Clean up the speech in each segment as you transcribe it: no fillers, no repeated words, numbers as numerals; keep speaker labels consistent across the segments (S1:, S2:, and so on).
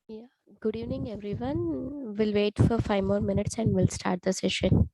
S1: Yeah, good evening, everyone. We'll wait for 5 more minutes and we'll start the session.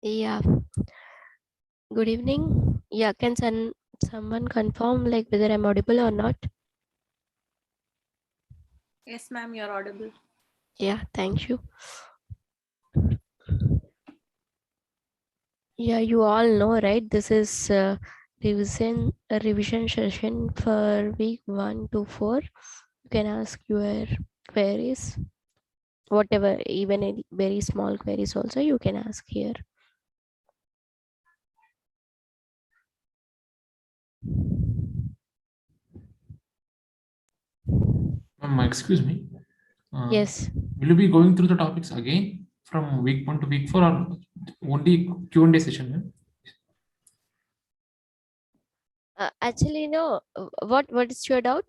S1: Yeah, good evening. Yeah, can someone confirm like whether I'm audible or not?
S2: Yes, ma'am, you're audible.
S1: Yeah, thank you. Yeah, you all know, right? This is a revision session for week 1 to 4. You can ask your queries, whatever, even any very small queries also you can ask here.
S3: Excuse me.
S1: Yes.
S3: Will you be going through the topics again from week 1 to week 4 or only Q&A session, ma'am?
S1: Actually, no. What is your doubt?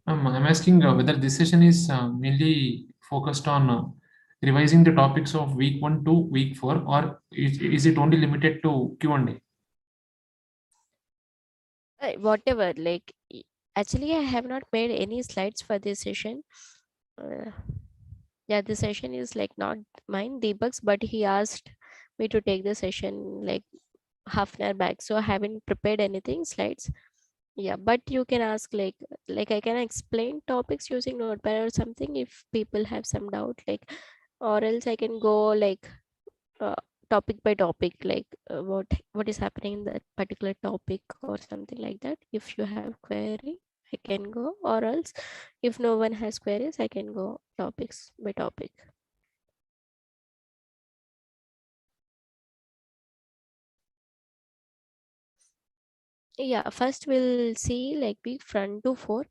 S3: I'm asking whether this session is mainly focused on revising the topics of week 1 to week 4 or is it only limited to Q&A?
S1: Whatever. Like, actually, I have not made any slides for this session. Uh, yeah, the session is like not mine, Deepak's, but he asked me to take the session like half an hour back, so I haven't prepared anything slides. Yeah, but you can ask like I can explain topics using notepad or something if people have some doubt, like, or else I can go like uh, topic by topic, like what is happening in that particular topic or something like that. If you have query, I can go, or else if no one has queries, I can go topics by topic. Yeah, first we'll see like week 1 to 4.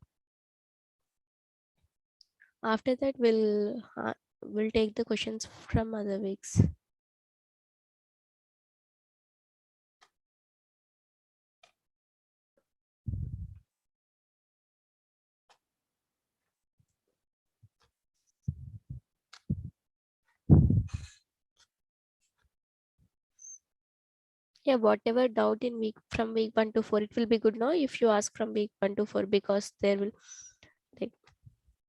S1: After that we'll take the questions from other weeks. Yeah, whatever doubt in week from week 1 to 4, it will be good now if you ask from week 1 to 4, because there will like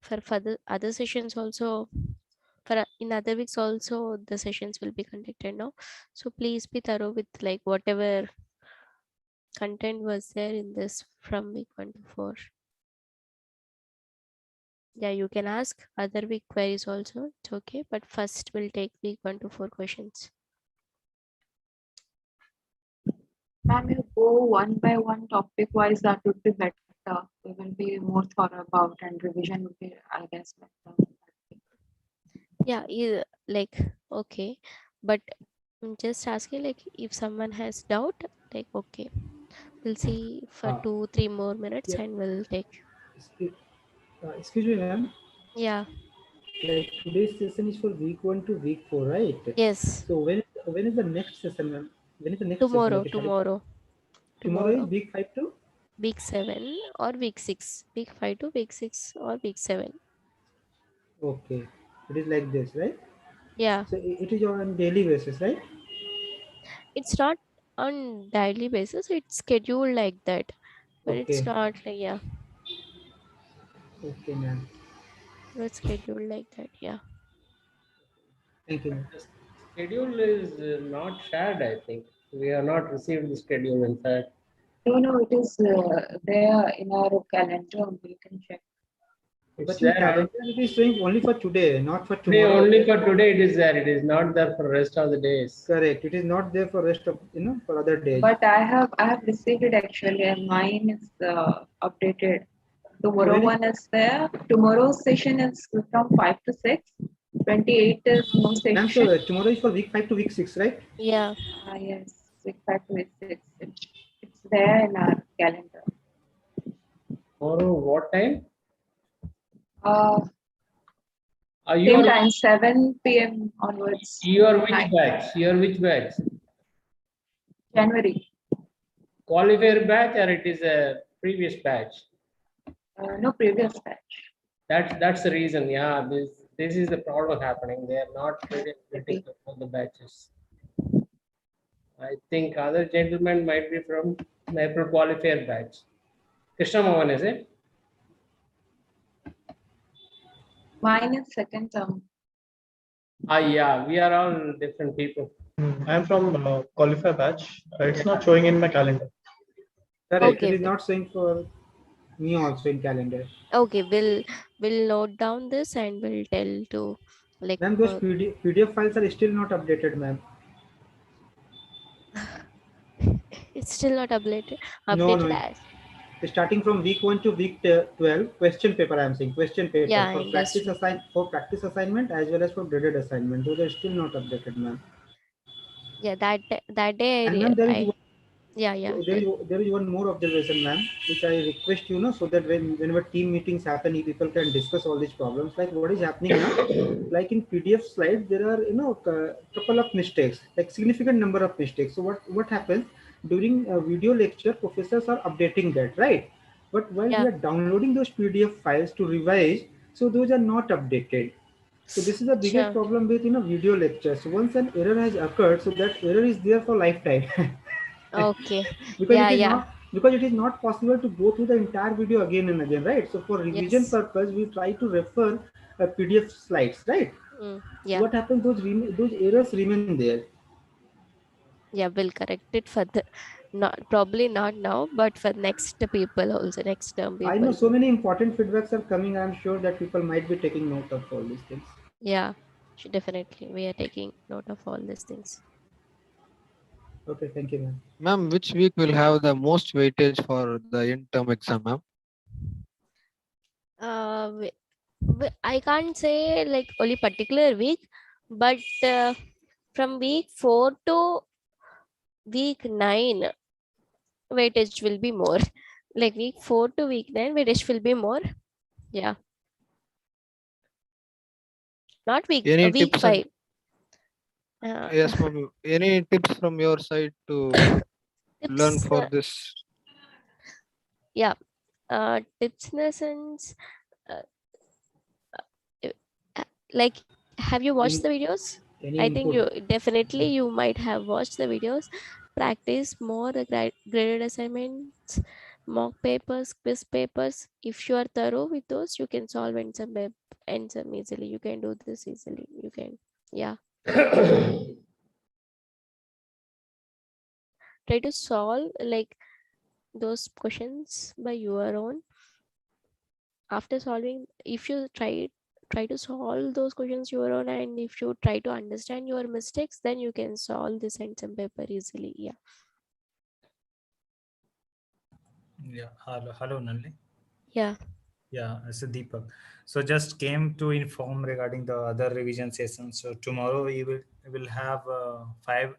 S1: for further other sessions also, for in other weeks also the sessions will be conducted now. So please be thorough with like whatever content was there in this from week 1 to 4. Yeah, you can ask other week queries also, it's okay, but first we'll take week 1 to 4 questions.
S2: Ma'am, you go one by one topic wise, that would be better. We will be more thorough about and revision would be, I guess, better.
S1: Yeah, like okay, but I'm just asking like if someone has doubt, like okay, we'll see for
S4: Uh,
S1: 2-3 more minutes
S4: yeah,
S1: and we'll take.
S4: excuse me, ma'am.
S1: Yeah.
S4: Like today's session is for week 1 to week 4, right?
S1: Yes.
S4: So when is the next session, ma'am? When is the next session?
S1: Tomorrow,
S4: Like
S1: tomorrow,
S4: tomorrow is
S1: tomorrow.
S4: week 5 to.
S1: Week 7 or week 6. Week 5 to week 6 or week 7.
S4: Okay, it is like this, right?
S1: Yeah.
S4: So it is on daily basis, right?
S1: It's not on daily basis. It's scheduled like that. But it's
S4: Okay,
S1: not like, yeah.
S4: okay, ma'am.
S1: It's scheduled like that. Yeah.
S4: Thank you,
S5: But
S4: ma'am.
S5: the schedule is not shared, I think. We have not received the schedule, in fact.
S2: No, it is there in our calendar. You can check.
S5: It's
S4: But in
S5: there on
S4: calendar it is showing only for today, not for
S5: today,
S4: tomorrow.
S5: only for today it is there. It is not there for rest of the days.
S4: Correct. It is not there for rest of for other days.
S2: But I have received it actually, and mine is updated. Tomorrow
S4: When is
S2: one is there. Tomorrow's session is from 5 to 6. 28 is no
S4: ma'am?
S2: session.
S4: So tomorrow is for week 5 to week 6, right?
S1: Yeah.
S2: Yes, week 5 to week 6. It's there in our calendar.
S5: Tomorrow, what time?
S2: Uh,
S5: You
S2: Same
S5: are
S2: time, 7 p.m. onwards.
S5: you are which
S2: Night,
S5: batch? You are which batch?
S2: January.
S5: Qualifier batch or it is a previous batch?
S2: No previous batch.
S5: That's the reason. Yeah, this is the problem happening. They are not really
S2: Maybe.
S5: critical for the batches. I think other gentlemen might be from April qualifier batch. Krishna Mohan, is it?
S2: Mine is second term.
S5: Yeah, we are all different people.
S6: I'm from qualifier batch. It's not showing in my calendar.
S4: Correct. It
S1: Okay.
S4: is not showing for me also in calendar.
S1: Okay. We'll note down this and we'll tell to like
S4: Ma'am, those PDF files are still not updated, ma'am.
S1: it's still not updated.
S4: No,
S1: Updated
S4: no.
S1: as.
S4: Starting from week 1 to week 12, question paper. I am saying question paper
S1: Yeah, understood.
S4: for practice assignment as well as for graded assignment. Those are still not updated, ma'am.
S1: Yeah, that day
S4: And ma'am, there is
S1: I Yeah.
S4: There is one more observation, ma'am, which I request so that whenever team meetings happen, people can discuss all these problems. Like what is happening now, like in PDF slides, there are couple of mistakes, like significant number of mistakes. So what happens during a video lecture, professors are updating that, right? But while we
S1: Yeah.
S4: are downloading those PDF files to revise, so those are not updated. So this is the biggest
S1: Sure.
S4: problem with video lectures. Once an error has occurred, so that error is there for lifetime.
S1: Okay.
S4: because
S1: Yeah.
S4: it is
S1: Yeah.
S4: not because it is not possible to go through the entire video again and again, right? So for revision
S1: Yes.
S4: purpose, we try to refer PDF slides, right? So
S1: Yeah.
S4: what happens? Those errors remain there.
S1: Yeah. We'll correct it for the, not probably not now, but for next people also, next term
S4: I know
S1: people.
S4: so many important feedbacks are coming. I'm sure that people might be taking note of all these things.
S1: Yeah. Definitely. We are taking note of all these things.
S4: Okay, thank you, ma'am.
S7: Ma'am, which week will have the most weightage for the in-term exam, ma'am?
S1: I can't say like only particular week, but from week 4 to week 9, weightage will be more. Like week 4 to week 9, weightage will be more. Yeah. Not
S7: Any
S1: week
S7: tips and
S1: 5. Uh,
S7: yes, ma'am. Any tips from your side to learn
S1: tips.
S7: for this?
S1: Yeah. Tips in the sense, uh, uh, like, have you watched
S4: Any
S1: the videos?
S4: any
S1: I think
S4: input?
S1: you definitely you might have watched the videos. Practice more the graded assignments, mock papers, quiz papers. If you are thorough with those, you can solve exam easily. You can do this easily. You can, yeah. Try to solve like those questions by your own. After solving, if you try to solve those questions your own, and if you try to understand your mistakes, then you can solve this exam paper easily. Yeah.
S8: Yeah, hello, Nalli.
S1: Yeah.
S8: Yeah, it's Deepak. So just came to inform regarding the other revision session. So tomorrow we will have five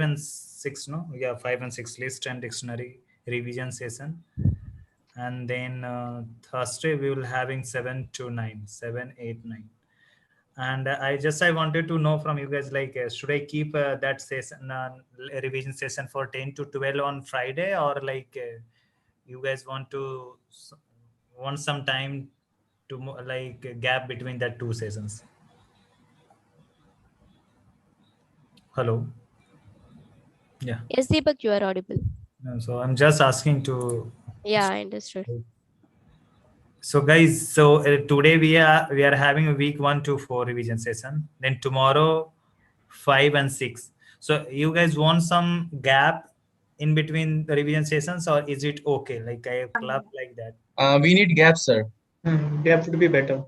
S8: and six, no? Yeah, 5 and 6 list and dictionary revision session, and then Thursday we will having 7 to 9, 7, 8, 9. And I wanted to know from you guys, like, should I keep that session revision session for 10 to 12 on Friday, or like you guys want some time to like a gap between that two sessions? Hello. Yeah.
S1: Yes, Deepak, you are audible.
S8: No, so I'm just asking to.
S1: Yeah, I understood.
S8: So guys, so today we are having a week 1 to 4 revision session. Then tomorrow 5 and 6. So you guys want some gap in between the revision sessions, or is it okay? Like I club like that.
S3: We need gaps, sir.
S6: Gap would be better.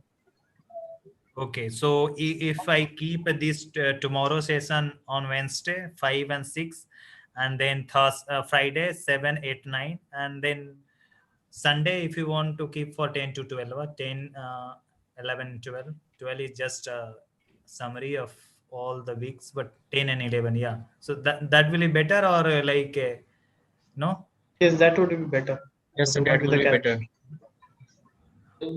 S8: Okay, so if I keep this tomorrow session on Wednesday 5 and 6, and then Friday 7, 8, 9, and then Sunday if you want to keep for 10 to 12, or 10, 11, 12. 12 is just a summary of all the weeks, but 10 and 11, yeah. So that will be better, or like no?
S6: Yes, that would be better.
S3: Yes,
S6: To
S3: that
S6: cut
S3: will
S6: the
S3: be
S6: gap.
S3: better.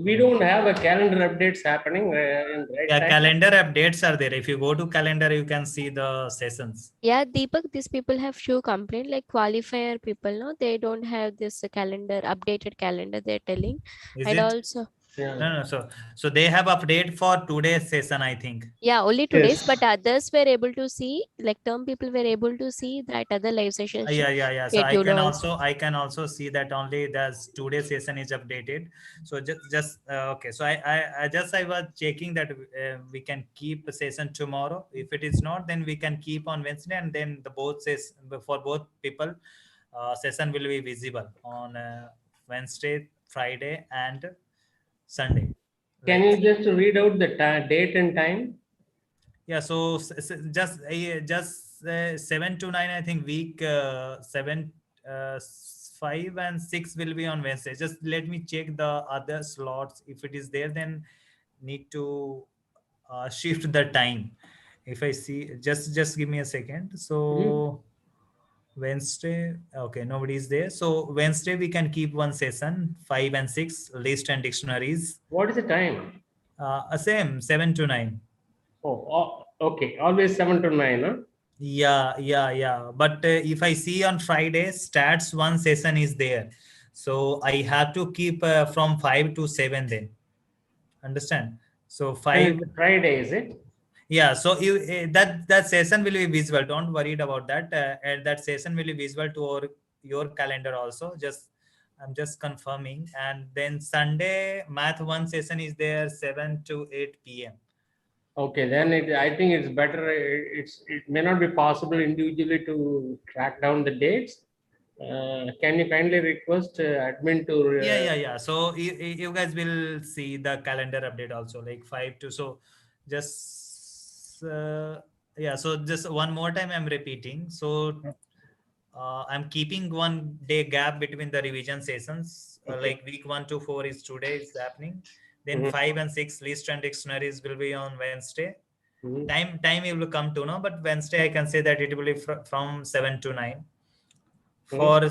S5: We don't have a calendar updates happening in right
S8: Yeah,
S5: time.
S8: calendar updates are there. If you go to calendar, you can see the sessions.
S1: Yeah, Deepak, these people have few complaint, like qualifier people, no, they don't have this calendar, updated calendar, they're telling.
S8: Is
S1: And
S8: it?
S1: also,
S5: Yeah.
S8: No. So they have update for today's session, I think.
S1: yeah, only today's,
S6: Yes.
S1: but others were able to see, like term people were able to see that other live session
S8: Yeah. So
S1: schedule also.
S8: I can also see that only the today's session is updated. So just okay. So I was checking that we can keep a session tomorrow. If it is not, then we can keep on Wednesday, and then the both says for both people, session will be visible on Wednesday, Friday, and Sunday.
S5: Can
S8: Like,
S5: you just read out the date and time?
S8: yeah, so just 7 to 9, I think week 7, 5 and 6 will be on Wednesday. Just let me check the other slots. If it is there, then need to shift the time. If I see, just give me a second. So Wednesday, okay, nobody is there. So Wednesday we can keep one session, 5 and 6, list and dictionaries.
S5: What is the time?
S8: Same, 7 to 9.
S5: Okay. Always 7 to 9, huh?
S8: Yeah. But if I see on Friday, stats one session is there. So I have to keep from 5 to 7 then. Understand? So 5.
S5: Friday, is it?
S8: Yeah, so you that session will be visible. Don't worry about that. And that session will be visible to your calendar also. I'm just confirming. And then Sunday math one session is there 7 to 8 p.m.
S5: Okay, then I think it's better. It may not be possible individually to track down the dates. Can you kindly request admin to?
S8: Yeah. So you guys will see the calendar update also, like 5 to, so just yeah. So just one more time I'm repeating. So I'm keeping 1 day gap between the revision sessions.
S5: Okay.
S8: Like week 1 to 4 is today is happening. Then
S5: Mhm.
S8: 5 and 6 list and dictionaries will be on Wednesday.
S5: Mhm.
S8: Time you will come to know, but Wednesday I can say that it will be from 7 to 9. For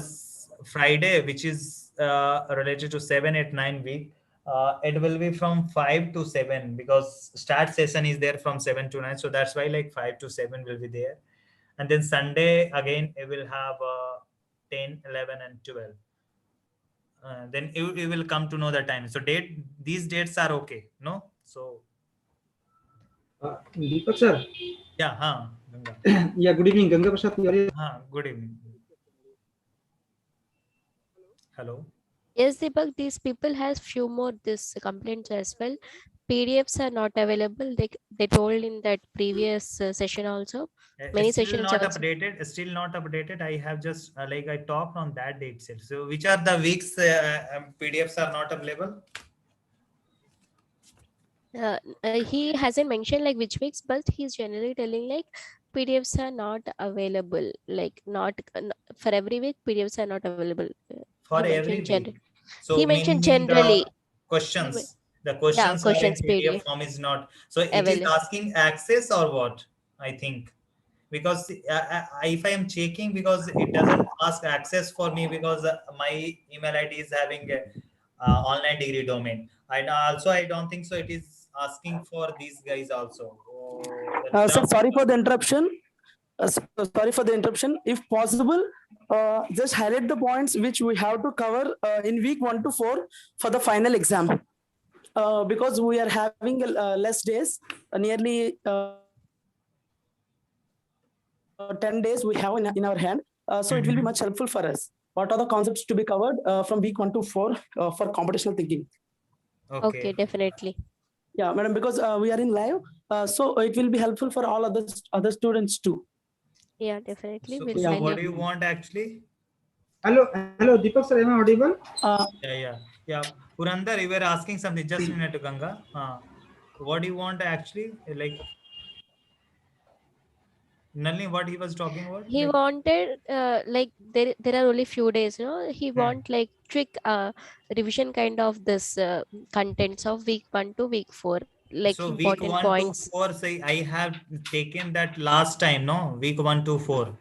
S8: Friday, which is related to 7, 8, 9 week, it will be from 5 to 7 because start session is there from 7 to 9. So that's why like 5 to 7 will be there. And then Sunday again, it will have 10, 11, and 12. Then you will come to know the time. So these dates are okay, no? So
S4: Deepak sir.
S8: yeah, Ganga.
S4: Yeah, good evening, Ganga Prasad.
S8: Good evening. Hello.
S1: Yes, Deepak, these people has few more this complaints as well. PDFs are not available. They told in that previous session also. Many
S8: Still
S1: sessions
S8: not
S1: also.
S8: updated. Still not updated. I have just like I talked on that date itself. So which are the weeks PDFs are not available?
S1: He hasn't mentioned like which weeks, but he's generally telling like PDFs are not available. Like not for every week, PDFs are not available. He
S8: For every
S1: mentioned
S8: week.
S1: He
S8: So
S1: mentioned
S8: meaning the
S1: generally. He
S8: questions. The
S1: Yeah,
S8: questions are in
S1: questions
S8: PDF
S1: PDF
S8: form is not. So it is
S1: available.
S8: asking access or what? I think because if I am checking because it doesn't ask access for me because my email ID is having a online degree domain. And also I don't think so. It is asking for these guys also. Oh, the
S9: Sir,
S8: term.
S9: sorry for the interruption. Sorry for the interruption. If possible, just highlight the points which we have to cover in week 1 to 4 for the final exam. Because we are having less days, nearly 10 days we have in our hand. So it will be much helpful for us. What are the concepts to be covered from week 1 to 4 for computational thinking?
S1: Okay, definitely.
S9: Yeah, madam, because we are in live, so it will be helpful for all other students too.
S1: Yeah, definitely. We'll
S8: So
S1: send
S8: what
S1: you.
S8: do you want actually?
S4: Hello, Deepak sir, am I audible?
S8: Yeah. Purandar, you were asking something. Just a minute, Ganga. What do you want actually? Like, Nalini, what he was talking about?
S1: He
S8: Like,
S1: wanted like there are only few days, he want like quick revision kind of this contents of week 1 to week 4, like
S8: so week
S1: important
S8: 1 to
S1: points.
S8: 4, say I have taken that last time, no? Week 1 to 4.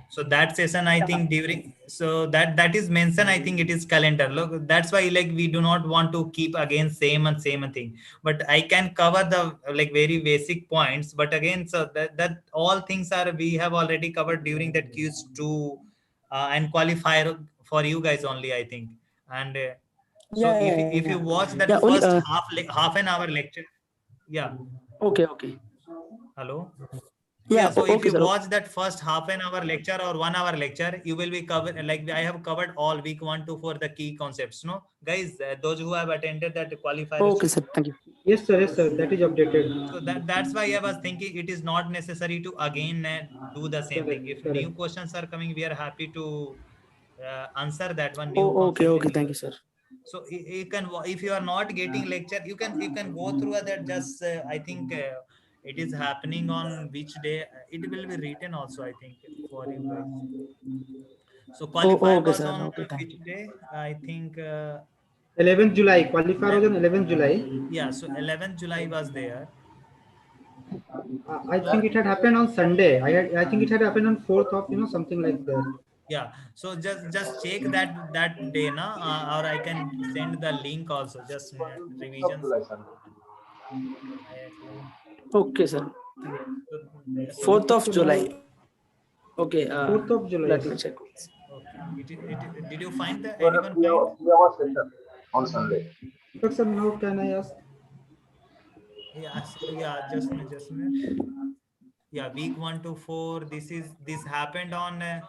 S8: So that session, I think during, so that is mentioned, I think it is calendar. Look, that's why like we do not want to keep again same thing. But I can cover the like very basic points. But again, so that all things are we have already covered during that Q2 and qualifier for you guys only, I think. And so if you watch that
S9: Yeah, only,
S8: first half an hour lecture, yeah.
S9: Okay.
S8: Hello.
S9: Yeah,
S8: Yeah, so if
S9: okay,
S8: you
S9: sir.
S8: watch that first half an hour lecture or 1 hour lecture, you will be covered. Like I have covered all week 1 to 4 the key concepts. No, guys, those who have attended that qualifier.
S9: Okay, sir. Thank you.
S4: Yes, sir. That is updated.
S8: So that's why I was thinking it is not necessary to again do the same thing. If new
S4: Correct.
S8: questions are coming, we are happy to answer that one new
S9: Oh,
S8: concept.
S9: okay. Thank you, sir.
S8: So you can, if you are not getting lecture, you can go through that. Just I think it is happening on which day. It will be written also, I think, for you guys. So
S9: Oh,
S8: qualifier
S9: okay,
S8: was
S9: sir.
S8: on
S9: Okay, thank
S8: which
S9: you.
S8: day? I think
S4: 11th July. Qualifier was on 11th July.
S8: yeah. So 11th July was there.
S4: I think it had happened on Sunday. I think it had happened on 4th of, something like that.
S8: Yeah. So just check that day, na, or I can send the link also. Just a minute. Revisions.
S9: Okay, sir.
S8: Yeah. So, so
S9: 4th of
S4: Sir,
S9: July. Okay,
S4: 4th of July,
S9: let
S4: yes.
S9: me check.
S8: okay. Did you find the anyone find?
S4: Deepak sir, now can I ask?
S8: Yeah. Yeah. Just a minute. Yeah. Week 1 to 4. This happened on. Okay.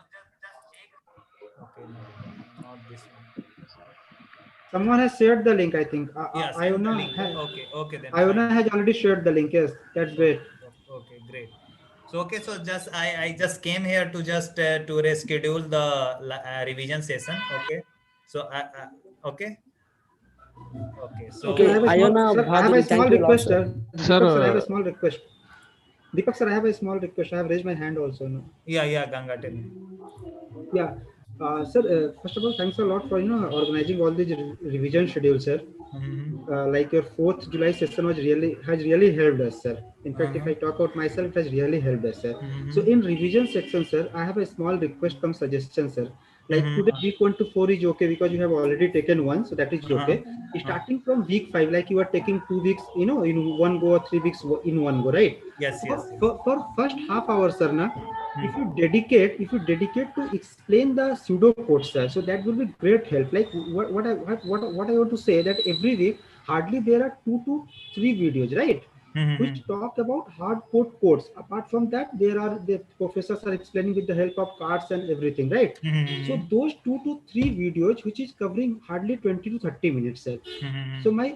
S8: No. Not this one.
S4: Someone has shared the link, I think.
S8: Yeah. Send the
S4: Iona
S8: link.
S4: has,
S8: Okay. Okay. Then fine.
S4: Iona has already shared the link. Yes, that's great.
S8: Okay, great. So okay, so just I just came here to just to reschedule the revision session. Okay, so okay, okay.
S4: Okay, I
S8: So
S4: have a small,
S9: Iona
S4: sir. I have a
S9: Bhaduri,
S4: small
S9: thank you a lot,
S4: request,
S9: sir.
S4: sir.
S7: Sir,
S4: Deepak sir, I have a small request. Deepak sir, I have a small request. I have raised my hand also. No?
S8: yeah, Ganga, tell me.
S4: Yeah, sir. First of all, thanks a lot for organizing all these revision schedules, sir.
S8: Mm-hmm.
S4: Like your 4th July session has really helped us, sir. In fact, if
S8: Uh-huh.
S4: I talk about myself, it has really helped us, sir. So
S8: Mm-hmm.
S4: in revision section, sir, I have a small request come suggestion, sir. Like
S8: Mm-hmm.
S4: today week 1 to 4 is okay because you have already taken one, so that is
S8: Uh-huh.
S4: okay. Starting from week 5, like you are taking 2 weeks, in one go, or 3 weeks in one go, right?
S8: Yes,
S4: For,
S8: yes, yes.
S4: for first half hour, sir, na,
S8: Hmm.
S4: if you dedicate to explain the pseudo code, sir, so that will be great help. Like what I want to say that every week hardly there are 2 to 3 videos, right,
S8: Mm-hmm.
S4: which talk about hard code codes. Apart from that, the professors are explaining with the help of cards and everything, right? So
S8: Mm-hmm.
S4: those 2 to 3 videos, which is covering hardly 20 to 30 minutes, sir.
S8: Mm-hmm.
S4: So my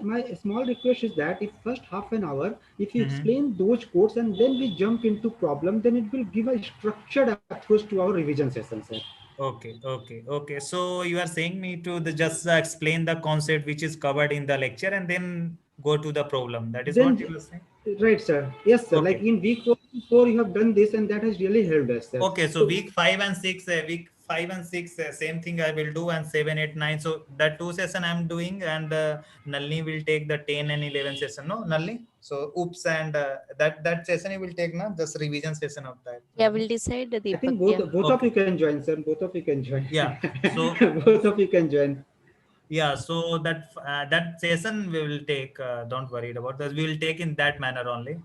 S4: small request is that if first half an hour, if you
S8: Mm-hmm.
S4: explain those codes and then we jump into problem, then it will give a structured approach to our revision session, sir.
S8: Okay. So you are saying me to just explain the concept which is covered in the lecture and then go to the problem. That is what
S4: Then,
S8: you were saying.
S4: right, sir. Yes, sir. Like
S8: Okay.
S4: in week 4, you have done this, and that has really helped us, sir.
S8: Okay, so
S4: So
S8: week 5 and 6, same thing I will do, and 7, 8, 9. So that 2 session I'm doing, and Nalini will take the 10 and 11 session. No, Nalini. So oops, and that session you will take now, just revision session of that.
S1: Yeah,
S8: Nalini.
S1: we'll decide the
S4: I
S1: Deepak.
S4: think
S1: Yeah.
S4: both of
S8: Okay.
S4: you can join, sir. Both of you can join.
S8: Yeah. So
S4: Both of you can join.
S8: yeah, so that session we will take. Don't worry about that. We will take in that manner only.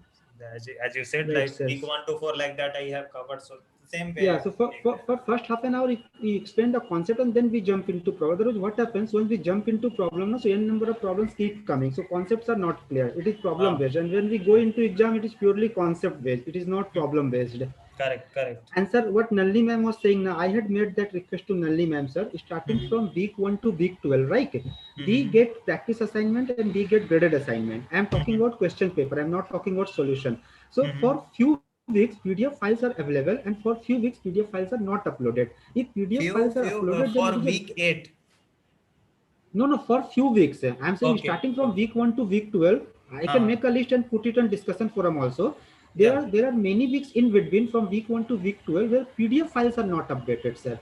S8: As you said,
S4: Right,
S8: like
S4: sir.
S8: week 1 to 4, like that I have covered. So same way I
S4: Yeah, so
S8: will
S4: for,
S8: take
S4: for,
S8: that.
S4: for first half an hour, if we explain the concept and then we jump into problem. Otherwise, what happens when we jump into problem? So n number of problems keep coming. So concepts are not clear. It is problem
S8: Ah,
S4: based, and when we go into exam, it is purely concept based. It is not problem based.
S8: correct.
S4: And sir, what Nalli ma'am was saying now, I had made that request to Nalli ma'am, sir, starting
S8: Mm-hmm.
S4: from week 1 to week 12, right? We
S8: Mm-hmm.
S4: get practice assignment and we get graded assignment. I am talking
S8: Mm-hmm.
S4: about question paper. I'm not talking about solution. So
S8: Mm-hmm.
S4: for few weeks, PDF files are available, and for few weeks, PDF files are not uploaded. If PDF files are
S8: Few
S4: uploaded, then it is
S8: for
S4: a
S8: week 8.
S4: no, for few weeks. I'm saying
S8: Okay.
S4: starting from
S8: Okay.
S4: week 1 to week 12. I can
S8: Uh-huh.
S4: make a list and put it on discussion forum also. There
S8: Yeah.
S4: are there are many weeks in between from week 1 to week 12 where PDF files are not updated, sir.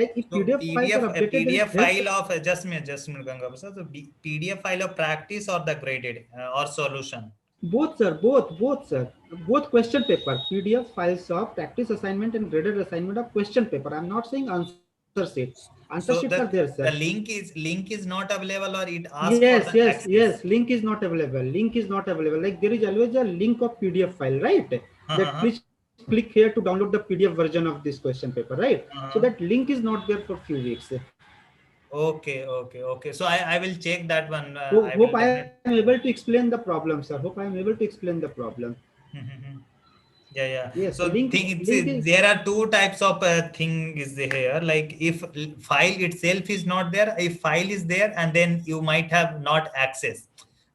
S4: Like if
S8: So
S4: PDF files are updated, then it
S8: PDF
S4: helps.
S8: file of just a minute, Ganga Prasad. So PDF file of practice or the graded or solution.
S4: Both, sir. Both, sir. Both question paper. PDF files of practice assignment and graded assignment of question paper. I'm not saying answer sheet. Answer sheets are
S8: So
S4: there, sir.
S8: the link is not available, or it asks for the
S4: Yes.
S8: access.
S4: Link is not available. Link is not available. Like there is always a link of PDF file, right? That
S8: Uh-huh.
S4: please click here to download the PDF version of this question paper, right? So that
S8: Uh-huh.
S4: link is not there for few weeks.
S8: Okay. So I will check that one. I
S4: Hope
S8: will
S4: I am
S8: definitely.
S4: able to explain the problem, sir. Hope I am able to explain the problem.
S8: Mhm. Yeah.
S4: Yes, the
S8: So
S4: link is
S8: there are two types of thing is here. Like if file itself is not there, if file is there, and then you might have not access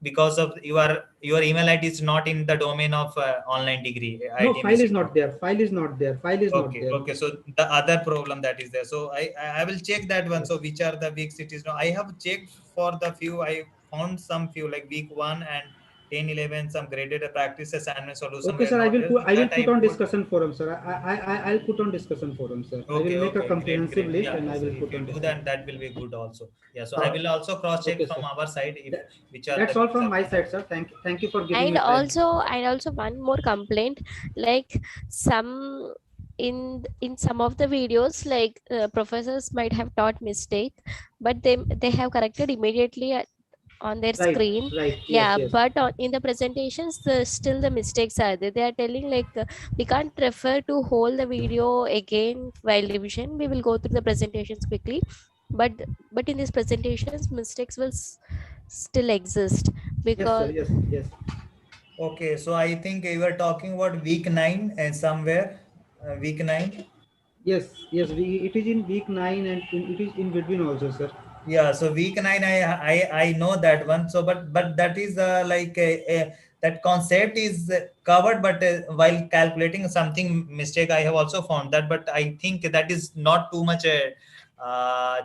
S8: because of your email ID is not in the domain of online degree
S4: no
S8: IIT
S4: file is
S8: Institute.
S4: not there. File is not there. File is not there.
S8: Okay. So the other problem that is there. So I will check that one. So
S4: Yes.
S8: which are the weeks it is now? I have checked for the few. I found some few like week 1 and 10, 11, some graded practice assignment solution
S4: Okay,
S8: were
S4: sir. I
S8: not
S4: will
S8: there.
S4: put. I will
S8: That
S4: put
S8: I
S4: on
S8: put.
S4: discussion forum, sir. I'll put on discussion forum, sir. I will
S8: Okay,
S4: make a
S8: okay, great,
S4: comprehensive
S8: great.
S4: list and
S8: Yeah,
S4: I
S8: so
S4: will
S8: if
S4: put
S8: you
S4: on
S8: do
S4: discussion.
S8: that, that will be good also. Yeah, so I
S4: Okay.
S8: will also cross check
S4: Okay,
S8: from
S4: sir.
S8: our side if
S4: That,
S8: which are
S4: that's
S8: the
S4: all
S8: books
S4: from
S8: are
S4: my
S8: there.
S4: side, sir. Thank you for giving
S1: And
S4: me time.
S1: also one more complaint, like some in some of the videos, like professors might have taught mistake, but they have corrected immediately on their
S4: Right,
S1: screen.
S4: right. Yes,
S1: Yeah,
S4: yes.
S1: but in the presentations, still the mistakes are there. They are telling like we can't refer to hold the video again while revision. We will go through the presentations quickly, but in these presentations mistakes will still exist
S4: Yes, sir.
S1: because
S4: Yes, yes.
S10: Okay, so I think you were talking about week 9 and somewhere week 9.
S4: Yes, yes. It is in week 9 and it is in between also, sir.
S10: Yeah, so week 9, I know that one. So, but that is like that concept is covered, but while calculating something mistake, I have also found that. But I think that is not too much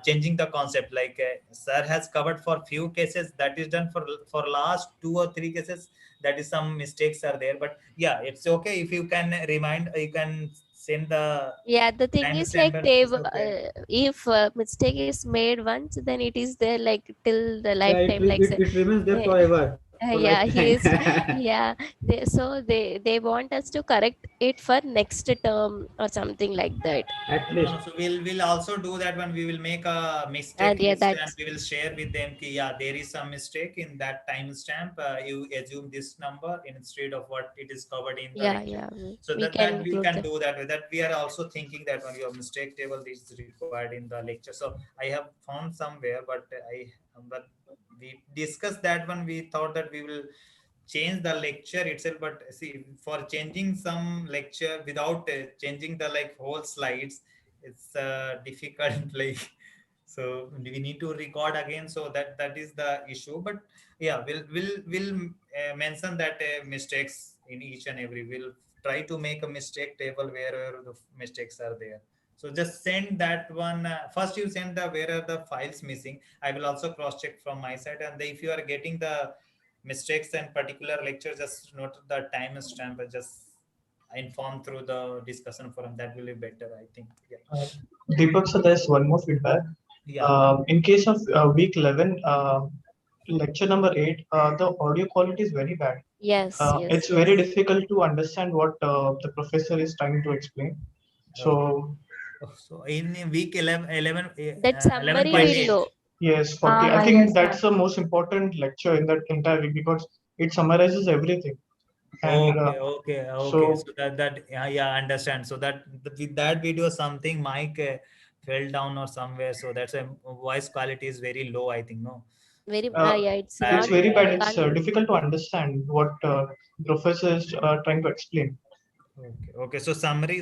S10: changing the concept. Like sir has covered for few cases, that is done for last 2 or 3 cases. That is some mistakes are there, but yeah, it's okay if you can remind. You can send the
S1: yeah, the thing is
S10: timestamp,
S1: like
S10: and
S1: they
S10: it's okay.
S1: if mistake is made once, then it is there like till the
S4: Yeah,
S1: lifetime, like say,
S4: it remains there
S1: eh,
S4: forever, for
S1: yeah,
S4: lifetime.
S1: he is. Yeah, they want us to correct it for next term or something like that.
S4: At
S10: No,
S4: least.
S10: no. So we'll also do that when we will make a mistake
S1: And yeah,
S10: list and
S1: that's
S10: we will share with them. Ki, yeah, there is some mistake in that timestamp. You assume this number instead of what it is covered in the
S1: yeah,
S10: lecture.
S1: yeah,
S10: So
S1: we
S10: that
S1: can
S10: that we
S1: include
S10: can
S1: that.
S10: do that. That we are also thinking that when your mistake table is required in the lecture. So I have found somewhere, but we discussed that one. We thought that we will change the lecture itself, but see, for changing some lecture without changing the like whole slides, it's difficult like, so we need to record again, so that is the issue. But yeah, we'll mention that mistakes in each and every, we'll try to make a mistake table wherever the mistakes are there. So just send that one, first you send the where are the files missing. I will also cross check from my side, and if you are getting the mistakes and particular lecture, just note the time stamp and just inform through the discussion forum. That will be better, I think. Yeah.
S6: Deepak, so there's one more feedback.
S10: Yeah.
S6: In case of week 11, lecture number 8, the audio quality is very bad.
S1: Yes, yes,
S6: It's very
S1: yes.
S6: difficult to understand what the professor is trying to explain.
S10: Okay.
S6: So,
S10: So in week 11,
S1: That summary will
S10: 11.8.
S1: know.
S6: yes, 40. I think that's the most important lecture in that entire week because it summarizes everything. And
S10: Okay.
S6: so,
S10: So that yeah, yeah, understand. So that with that video, something mic fell down or somewhere. So that's a voice quality is very low, I think. No.
S1: Very
S10: So
S1: yeah, it's
S6: it's
S1: not,
S10: bad.
S6: very bad.
S1: we
S6: It's
S1: can't.
S6: difficult to understand what professor is trying to explain.
S10: Okay. So summary.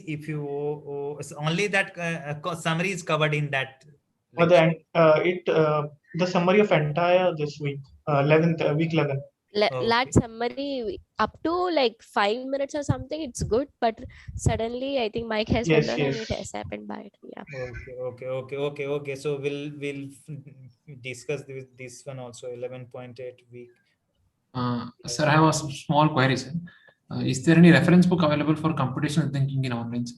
S10: If you it's only that summary is covered in that
S6: But
S10: lecture.
S6: then the summary of entire this week, 11th week 11.
S1: Large
S10: Okay.
S1: summary up to like 5 minutes or something, it's good, but suddenly I think Mike has fell
S6: Yes,
S1: down and it
S6: yes.
S1: has happened by it. Yeah.
S10: Okay. So we'll discuss this one also. 11.8 week.
S3: Sir, I have a small query, sir. Is there any reference book available for computational thinking in online, sir?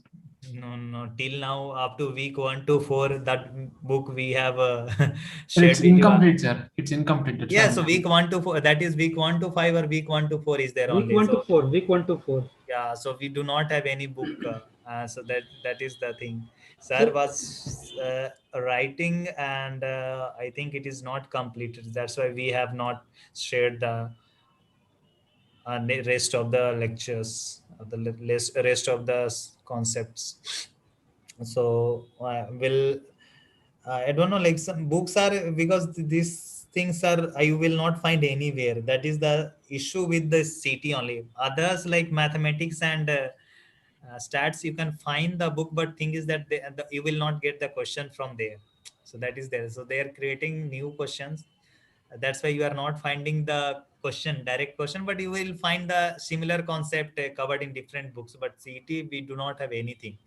S10: No. Till now, up to week 1 to 4, that book we have
S3: Sir,
S10: shared
S3: it's
S10: with you.
S3: incomplete, sir. It's incomplete. That's why
S10: Yeah,
S3: I'm
S10: so week
S3: asking.
S10: 1 to 4, that is week 1 to 5 or week 1 to 4 is there
S4: Week
S10: only.
S4: 1 to
S10: So
S4: 4. Week 1 to 4.
S10: yeah, so we do not have any book. So that is the thing. Sir
S4: Sir,
S10: was writing, and I think it is not completed. That's why we have not shared the rest of the lectures, rest of the concepts. So will I don't know, like some books are, because these things are you will not find anywhere. That is the issue with the city only. Others like mathematics and stats, you can find the book, but thing is that you will not get the question from there. So that is there. So they are creating new questions. That's why you are not finding the direct question, but you will find the similar concept covered in different books. But CET, we do not have anything.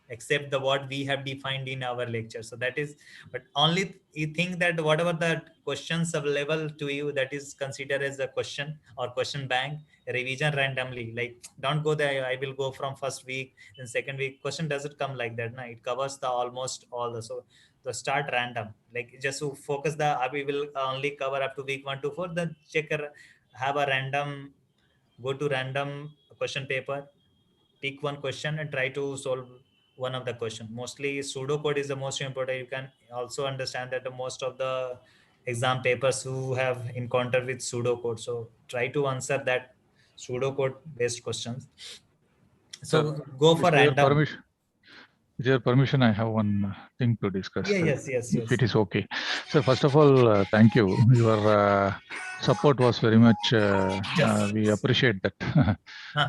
S10: except the what we have defined in our lecture. So that is, but only you think that whatever the questions available to you, that is considered as a question or question bank, revision randomly. Like, don't go there, I will go from first week and second week. Question doesn't come like that. No, it covers the almost all the, so the start random, like just to focus the, we will only cover up to week 1 to 4. Then check have a random, go to random question paper, pick one question and try to solve one of the question. Mostly pseudo code is the most important. You can also understand that the most of the exam papers who have encountered with pseudo code, so try to answer that pseudo code based questions. So go for
S11: With your
S10: random.
S11: permission, with your permission, I have one thing to discuss.
S10: Yeah, yes,
S11: if it is okay. So first of all, thank you. Your support was very much.
S10: Yes.
S11: We appreciate that.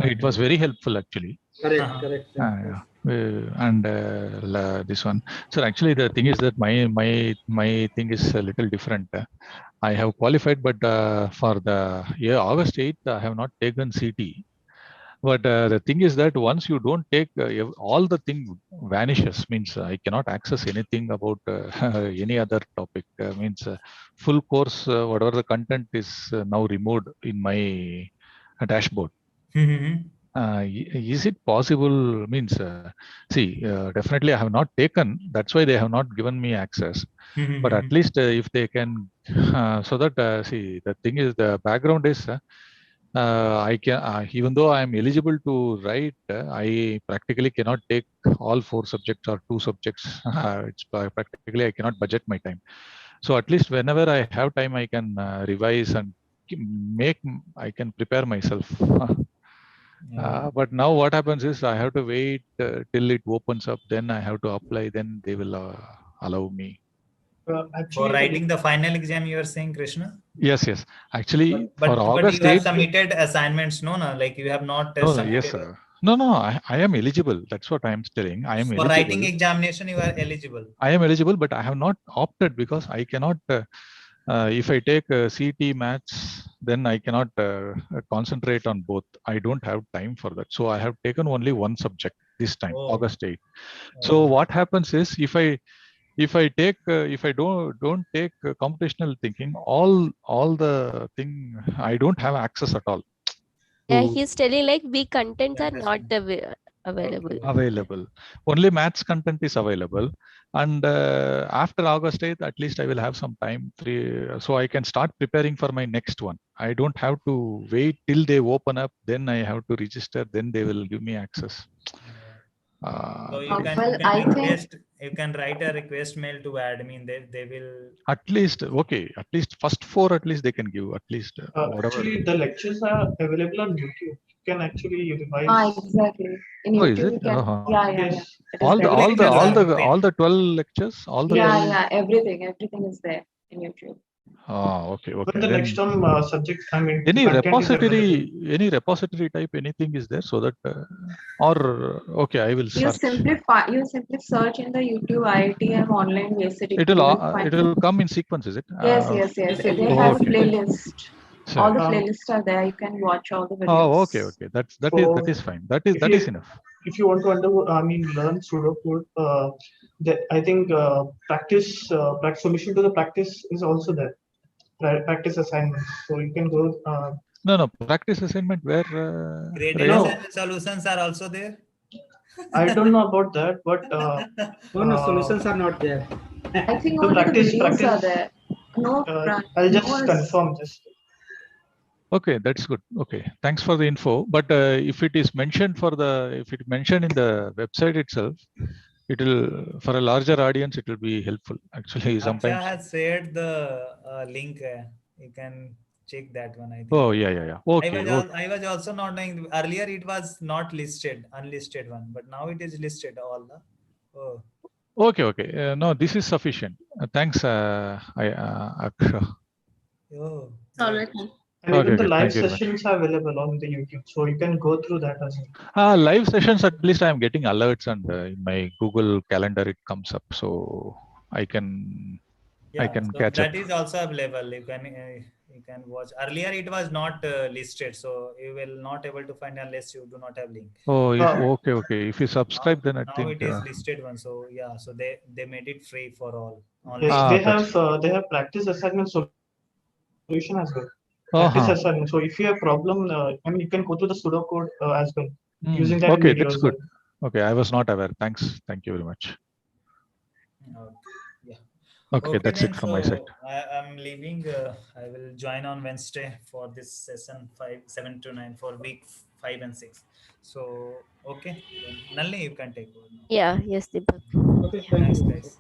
S11: It was very helpful actually.
S4: Correct, correct.
S11: Yeah. And this one. So actually, the thing is that my thing is a little different. I have qualified, but for the year August 8th, I have not taken CT. But the thing is that once you don't take all the thing vanishes, means I cannot access anything about any other topic. Means full course, whatever the content is now removed in my dashboard. Is it possible? Means see, definitely I have not taken. That's why they have not given me access. But at least if they can, so that see, the thing is, the background is. I can, even though I am eligible to write, I practically cannot take all 4 subjects or 2 subjects. It's practically I cannot budget my time. So at least whenever I have time, I can revise and I can prepare myself. But now what happens is I have to wait till it opens up. Then I have to apply. Then they will allow me.
S10: For writing the final exam, you are saying, Krishna?
S11: Yes, yes. Actually,
S10: but
S11: for August
S10: you have
S11: 8th,
S10: submitted assignments, no, like you have not submitted.
S11: Yes, sir. No, I am eligible. That's what I am telling. I am
S10: for
S11: eligible.
S10: writing examination, you are eligible.
S11: I am eligible, but I have not opted because I cannot. If I take CT maths, then I cannot concentrate on both. I don't have time for that. So I have taken only one subject this time, August 8th. So what happens is if I take if I don't take computational thinking, all the thing I don't have access at all.
S1: Yeah, he's telling like weak contents are not available.
S11: Available. Only maths content is available. And after August 8th, at least I will have some time so I can start preparing for my next one. I don't have to wait till they open up. Then I have to register. Then they will give me access.
S10: So you can request, you can write a request mail to admin. They will
S11: at least at least first 4 at least they can give at least whatever.
S6: Actually, the lectures are available on YouTube. You can actually revise.
S2: Exactly. In YouTube,
S11: is it?
S2: you can,
S6: Yes.
S11: All the 12 lectures, all the 12...
S2: everything is there in YouTube.
S11: Okay.
S6: But the next term subject, I mean,
S11: any repository type, anything is there so that or okay, I will search.
S2: You simply search in the YouTube IITM online BSc Degree.
S11: It will come in sequence, is it?
S2: Yes. They have a playlist.
S11: Sure.
S2: All the playlists are there. You can watch all the videos.
S11: Okay. That is fine. That is enough.
S6: If you want to learn pseudocode, I think practice solution to the practice is also there. Practice assignments, so you can go.
S11: No, practice assignment where
S10: graded solutions are also there.
S6: I don't know about that, but
S4: no, solutions are not there.
S2: I think only the videos are there. No,
S6: I'll just confirm this.
S11: Okay, that's good. Okay, thanks for the info. But if it is mentioned in the website itself, it will, for a larger audience, it will be helpful. Actually, sometimes.
S10: Akshay has shared the link. You can check that one. I think.
S11: Oh yeah. Okay.
S10: I was also not knowing earlier. It was not listed, unlisted one, but now it is listed all the. Oh.
S11: Okay. No, this is sufficient. Thanks, Akshay.
S10: Oh.
S2: All right.
S6: And even the live sessions are available on the YouTube, so you can go through that as
S11: well. Live sessions, at least I am getting alerts, and in my Google Calendar it comes up, so I can catch
S10: that
S11: up.
S10: is also available. you can watch. Earlier it was not listed, so you will not able to find unless you do not have link.
S11: Oh, if,
S6: Uh,
S11: okay. If you subscribe, then I
S10: Now
S11: think.
S10: it is listed one. So yeah, so they made it free for all.
S6: yes,
S10: Only
S6: they have practice assignment solution as well. Practice
S11: Uh-huh.
S6: assignment. So if you have problem, I mean, you can go to the pseudocode as well, using that in
S11: Okay,
S6: video
S11: that's
S6: as
S11: good.
S6: well.
S11: Okay, I was not aware. Thanks. Thank you very much.
S10: okay, yeah.
S11: Okay, that's
S10: Then
S11: it from my side.
S10: so I'm leaving. I will join on Wednesday for this session 7 to 9 for week 5 and 6. So okay, then Nalini, you can take over now.
S1: Yeah, yes, Deepak.
S4: Okay, thank
S10: Thanks,
S4: you.
S10: guys.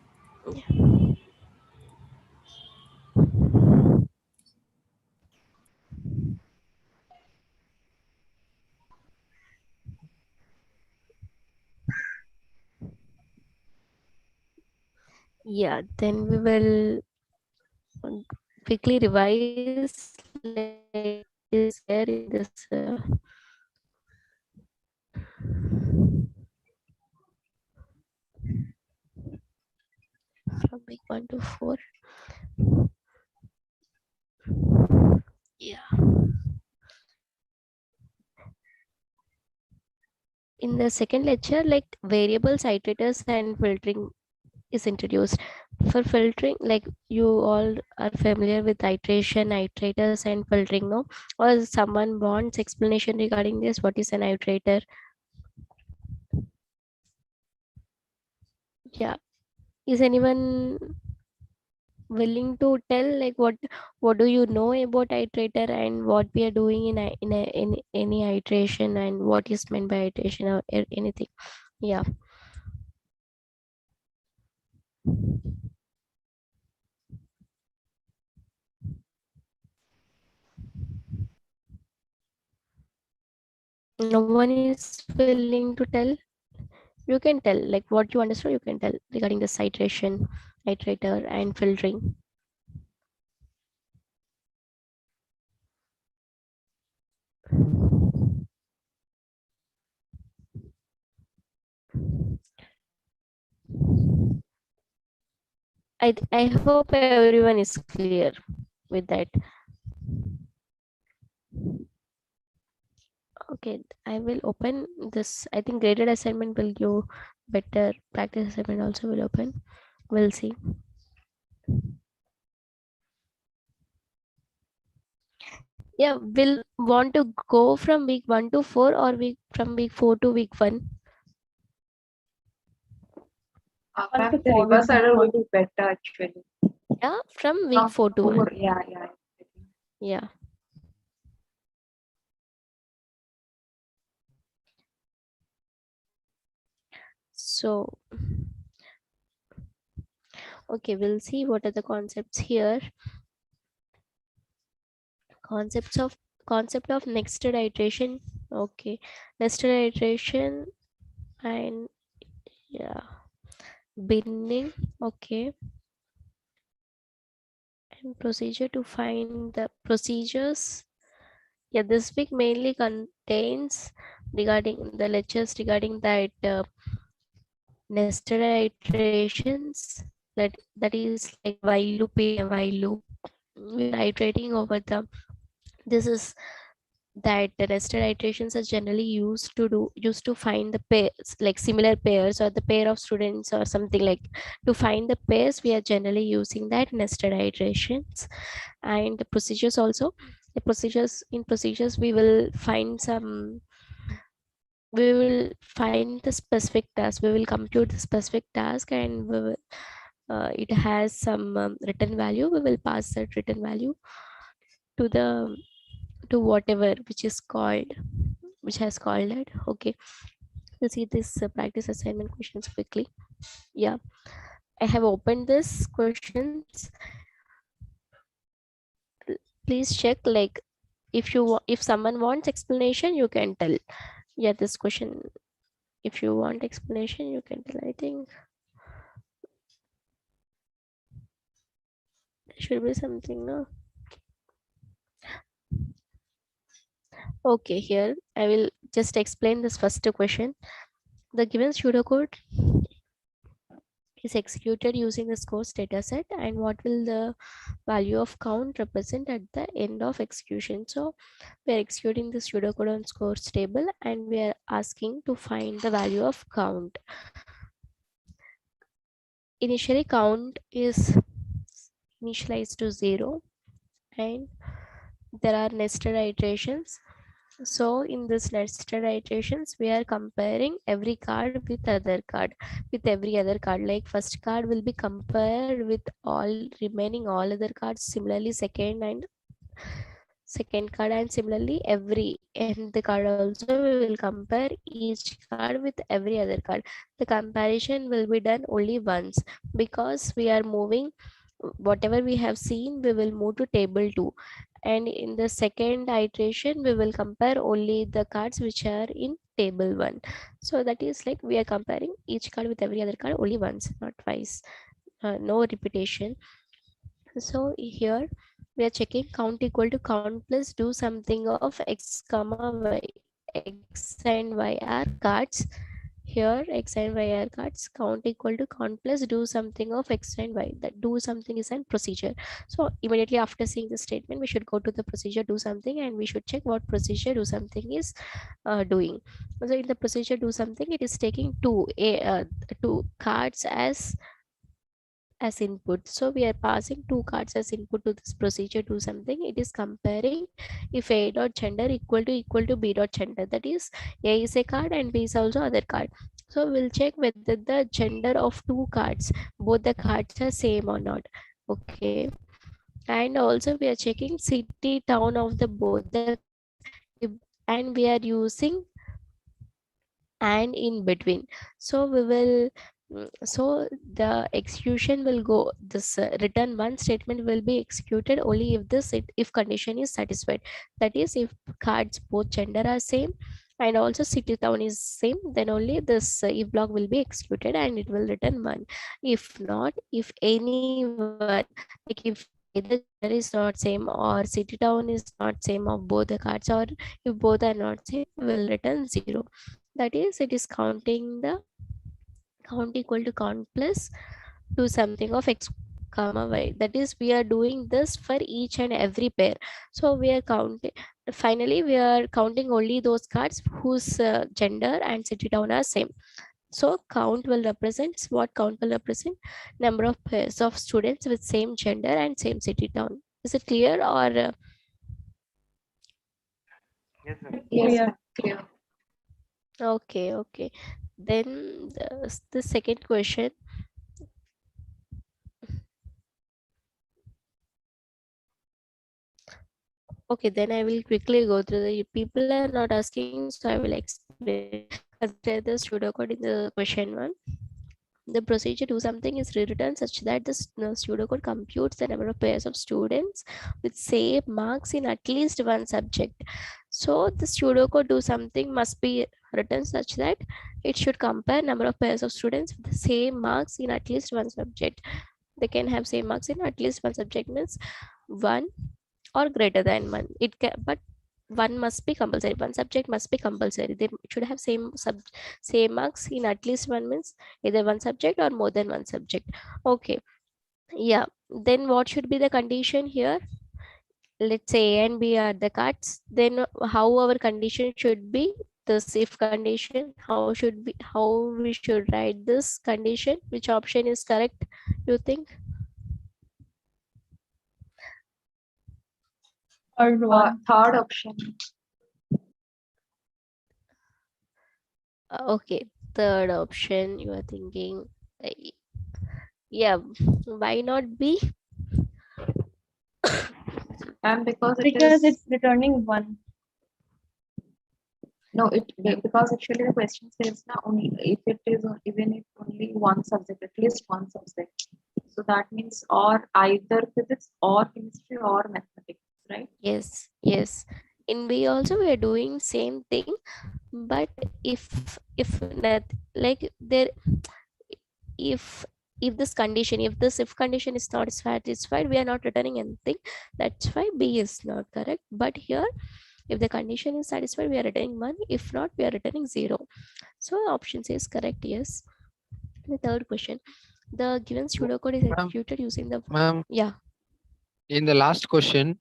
S1: Yeah, then we will quickly revise like is there in this from week 1 to 4. Yeah. In the second lecture, like variables, iterators, and filtering is introduced. For filtering, like you all are familiar with iteration, iterators, and filtering, no? Or someone wants explanation regarding this? What is an iterator? Yeah. Is anyone willing to tell like what do you know about iterator and what we are doing in any iteration and what is meant by iteration or anything? Yeah. No one is willing to tell. You can tell like what you understood. You can tell regarding this iteration, iterator, and filtering. I hope everyone is clear with that. Okay, I will open this. I think graded assignment will give better. Practice assignment also will open. We'll see. Yeah, we'll want to go from week 1 to 4 or from week 4 to week 1.
S2: Ma'am, the reverse order will be better actually.
S1: Yeah, from week 4 to 1.
S2: Yeah.
S1: Yeah. So, okay, we'll see what are the concepts here. Concept of nested iteration. Okay, nested iteration and yeah, binning. Okay, and procedure to find the procedures. Yeah, this week mainly contains regarding the lectures regarding that nested iterations. That is like while loop and while loop. We are iterating over the. This is that the nested iterations are generally used to find the pairs, like similar pairs or the pair of students or something, like to find the pairs we are generally using that nested iterations. And the procedures also, the procedures we will find the specific task, we will compute the specific task, and we will it has some written value, we will pass that written value to whatever which has called it. Okay, we'll see this practice assignment questions quickly. Yeah, I have opened this questions. Please check, like if someone wants explanation, you can tell. Yeah, this question, if you want explanation, you can tell. I think there should be something, no? Okay, here I will just explain this first question. The given pseudocode is executed using the scores dataset, and what will the value of count represent at the end of execution. So we are executing the pseudocode on scores table and we are asking to find the value of count. Initially count is initialized to 0 and there are nested iterations. So in this nested iterations, we are comparing every card with other card, with every other card. Like first card will be compared with all remaining all other cards. Similarly, second card, and similarly every and the card also we will compare each card with every other card. The comparison will be done only once because we are moving whatever we have seen, we will move to table 2, and in the second iteration we will compare only the cards which are in table 1. So that is like we are comparing each card with every other card only once, not twice. No repetition. So here we are checking count equal to count plus do something of x comma y. X and y are cards. Here x and y are cards. Count equal to count plus do something of x and y. That do something is an procedure. So immediately after seeing the statement, we should go to the procedure do something and we should check what procedure do something is doing. So in the procedure do something, it is taking two cards as input. So we are passing two cards as input to this procedure do something. It is comparing if a dot gender equal to b dot gender, that is a is a card and b is also other card. So we'll check whether the gender of two cards, both the cards are same or not. Okay, and also we are checking city town of the both the cards, and we are using and in between. So we will so the execution will go this return one statement will be executed only if if condition is satisfied. That is if cards both gender are same and also city town is same, then only this if block will be executed and it will return one. If not, if anyone, like if either gender is not same or city town is not same of both the cards, or if both are not same, we will return 0. That is, it is counting the count equal to count plus do something of x comma y. That is, we are doing this for each and every pair. So we are counting, finally we are counting only those cards whose gender and city town are same. So count will represent what? Count will represent number of pairs of students with same gender and same city town. Is it clear or
S2: Yes,
S12: Clear.
S2: ma'am. Clear.
S1: okay. Then the second question. Okay, then I will quickly go through the people are not asking, so I will explain. Consider the pseudocode in the question 1. The procedure do something is rewritten such that the pseudocode computes the number of pairs of students with same marks in at least one subject. So the pseudocode do something must be written such that it should compare number of pairs of students with the same marks in at least one subject. They can have same marks in at least one subject, means 1 or greater than 1. It can, but one must be compulsory, one subject must be compulsory. They should have same marks in at least one, means either one subject or more than one subject. Okay, yeah, then what should be the condition here? Let's say A and B are the cards, then how our condition should be this if condition, how we should write this condition, which option is correct, you think?
S12: Third one.
S2: Third option.
S1: Okay, third option you are thinking. uh, Yeah, why not B?
S2: And because it
S12: Because
S2: is
S12: it's returning 1.
S2: no, because actually the question says now only if it is even if only one subject, at least one subject. So that means or either physics or chemistry or mathematics, right?
S1: Yes. In B also we are doing same thing, but if not, like there, if this condition, if condition is not satisfied, we are not returning anything. That's why B is not correct. But here, if the condition is satisfied, we are returning 1. If not, we are returning 0. So option C is correct. Yes. The third question. The given pseudocode is
S7: Ma'am,
S1: executed using the
S7: ma'am,
S1: yeah.
S7: in the last question,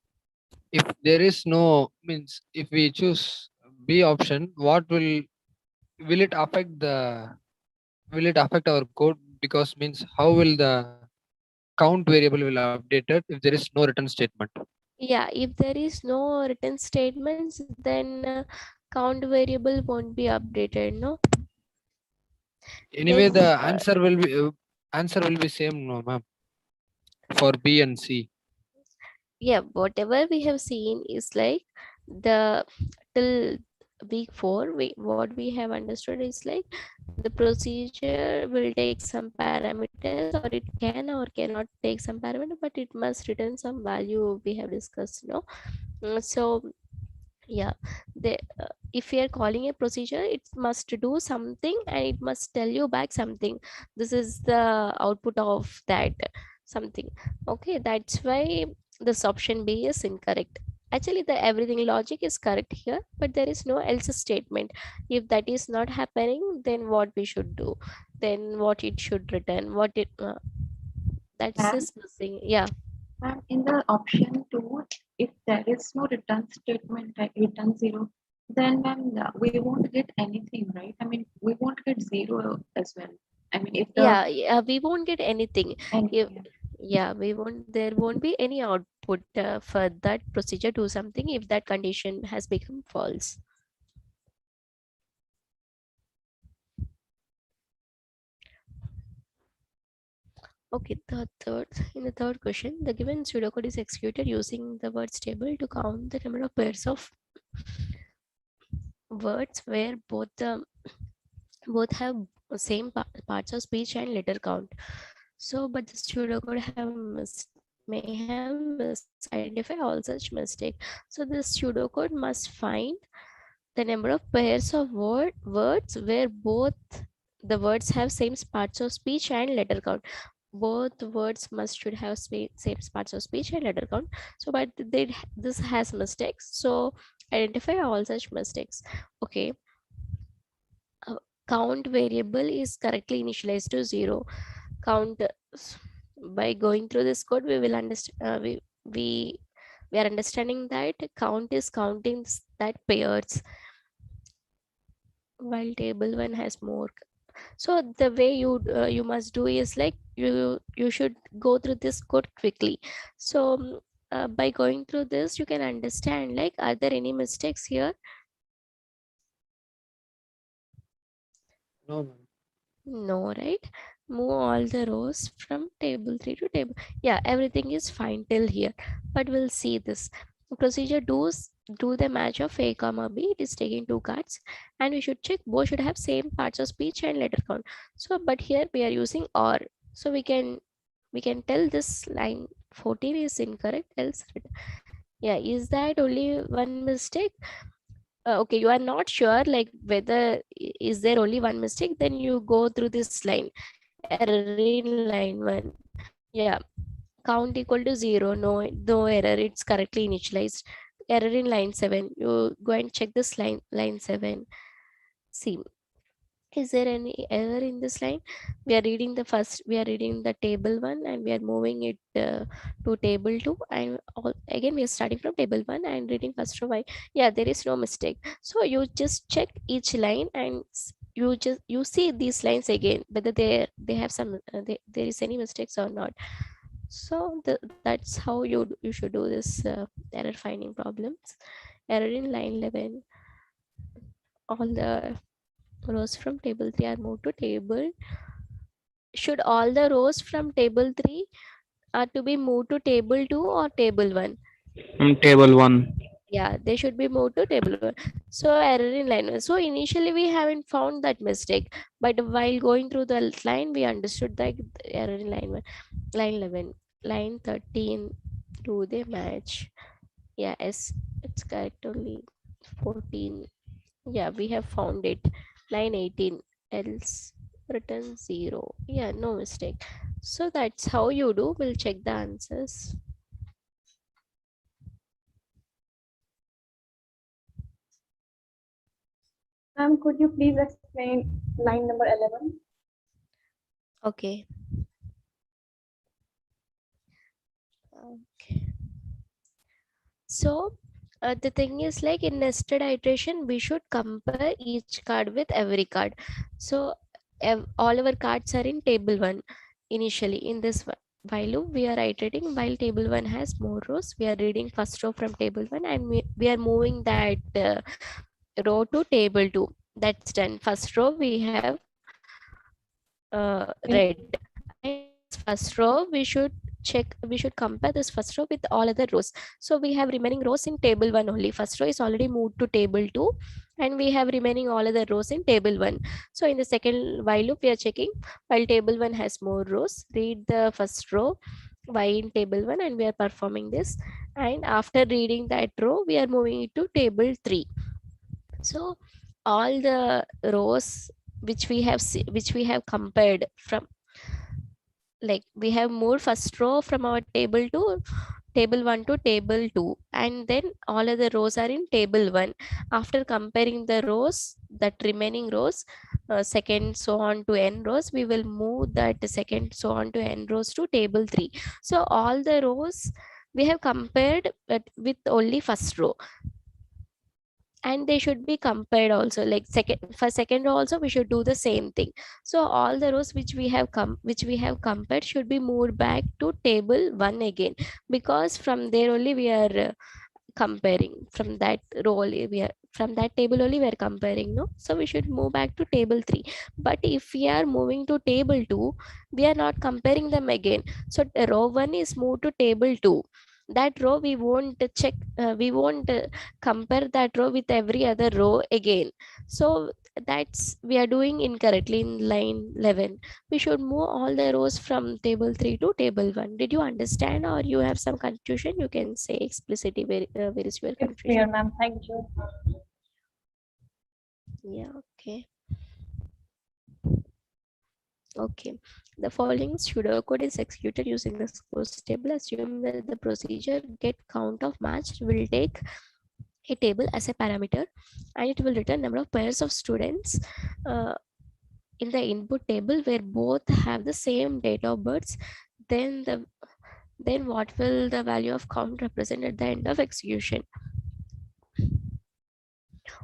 S7: if there is no means if we choose B option, what will it affect our code? Because means how will the count variable will updated if there is no written statement?
S1: Yeah, if there is no written statements, then count variable won't be updated, no?
S7: Anyway,
S1: Then
S7: the answer will be same, no, ma'am, for B and C.
S1: yeah, whatever we have seen is like the till week 4, what we have understood is like the procedure will take some parameters, or it can or cannot take some parameter, but it must return some value we have discussed, no? So yeah, if we are calling a procedure, it must do something and it must tell you back something. This is the output of that something. Okay, that's why this option B is incorrect. Actually, the everything logic is correct here, but there is no else statement. If that is not happening, then what we should do, then what it should return, what it that's
S2: Ma'am,
S1: is missing. Yeah.
S2: and in the option 2, if there is no return statement, like return 0, then ma'am, we won't get anything, right? I mean, we won't get 0 as well. I mean, if the
S1: Yeah, we won't get anything. If,
S2: anything.
S1: yeah, there won't be any output for that procedure do something if that condition has become false. Okay, in the third question, the given pseudocode is executed using the words table to count the number of pairs of words where both have same parts of speech and letter count. So, but the pseudocode may have misidentify all such mistake. So the pseudocode must find the number of pairs of words where both the words have same parts of speech and letter count. Both words should have same parts of speech and letter count. So, but this has mistakes. So identify all such mistakes. Okay. Count variable is correctly initialized to 0. Count by going through this code, we will understand. We are understanding that count is counting that pairs, while table 1 has more. So the way you must do is like you should go through this code quickly. So by going through this, you can understand like are there any mistakes here?
S7: No, ma'am.
S1: No, right? Move all the rows from table 3 to table. Yeah, everything is fine till here. But we'll see this. Procedure do the match of A comma B. It is taking two cards. And we should check both should have same parts of speech and letter count. So, but here we are using OR. So we can tell this line 14 is incorrect. Else, yeah, is that only one mistake? Okay, you are not sure like whether is there only one mistake, then you go through this line, error in line 1. Yeah, count equal to 0, no error, it's correctly initialized. Error in line 7, you go and check this line 7. See, is there any error in this line? We are reading the table 1 and we are moving it to table 2, and again we are starting from table 1 and reading first row. Yeah, there is no mistake. So you just check each line and you see these lines again whether they have some there is any mistakes or not. So that's how you should do this error finding problems. Error in line 11, all the rows from table 3 are moved to table. Should all the rows from table 3 are to be moved to table 2 or table 1?
S13: Table 1.
S1: Yeah, they should be moved to table 1. So error in line 1. So initially we haven't found that mistake, but while going through the line we understood that error in line 1. Line 11, line 13, do they match? Yeah, it's correct only. 14, yeah, we have found it. Line 18, else return 0. Yeah, no mistake. So that's how you do. We'll check the answers.
S12: Ma'am, could you please explain line number 11?
S1: Okay. Okay. So the thing is, like in nested iteration, we should compare each card with every card. So all our cards are in table 1 initially. In this while loop, we are iterating while table 1 has more rows. We are reading first row from table 1, and we are moving that row to table 2. That's done. First row we have red, and this first row we should check, we should compare this first row with all other rows. So we have remaining rows in table 1 only. First row is already moved to table 2, and we have remaining all other rows in table 1. So in the second while loop, we are checking while table 1 has more rows, read the first row y in table 1, and we are performing this. And after reading that row, we are moving it to table 3. So all the rows which we have which we have compared from, like we have moved first row from our table to table 1 to table 2, and then all other rows are in table 1. After comparing the rows, that remaining rows, second so on to n rows, we will move that second so on to n rows to table 3. So all the rows we have compared with only first row, and they should be compared also, like for second row also we should do the same thing. So all the rows which we have compared should be moved back to table 1 again, because from there only we are comparing, from that row only we are, from that table only we are comparing, no? So we should move back to table 3. But if we are moving to table 2, we are not comparing them again. So row 1 is moved to table 2. That row we won't check, we won't compare that row with every other row again. So that's we are doing incorrectly in line 11. We should move all the rows from table 3 to table 1. Did you understand, or you have some confusion? You can say explicitly where is your
S12: It's clear,
S1: confusion.
S12: ma'am. Thank you.
S1: Yeah, okay. Okay, the following pseudocode is executed using the scores table. Assume that the procedure get count of match will take a table as a parameter, and it will return number of pairs of students uh, in the input table where both have the same date of births. Then what will the value of count represent at the end of execution?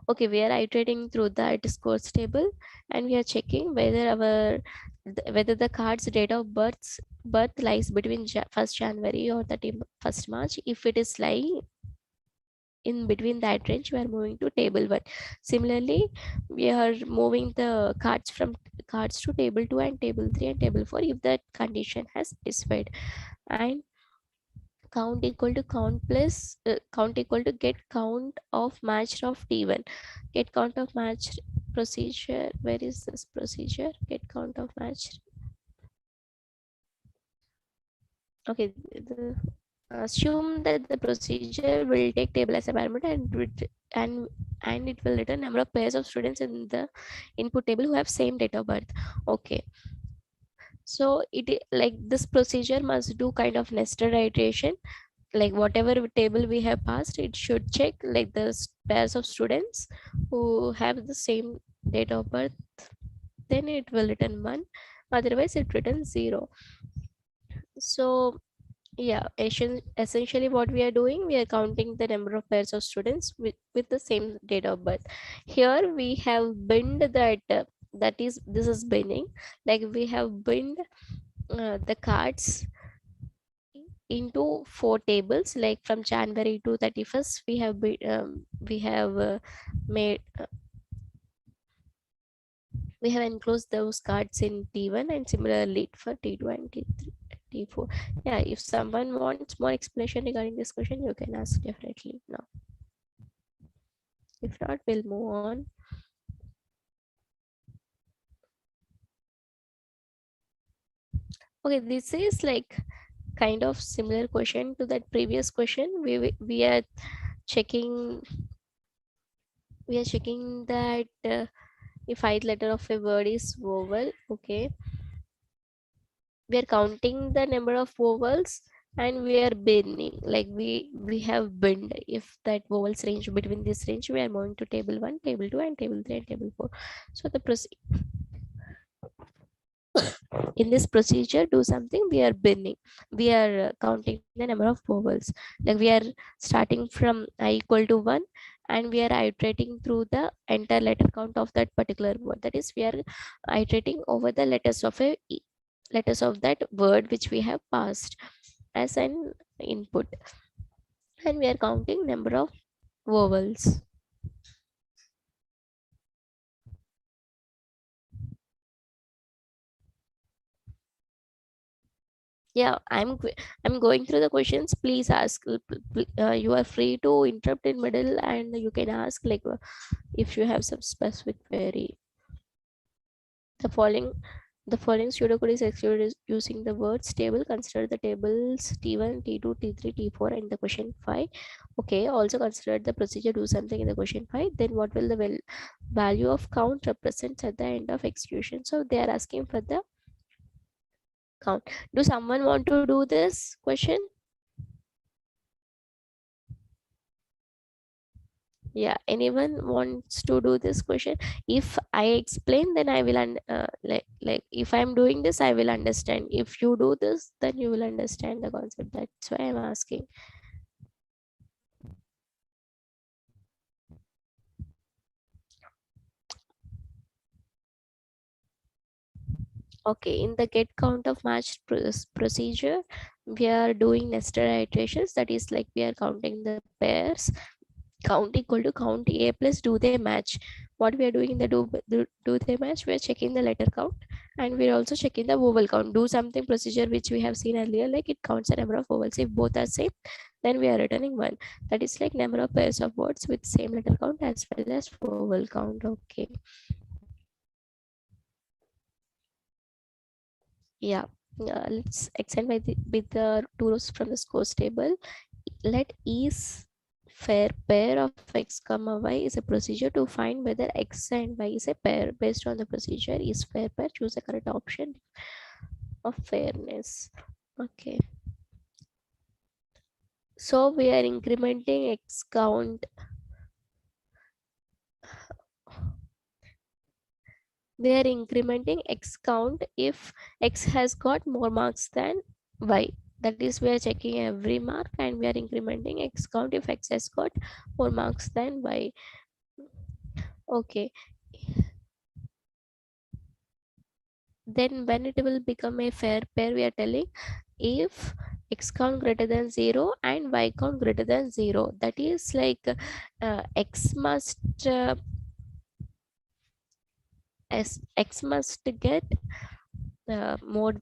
S1: Okay, we are iterating through that scores table, and we are checking whether the card's date of birth lies between 1st January or 31st March. If it is lying in between that range, we are moving to table 1. Similarly, we are moving the cards from cards to table 2 and table 3 and table 4 if that condition has satisfied. And count equal to count equal to get count of match of t1. Get count of match procedure, where is this procedure? Get count of match. Okay, assume that the procedure will take table as a parameter, and it will return number of pairs of students in the input table who have same date of birth. Okay, so like this procedure must do kind of nested iteration. Like whatever table we have passed, it should check like the pairs of students who have the same date of birth, then it will return 1, otherwise it returns 0. So yeah, essentially what we are doing, we are counting the number of pairs of students with the same date of birth. Here we have binned that this is binning, like we have binned the cards into 4 tables, like from January to 31st we have made we have enclosed those cards in T1, and similarly for T2 and T3, T4. Yeah, if someone wants more explanation regarding this question, you can ask definitely now. If not, we'll move on. Okay, this is like kind of similar question to that previous question. We are checking that if ith letter of a word is vowel. Okay, we are counting the number of vowels, and we are binning, like we have binned. If that vowels range between this range, we are moving to table 1, table 2 and table 3 and table 4. So the in this procedure do something, we are binning, we are counting the number of vowels. Like we are starting from I equal to 1 and we are iterating through the entire letter count of that particular word. That is, we are iterating over the letters of letters of that word which we have passed as an input, and we are counting number of vowels. Yeah, I'm going through the questions. Please ask. You are free to interrupt in middle, and you can ask like if you have some specific query. The following pseudocode is executed using the words table. Consider the tables T1, T2, T3, T4 and the question 5. Okay, also consider the procedure do something in the question 5. Then what will the value of count represent at the end of execution? So they are asking for the count. Do someone want to do this question? Yeah, anyone wants to do this question? If I explain, then I will like if I'm doing this, I will understand. If you do this, then you will understand the concept. That's why I'm asking. Okay, in the get count of match procedure, we are doing nested iterations. That is like we are counting the pairs. Count equal to count A plus do they match. What we are doing in the do they match, we are checking the letter count and we're also checking the vowel count. Do something procedure which we have seen earlier, like it counts the number of vowels. If both are same, then we are returning 1. That is like number of pairs of words with same letter count as well as vowel count. Okay, yeah. Let's extend with the two rows from the scores table. Let is fair pair of x comma y is a procedure to find whether x and y is a pair. Based on the procedure is fair pair, choose the correct option of fairness. Okay, so we are incrementing x count. We are incrementing x count if x has got more marks than y. That is, we are checking every mark and we are incrementing x count if x has got more marks than y. Okay, then when it will become a fair pair, we are telling if x count greater than 0 and y count greater than 0. That is like x must get more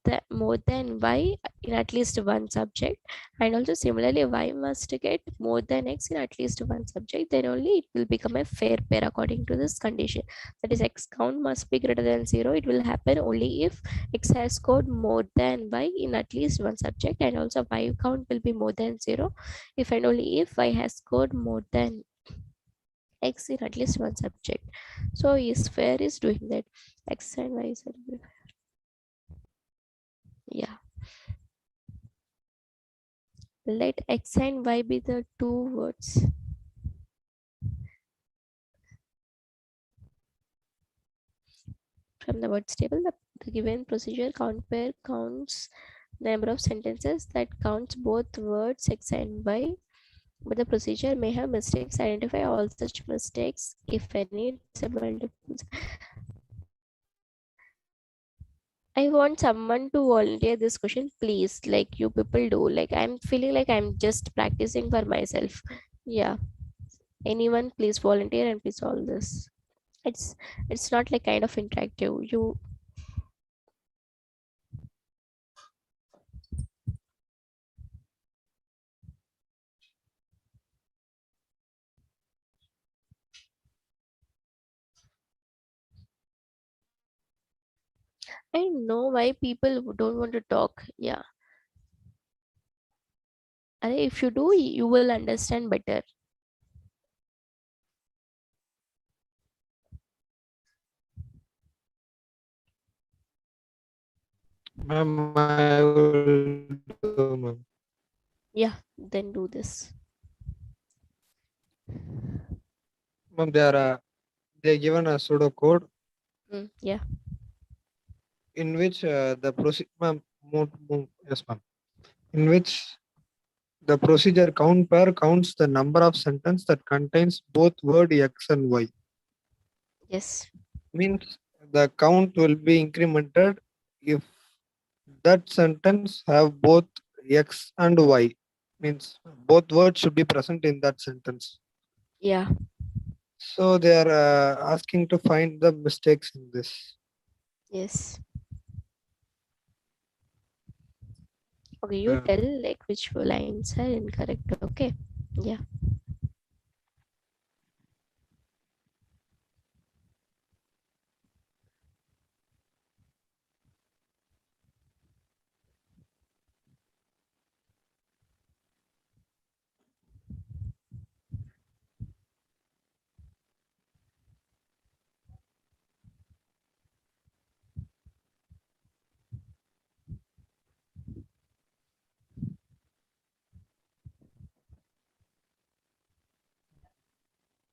S1: than y in at least one subject, and also similarly y must get more than x in at least one subject. Then only it will become a fair pair according to this condition. That is, x count must be greater than 0. It will happen only if x has scored more than y in at least one subject, and also y count will be more than 0 if and only if y has scored more than x in at least one subject. So is fair is doing that. X and y is yeah. Let x and y be the two words. From the words table, the given procedure count pair counts the number of sentences that counts both words x and y, but the procedure may have mistakes. Identify all such mistakes, if any. It's a multiple. I want someone to volunteer this question, please. Like you people do. Like I'm feeling like I'm just practicing for myself. Yeah. Anyone, please volunteer and please solve this. It's not like kind of interactive. You I know why people don't want to talk. Yeah. And if you do, you will understand better.
S7: Ma'am, I will do, ma'am.
S1: Yeah, then do this.
S7: Ma'am, they given a pseudo code.
S1: Yeah.
S7: in which yes, ma'am. In which the procedure count pair counts the number of sentence that contains both word X and Y.
S1: Yes.
S7: Means the count will be incremented if that sentence have both X and Y. Means both words should be present in that sentence.
S1: Yeah.
S7: So they are asking to find the mistakes in this.
S1: Yes. Okay, you tell like which lines are incorrect. Okay. Yeah.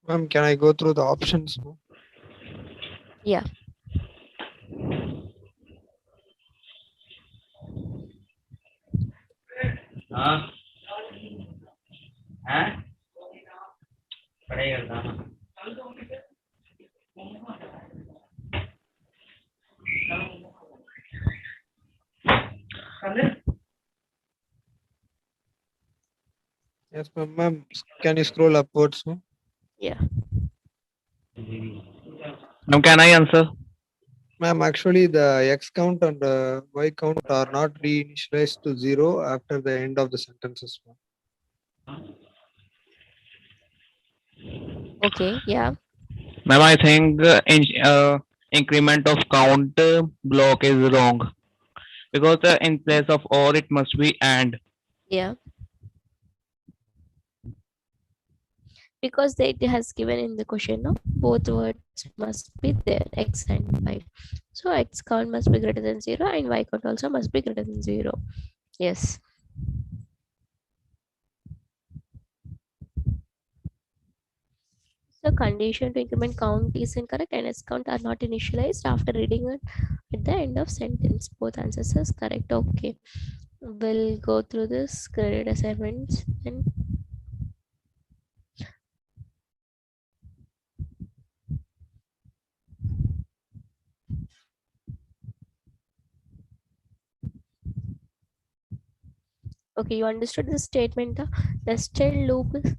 S7: Ma'am, can I go through the options?
S1: Yeah.
S7: Yes, ma'am. Ma'am, can you scroll upwards? Ma'am?
S1: Yeah.
S13: Now can I answer?
S7: Ma'am, actually the X count and Y count are not reinitialized to 0 after the end of the sentences. Ma'am.
S1: Okay. Yeah.
S13: Ma'am, I think increment of count block is wrong because in place of or it must be and.
S1: Yeah. Because it has given in the question, no, both words must be there, X and Y. So X count must be greater than 0 and Y count also must be greater than 0. Yes. So condition to increment count is incorrect and S count are not initialized after reading it at the end of sentence. Both answers is correct. Okay. We'll go through this graded assignments and okay, you understood the statement. The nested loop is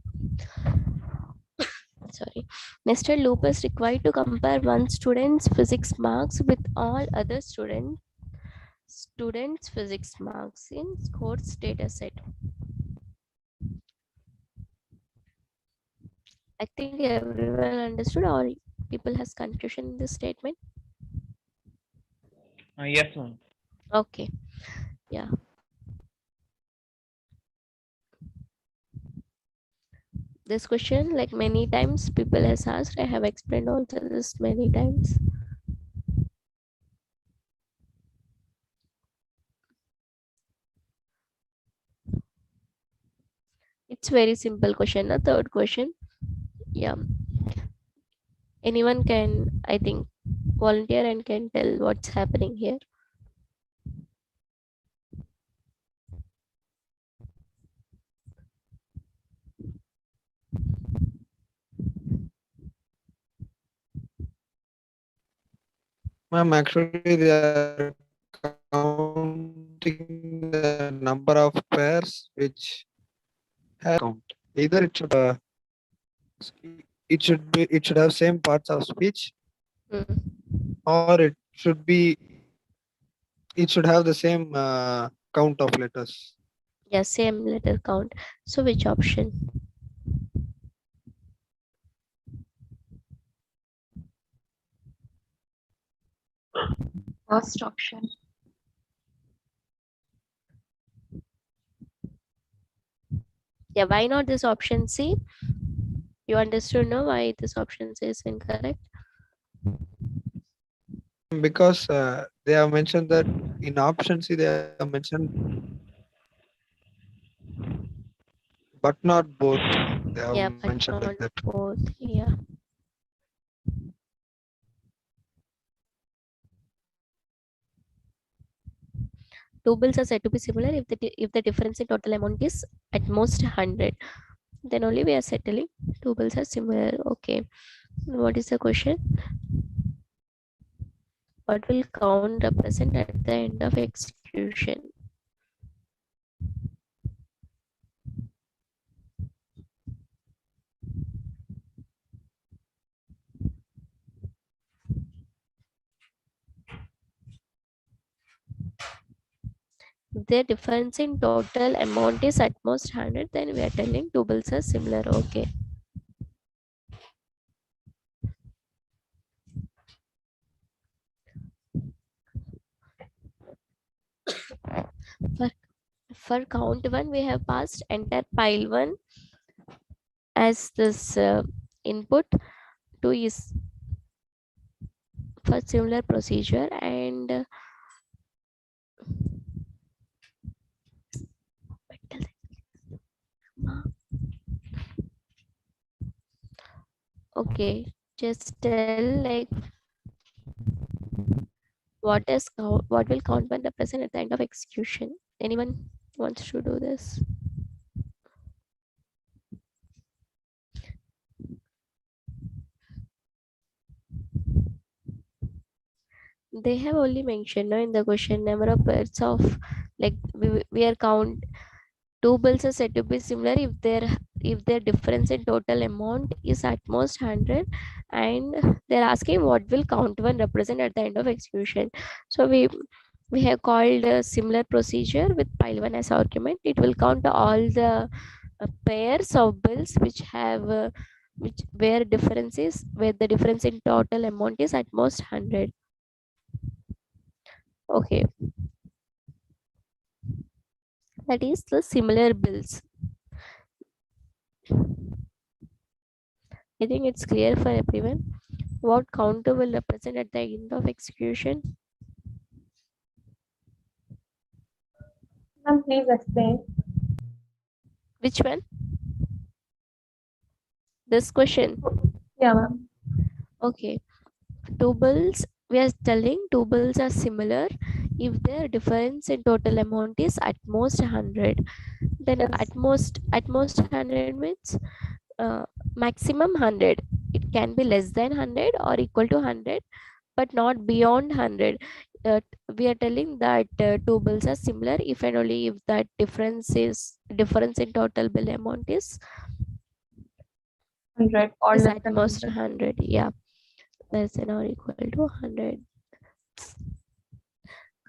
S1: sorry, nested loop is required to compare one student's physics marks with all other students physics marks in course data set. I think everyone understood, or people has confusion in this statement.
S13: Yes, ma'am.
S1: Okay. Yeah. This question, like many times people has asked, I have explained also this many times. It's very simple question. The third question, yeah, anyone can, I think, volunteer and can tell what's happening here.
S7: Ma'am, actually they are counting the number of pairs which have count. Either it should have same parts of speech, or it should have the same count of letters.
S1: Yeah, same letter count. So which option?
S2: First option.
S1: Yeah, why not this option C? You understood now why this option C is incorrect?
S7: Because they have mentioned that in option C they have mentioned but not both. They have
S1: Yeah, but
S7: mentioned
S1: not
S7: like that.
S1: both. Yeah. two bills are said to be similar if the difference in total amount is at most 100. Then only we are settling two bills are similar. Okay, what is the question? What will count represent at the end of execution? If the difference in total amount is at most 100, then we are telling two bills are similar. Okay. For count 1, we have passed enter pile 1 as this input. 2 is for similar procedure, and okay, just tell like what will count when represent at the end of execution. Anyone wants to do this? They have only mentioned in the question number of pairs of, like we are count two bills are said to be similar if their difference in total amount is at most 100, and they're asking what will count one represent at the end of execution. So we have called a similar procedure with pile 1 as argument. It will count all the pairs of bills which have where the difference in total amount is at most 100. Okay, that is the similar bills. I think it's clear for everyone what counter will represent at the end of execution.
S12: Ma'am, please explain.
S1: Which one? This question.
S12: Yeah, ma'am.
S1: Okay, two bills, we are telling two bills are similar if their difference in total amount is at most 100. Then
S12: Yes.
S1: at most 100 means maximum 100. It can be less than 100 or equal to 100, but not beyond 100. We are telling that two bills are similar if and only if that difference in total bill amount is
S12: 100 or less
S1: at
S12: than
S1: most
S12: 100.
S1: 100. Yeah, less than or equal to 100.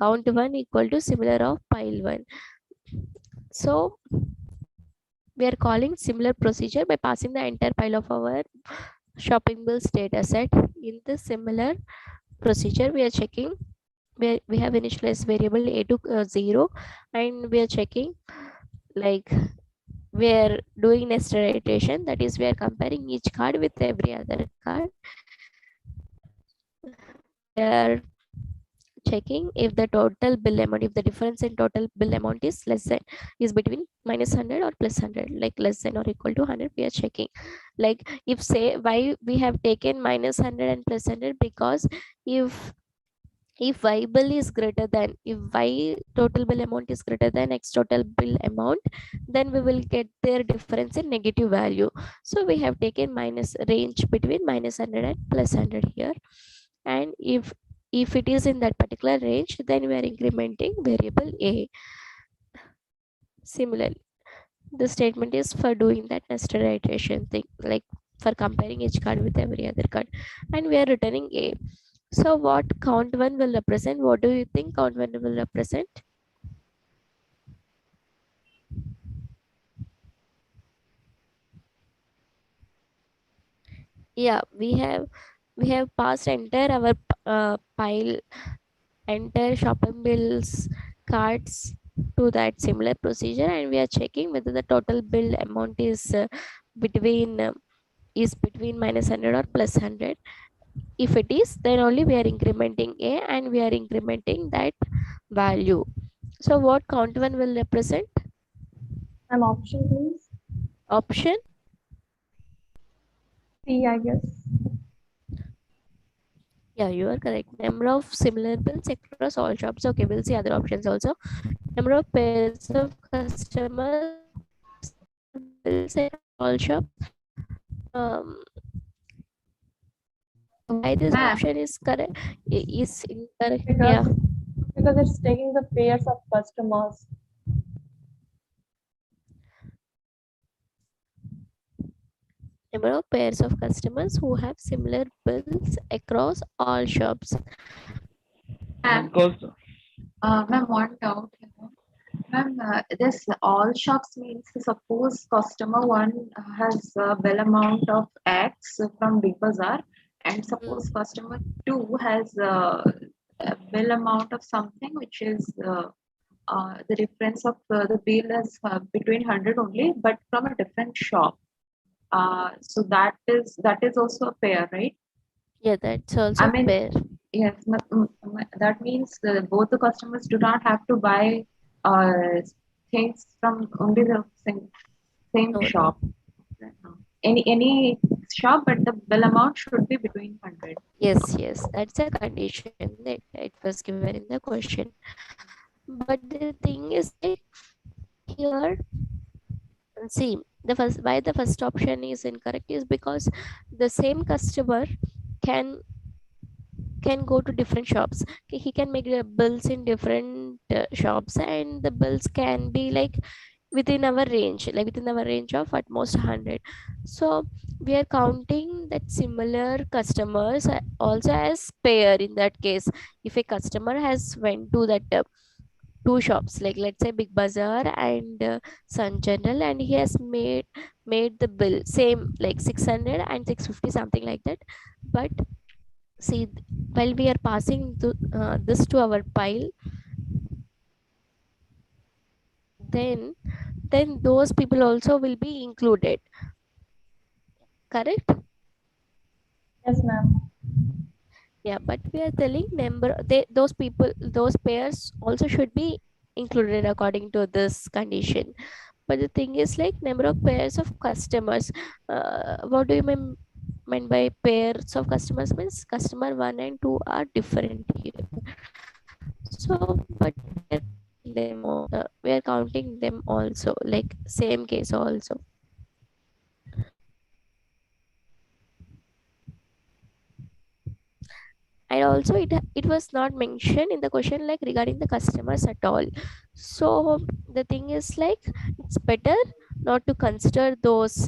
S1: Count 1 equal to similar of pile 1. So we are calling similar procedure by passing the entire pile of our shopping bills data set. In the similar procedure, we are checking where we have initialized variable a to 0, and we are checking like we are doing nested iteration, that is we are comparing each card with every other card. We are checking if the total bill amount, if the difference in total bill amount is between minus 100 or plus 100, like less than or equal to 100. We are checking like if say why we have taken minus 100 and plus 100, because if y bill is greater than, if y total bill amount is greater than x total bill amount, then we will get their difference in negative value. So we have taken minus range between minus 100 and plus 100 here, and if it is in that particular range, then we are incrementing variable a. Similarly, the statement is for doing that nested iteration thing, like for comparing each card with every other card, and we are returning a. So what count 1 will represent? What do you think count 1 will represent? Yeah, we have passed entire our pile, entire shopping bills cards to that similar procedure, and we are checking whether the total bill amount is between minus 100 or plus 100. If it is, then only we are incrementing a, and we are incrementing that value. So what count 1 will represent?
S12: An option, please.
S1: Option
S12: C, I guess.
S1: Yeah, you are correct. Number of similar bills across all shops. Okay, we'll see other options also. Number of pairs of customers who have similar bills across all shops. Um, why this
S2: Ma'am,
S1: option is correct? Is incorrect?
S12: Because
S1: Yeah.
S12: it's taking the pairs of customers.
S1: Number of pairs of customers who have similar bills across all shops.
S2: ma'am,
S13: Because
S2: ma'am, one doubt here. Ma'am, this all shops means suppose customer one has a bill amount of X from Big Bazaar, and suppose customer two has a bill amount of something which is the difference of the bill is between 100 only, but from a different shop. So that is also a pair, right?
S1: Yeah, that's
S2: I
S1: also
S2: mean,
S1: pair.
S2: yes, that means both the customers do not have to buy things from only the same
S1: No,
S2: shop.
S1: no.
S2: Any shop, but the bill amount should be between 100.
S1: Yes, yes. That's a condition that it was given in the question. But the thing is like here, see, the first why the first option is incorrect is because the same customer can can go to different shops. Okay, he can make the bills in different shops, and the bills can be like within our range, like within our range of at most 100. So we are counting that similar customers also as pair in that case. If a customer has went to that two shops, like let's say Big Bazaar and Sun General, and he has made the bill same like 600 and 650 something like that. But see, while we are passing this to our pile, then those people also will be included, correct?
S12: Yes, ma'am.
S1: Yeah, but we are telling those people, those pairs also should be included according to this condition. But the thing is like number of pairs of customers. What do you mean by pairs of customers? Means customer one and two are different here. So but we are counting them also, like same case also. And also it was not mentioned in the question like regarding the customers at all. So the thing is like it's better not to consider those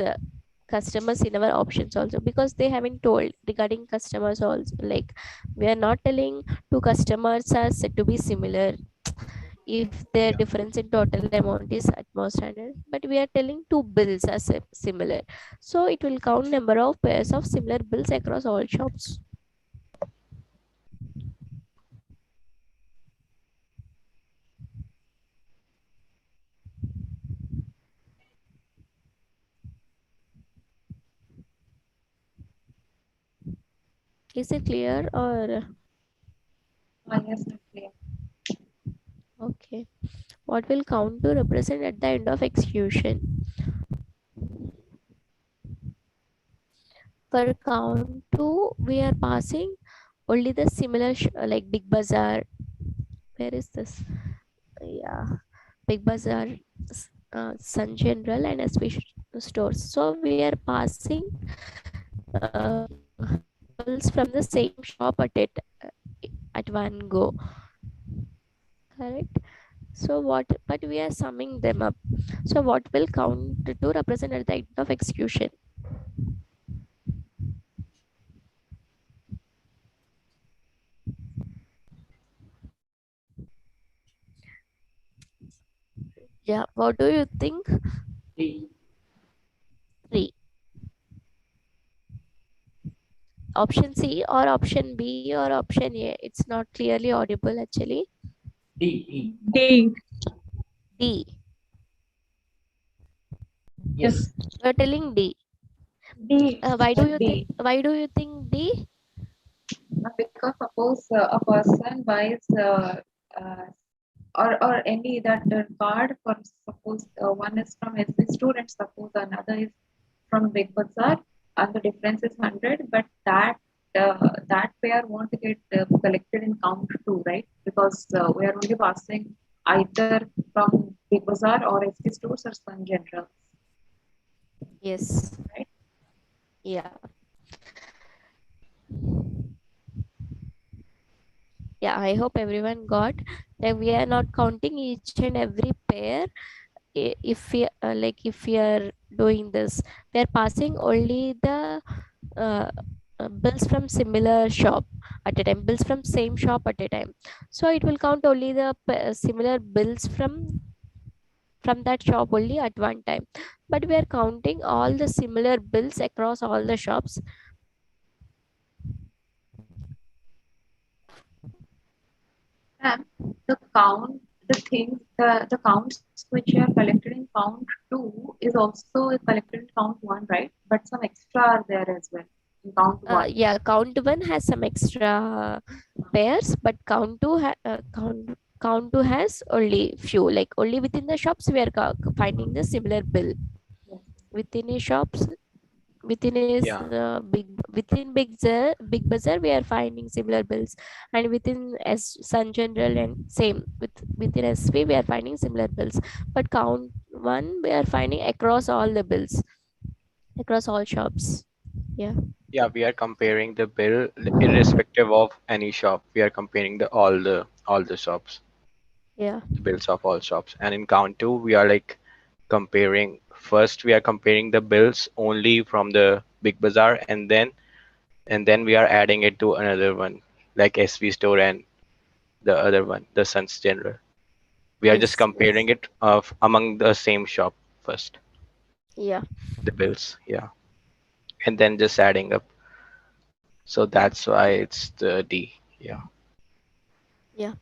S1: customers in our options also, because they haven't told regarding customers also. Like we are not telling two customers are said to be similar if their difference in total amount is at most 100, but we are telling two bills are similar, so it will count number of pairs of similar bills across all shops. Is it clear or?
S2: Yes, clear.
S1: Okay. What will count to represent at the end of execution? For count to, we are passing only the similar like Big Bazaar. Where is this? Yeah, Big Bazaar, Sun General, and SP stores. So we are passing bills from the same shop at one go. Correct. So what? But we are summing them up. So what will count to represent at the end of execution? Yeah. What do you think?
S5: D.
S1: 3. Option C or option B or option A? It's not clearly audible actually.
S5: D.
S12: D.
S1: D.
S5: Yes.
S1: You're telling D.
S12: D.
S1: Why do you
S2: D.
S1: think? Why do you think D?
S2: Because suppose a person buys uh, or any that card for suppose one is from SB student, suppose another is from Big Bazaar, and the difference is 100, but that that pair won't get collected in count 2, right? Because we are only passing either from Big Bazaar or ST stores or Sun General.
S1: Yes.
S2: Right?
S1: Yeah. Yeah, I hope everyone got that we are not counting each and every pair. If we if we are doing this, we are passing only the uh, bills from similar shop at a time, bills from same shop at a time. So it will count only the similar bills from that shop only at one time. But we are counting all the similar bills across all the shops.
S2: And the count, the counts which are collected in count 2 is also collected in count 1, right? But some extra are there as well in count 1.
S1: Yeah, count 1 has some extra pairs, but count 2 has only few, like only within the shops we are finding the similar bill. Within a shops, within a
S14: Yeah.
S1: big bazaar we are finding similar bills, and within as Sun General and same within SV we are finding similar bills. But count 1 we are finding across all the bills, across all shops. Yeah.
S14: Yeah, we are comparing the bill irrespective of any shop. We are comparing all the shops,
S1: Yeah.
S14: the bills of all shops. And in count two, we are like comparing. First, we are comparing the bills only from the big bazaar, and then we are adding it to another one like SV store and the other one, the Suns General. We are just
S1: Yes.
S14: comparing it of among the same shop first,
S1: Yeah.
S14: the bills, yeah, and then just adding up. So that's why it's the D. Yeah.
S1: Yeah.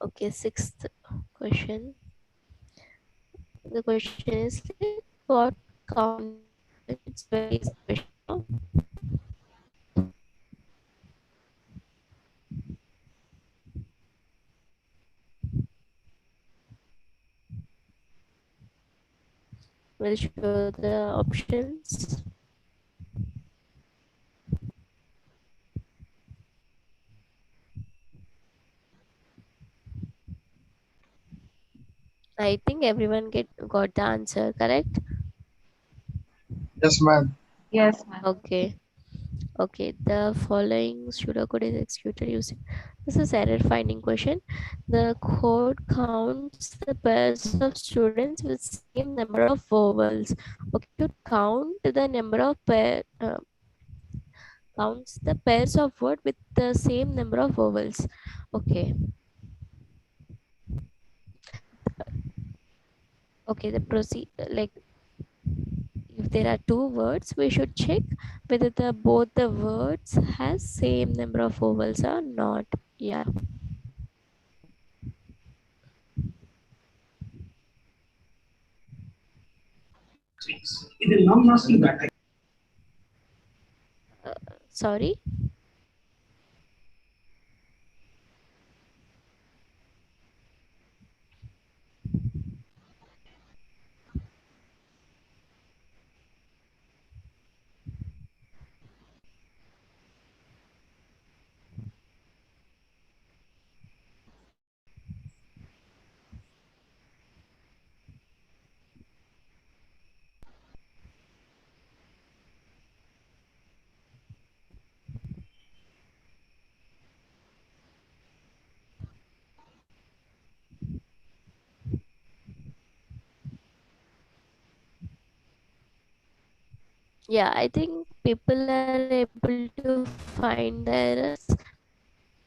S1: Okay, sixth question. The question is like, what count is given? It's very easy question now. We'll show the options. I think everyone got the answer correct.
S15: Yes, ma'am.
S2: Yes, ma'am.
S1: Okay. Okay, the following pseudocode is executed using. This is error finding question. The code counts the pairs of students with same number of vowels. Okay, it should count the number of counts the pairs of word with the same number of vowels. Okay. Okay, the proceed like if there are two words, we should check whether both the words has same number of vowels or not. Yeah. Sorry. Yeah, I think people are able to find the errors.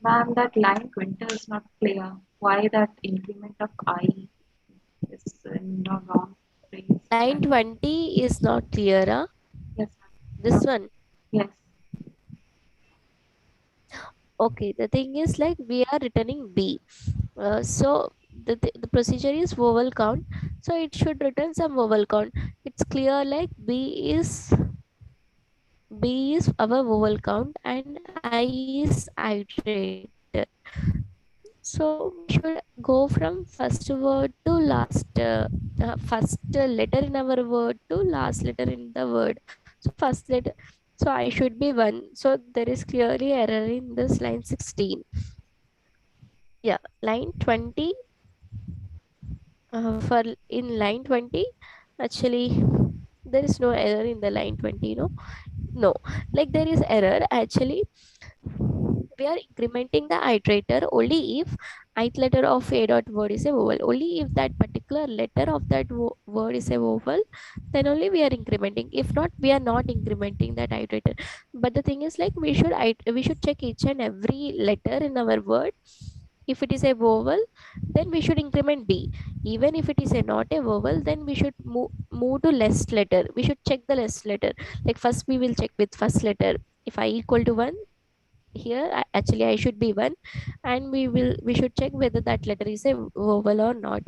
S2: Ma'am, that line 20 is not clear. Why that increment of I is in the wrong place?
S1: Line 20 is not clear, huh?
S2: Yes.
S1: This one.
S2: Yes.
S1: Okay, the thing is like we are returning B. So the procedure is vowel count. So it should return some vowel count. It's clear like B is our vowel count and I is iterator. So we should go from first word to first letter in our word to last letter in the word. So first letter, So I should be 1. So there is clearly error in this line 16. Yeah, line 20. For in line 20, actually, there is no error in the line 20, no, like there is error actually. We are incrementing the iterator only if ith letter of a dot word is a vowel. Only if that particular letter of that word is a vowel, then only we are incrementing. If not, we are not incrementing that iterator. But the thing is, like, we should check each and every letter in our word. If it is a vowel, then we should increment b. Even if it is a not a vowel, then we should move to less letter. We should check the less letter. Like, first we will check with first letter. If I equal to 1, here actually I should be 1, and we should check whether that letter is a vowel or not.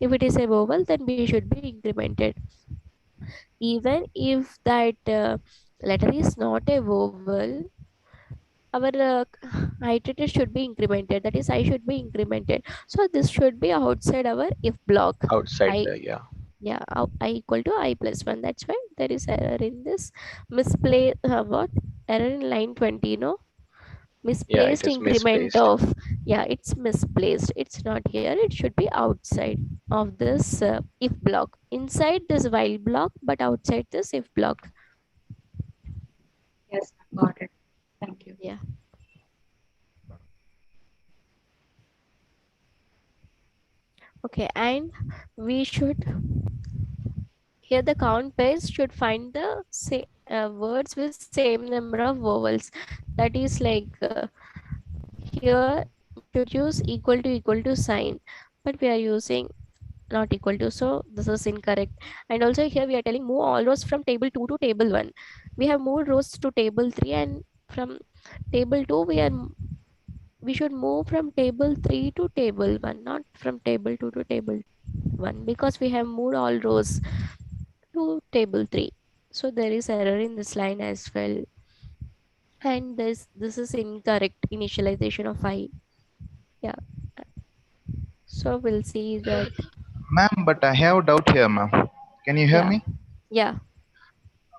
S1: If it is a vowel, then we should be incremented. Even if that letter is not a vowel, our iterator should be incremented. That is, I should be incremented. So this should be outside our if block.
S14: Outside
S1: I
S14: the, yeah.
S1: Yeah, I equal to I plus 1. That's why there is error in this misplay. What error in line 20? No,
S14: Yeah, it
S1: misplaced
S14: is
S1: increment
S14: misplaced.
S1: of, yeah, it's misplaced. It's not here. It should be outside of this if block, inside this while block, but outside this if block.
S2: Yes, got it. Thank you.
S1: Yeah. Okay, and we should, here the count pairs should find the words with same number of vowels. That is like, here we should use equal to sign, but we are using not equal to, so this is incorrect. And also here we are telling move all rows from table 2 to table 1. We have moved rows to table 3, and from table 2 we should move from table 3 to table 1, not from table 2 to table 1, because we have moved all rows to table 3. So there is error in this line as well. And this is incorrect initialization of I. Yeah. So we'll see that.
S16: Ma'am, but I have a doubt here, ma'am. Can you hear
S1: Yeah.
S16: me?
S1: Yeah.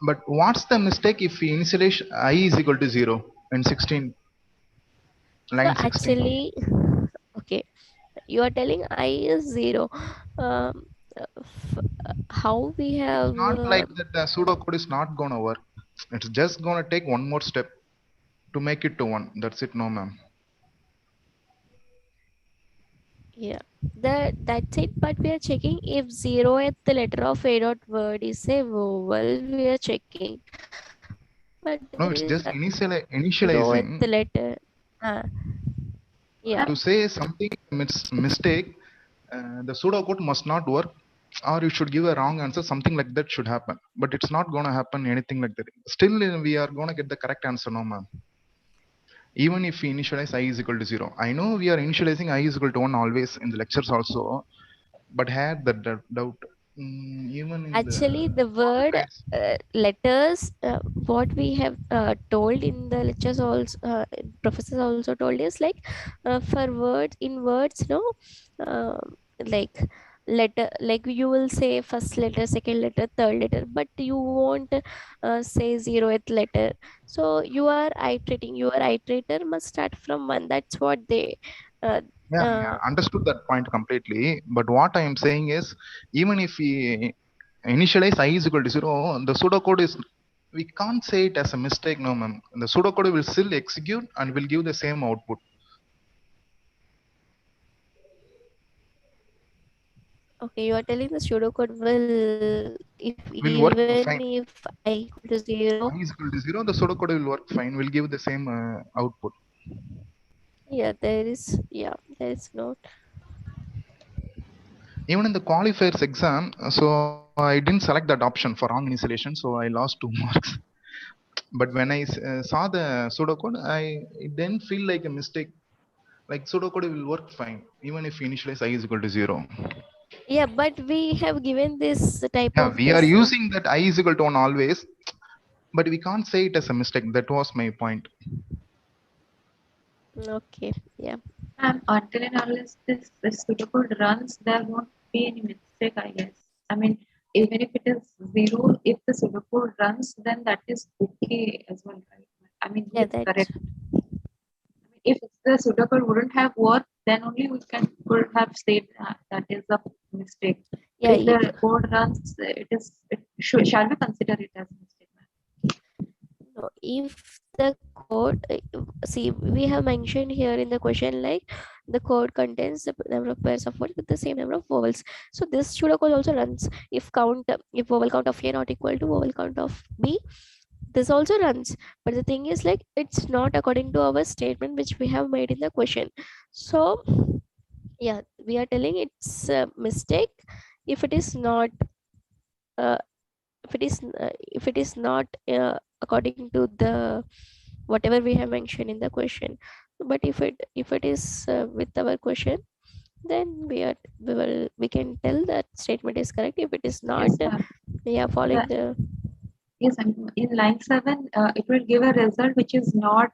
S16: But what's the mistake if we initialize I is equal to 0 in 16,
S1: So
S16: line 16?
S1: actually, okay, you are telling I is 0. Um, how we have
S16: Not like that the pseudocode is not gonna work. It's just gonna take one more step to make it to 1. That's it, no, ma'am.
S1: yeah, that's it. But we are checking if 0 at the letter of a dot word is a vowel. We are checking, but
S16: No,
S1: there
S16: it's
S1: is
S16: just
S1: a 0 at
S16: initializing
S1: the letter. Yeah.
S16: to say something mistake. The pseudocode must not work, or you should give a wrong answer. Something like that should happen, but it's not gonna happen anything like that. Still, we are gonna get the correct answer, no, ma'am. Even if we initialize I is equal to 0. I know we are initializing I is equal to 1 always in the lectures also, but had that doubt. Even in
S1: Actually,
S16: the
S1: the word
S16: modifiers.
S1: letters, what we have told in the lectures also, professors also told us, like, for words, in words, no, uh, like letter, like you will say first letter, second letter, third letter, but you won't say 0th letter. So you are iterating. Your iterator must start from 1. That's what they. Uh,
S16: Yeah, yeah, understood that point completely. But what I am saying is, even if we initialize I is equal to 0, the pseudocode is, we can't say it as a mistake, no, ma'am. The pseudocode will still execute and will give the same output.
S1: Okay, you are telling the pseudocode will, if
S16: Will work
S1: even
S16: fine.
S1: if I equal to 0.
S16: I is equal to 0, the pseudocode will work fine, will give the same output.
S1: Yeah, there is not.
S16: Even in the qualifiers exam, so I didn't select that option for wrong initialization, so I lost 2 marks. But when I saw the pseudocode, it didn't feel like a mistake. Like pseudocode will work fine, even if initialize I is equal to 0.
S1: Yeah, but we have given this type
S16: Yeah,
S1: of
S16: we are
S1: this.
S16: using that I is equal to 1 always, but we can't say it as a mistake. That was my point.
S1: Okay, yeah.
S2: And until and unless this pseudocode runs, there won't be any mistake, I guess. I mean, even if it is 0, if the pseudocode runs, then that is okay. okay as well, right? I mean,
S1: Yeah,
S2: it's
S1: that's
S2: correct. If the pseudocode wouldn't have worked, then only we could have said that is a mistake.
S1: yeah.
S2: If the code runs, shall we consider it as a mistake?
S1: No, if the code, see, we have mentioned here in the question like the code contains the number of pairs of words with the same number of vowels. So this pseudocode also runs if vowel count of A not equal to vowel count of B. This also runs, but the thing is like it's not according to our statement which we have made in the question. So yeah, we are telling it's a mistake if it is not uh, if it is not according to the whatever we have mentioned in the question. But if it is with our question, then we can tell that statement is correct. If it is not,
S2: Yes, ma'am.
S1: we are following the
S2: Yes, in line 7, it will give a result which is not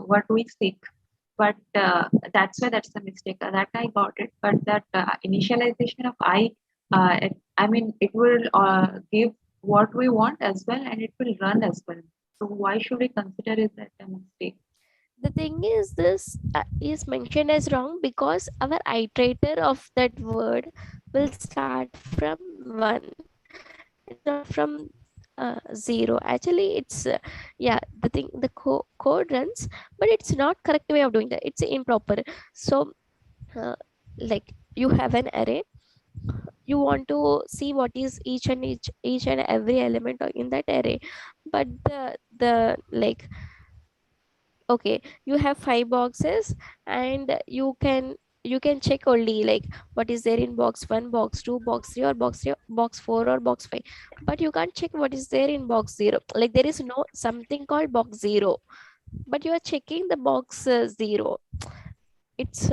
S2: what we seek. But that's why that's the mistake. That I got it. But that initialization of I mean, it will give what we want as well, and it will run as well. So why should we consider it that a mistake?
S1: the thing is this is mentioned as wrong because our iterator of that word will start from 1. It's not from 0. Actually it's yeah, the thing, the code runs, but it's not correct way of doing that. It's improper. So like you have an array, you want to see what is each and every element in that array, but the like, okay, you have 5 boxes and you can check only like what is there in box 1, box 2, box 3, or box 4 or box 5, but you can't check what is there in box 0. Like there is no something called box 0, but you are checking the box 0. It's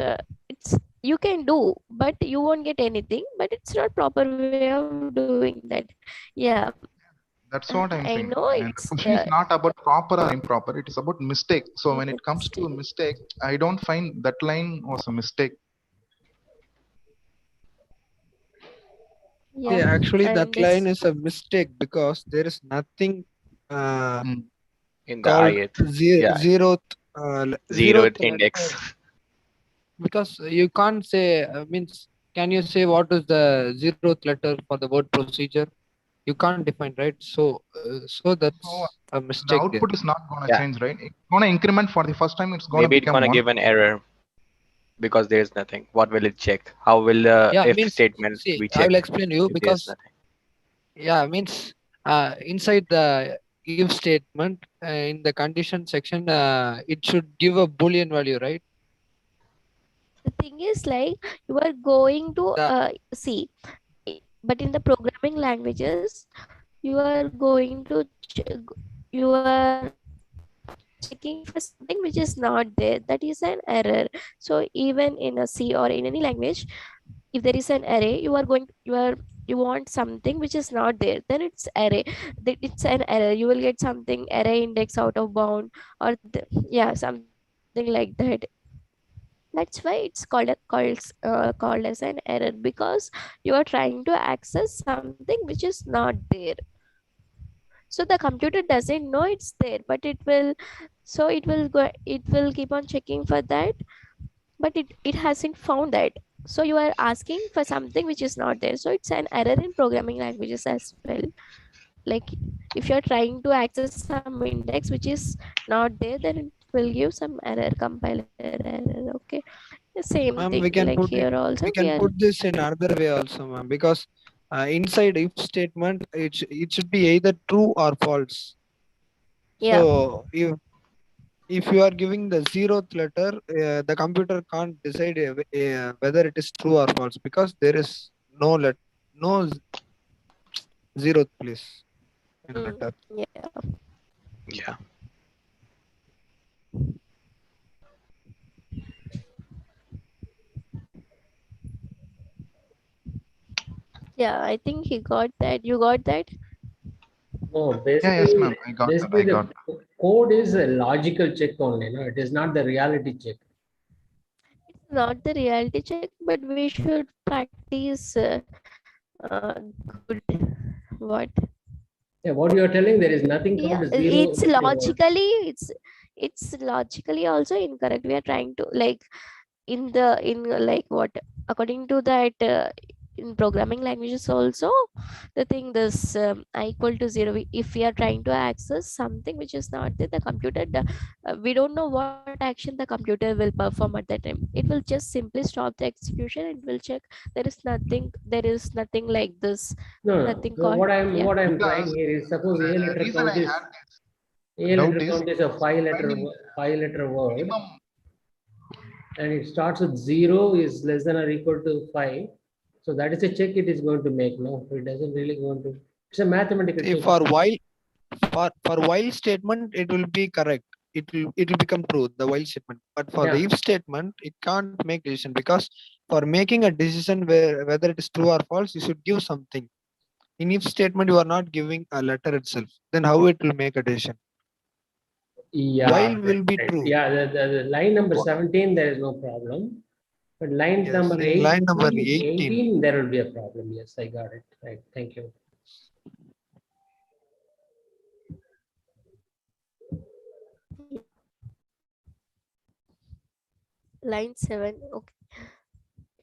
S1: you can do, but you won't get anything, but it's not proper way of doing that. Yeah,
S16: That's
S1: I
S16: what I'm
S1: know
S16: saying.
S1: it's
S16: And the question is not about proper or improper. It is about mistake. So when it comes to a
S1: mistake.
S16: mistake, I don't find that line was a mistake.
S7: See,
S1: Yeah,
S7: actually, that
S1: and
S7: line
S1: this
S7: is a mistake because there is nothing uh,
S14: in the
S7: called
S14: ith, yeah,
S7: zeroth
S14: zeroth
S7: letter
S14: index.
S7: because you can't say means. Can you say what is the zeroth letter for the word procedure? You can't define, right? So
S16: So
S7: that's a
S16: the
S7: mistake there.
S16: output is not gonna
S14: Yeah,
S16: change, right? It's gonna increment for the first time. It's gonna
S14: maybe it's
S16: become
S14: gonna
S16: one.
S14: give an error because there's nothing. What will it check? How will the
S7: Yeah,
S14: if
S7: means
S14: statement
S7: see,
S14: be
S7: I will
S14: checked
S7: explain you
S14: if there's
S7: because
S14: nothing?
S7: yeah, means inside the if statement in the condition section, it should give a boolean value, right?
S1: the thing is like you are going to
S7: The
S1: but in the programming languages you are going to you are checking for something which is not there, that is an error. So even in a C or in any language, if there is an array, you want something which is not there, then it's array, that it's an error. You will get something array index out of bound, or yeah, something like that. That's why it's called as an error, because you are trying to access something which is not there. So the computer doesn't know it's there, but it will keep on checking for that, but it hasn't found that. So you are asking for something which is not there, so it's an error in programming languages as well. Like if you're trying to access some index which is not there, then it will give some error, compiler error. Okay, the same
S7: ma'am,
S1: thing like here also
S7: we
S1: we
S7: can
S1: are.
S7: put this in another way also, ma'am, because inside if statement it should be either true or false.
S1: Yeah.
S7: So if you are giving the zeroth letter, the computer can't decide whether it is true or false because there is no zeroth place in letter.
S1: Yeah.
S14: Yeah.
S1: Yeah, I think he got that. You got that?
S5: No,
S16: Yeah, yes, ma'am. I got that.
S5: basically
S16: I
S5: the
S16: got that.
S5: code is a logical check only. No, it is not the reality check.
S1: It's not the reality check, but we should practice good what
S5: Yeah, what you are telling, there is nothing
S1: Yeah,
S5: called zero.
S1: it's logically also incorrect. We are trying to like in like what, according to that in programming languages also, the thing this I equal to 0, if we are trying to access something which is not there, the computer we don't know what action the computer will perform at that time. It will just simply stop the execution. It will check there is nothing like this,
S5: No, no.
S1: nothing
S5: So
S1: called, yeah.
S5: what I'm trying
S16: Because
S5: here is, suppose
S16: the
S5: A letter
S16: reason
S5: count
S16: I
S5: is
S16: had this doubt is
S5: a
S16: when in
S5: five letter word,
S16: minimum.
S5: and it starts with 0 is less than or equal to 5. So that is a check it is going to make. No, it doesn't really going to. It's a mathematical
S7: See,
S5: check.
S7: for while statement, it will be correct. It will become true, the while statement. But for the
S5: Yeah.
S7: if statement, it can't make decision, because for making a decision whether it is true or false, you should give something. In if statement, you are not giving a letter itself. Then how it will make a decision?
S5: Yeah,
S7: While will be
S5: right.
S7: true.
S5: Yeah, the line number 17, there is no problem. But line
S7: Yes,
S5: number
S7: in line number
S5: 18,
S7: 18.
S5: there will be a problem. Yes, I got it. Right. Thank you.
S1: Line 7, okay.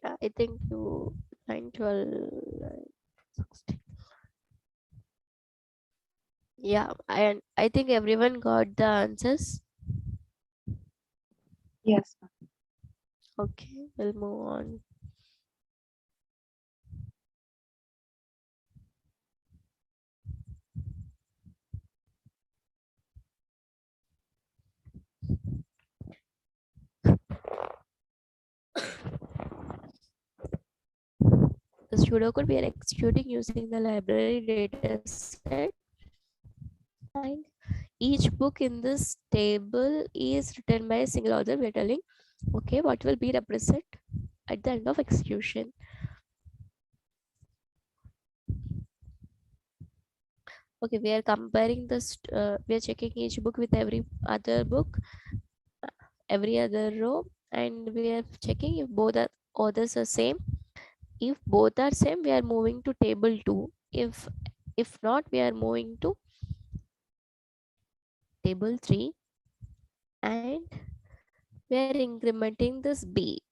S1: Yeah, I think you line 12, line 16. Yeah, and I think everyone got the answers.
S2: Yes.
S1: Okay, we'll move on. The pseudocode we are executing using the library dataset, and each book in this table is written by a single author. We are telling, okay, what will be represent at the end of execution. Okay, we are comparing this. We are checking each book with every other book, every other row, and we are checking if both are authors are same. If both are same, we are moving to table 2. If not, we are moving to table 3, and we are incrementing this B.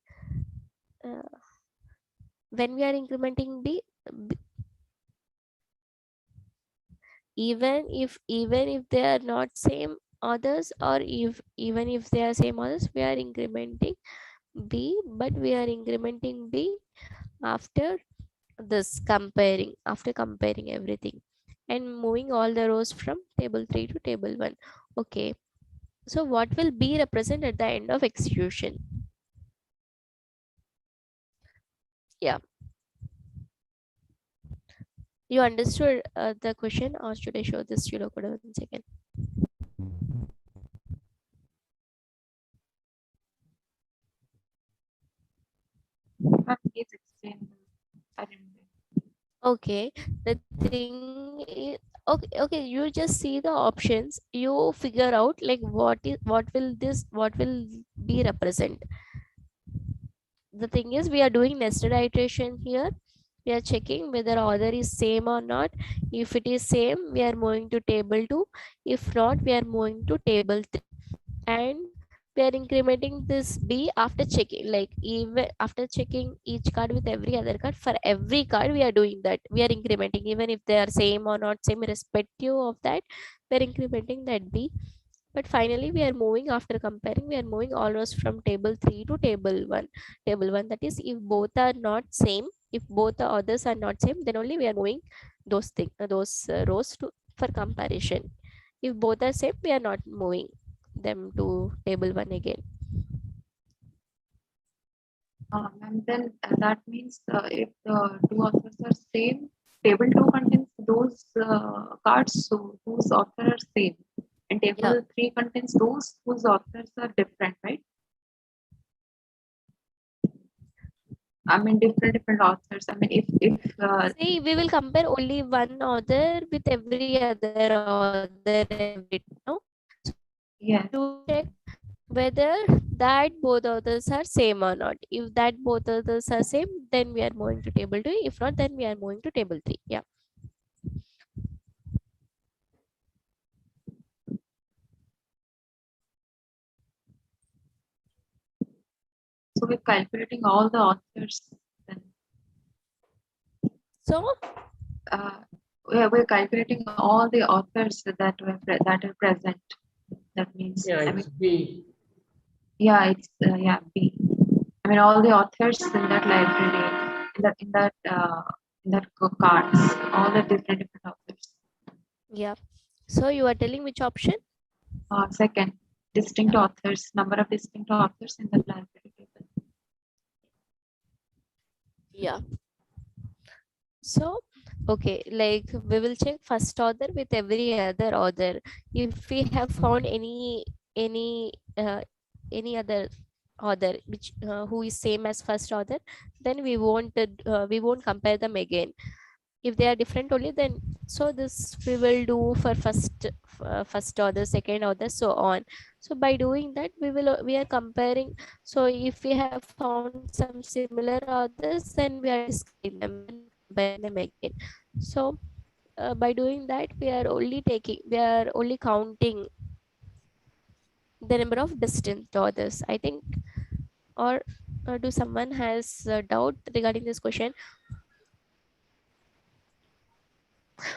S1: When we are incrementing B, even if they are not same others, or even if they are same others, we are incrementing B, but we are incrementing B after this comparing, after comparing everything and moving all the rows from table 3 to table 1. Okay, so what will be represent at the end of execution? Yeah, you understood the question, or should I show this pseudocode once again?
S2: Please explain. I didn't
S1: Okay, the thing is, okay, you just see the options, you figure out like what will be represent. The thing is, we are doing nested iteration here. We are checking whether order is same or not. If it is same, we are moving to table 2. If not, we are moving to table 3, and we are incrementing this B after checking, like even after checking each card with every other card. For every card we are doing that, we are incrementing even if they are same or not same, irrespective of that, we are incrementing that B. But finally we are moving, after comparing, we are moving all rows from table 3 to table 1. Table 1, that is, if both are not same, if both the others are not same, then only we are moving those rows to for comparison. If both are same, we are not moving them to table 1 again.
S2: And then that means if the two authors are same, table 2 contains those cards whose author are same, and table 3 contains those whose authors are different, right? I mean, different authors. I mean, if
S1: See, we will compare only one author with every other author every time, no? So
S2: yes,
S1: to check whether that both authors are same or not. If that both authors are same, then we are moving to table 2. If not, then we are moving to table 3. Yeah.
S2: So we're calculating all the authors. Then.
S1: So
S2: we're calculating all the authors that that are present. That means
S5: Yeah,
S2: I
S5: it's
S2: mean,
S5: B.
S2: yeah, it's yeah B. I mean all the authors in that library, in that cards, all the different authors.
S1: yeah. So you are telling which option?
S2: Second, distinct authors, number of distinct authors in the library table.
S1: Yeah. So, okay, like we will check first author with every other author. If we have found any other author which who is same as first author, then we won't compare them again. If they are different only, then so this we will do for first order, second order, so on. So by doing that, we are comparing. So if we have found some similar orders, then we are discarding them and comparing them again. So by doing that, we are only counting the number of distant orders, I think. Or do someone has a doubt regarding this question?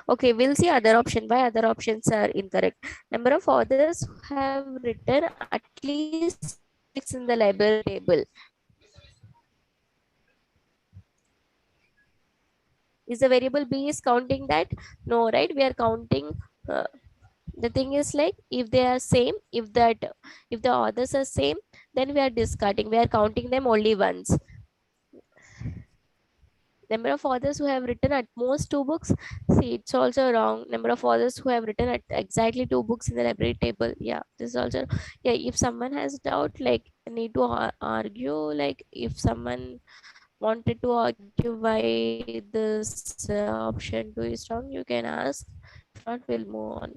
S1: Okay, we'll see other option. Why other options are incorrect? Number of authors who have written at least 2 books in the library table. Is the variable B is counting that? No, right? We are counting. The thing is like if they are same, if the authors are same, then we are discarding. We are counting them only once. Number of authors who have written at most 2 books, see, it's also wrong. Number of authors who have written at exactly 2 books in the library table, yeah, this is also, yeah. If someone has doubt, like need to argue, like if someone wanted to argue why this option 2 is wrong, you can ask. If not, we'll move on.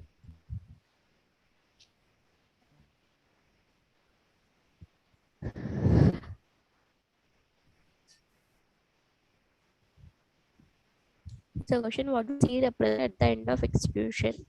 S1: So question, what do C represent at the end of execution?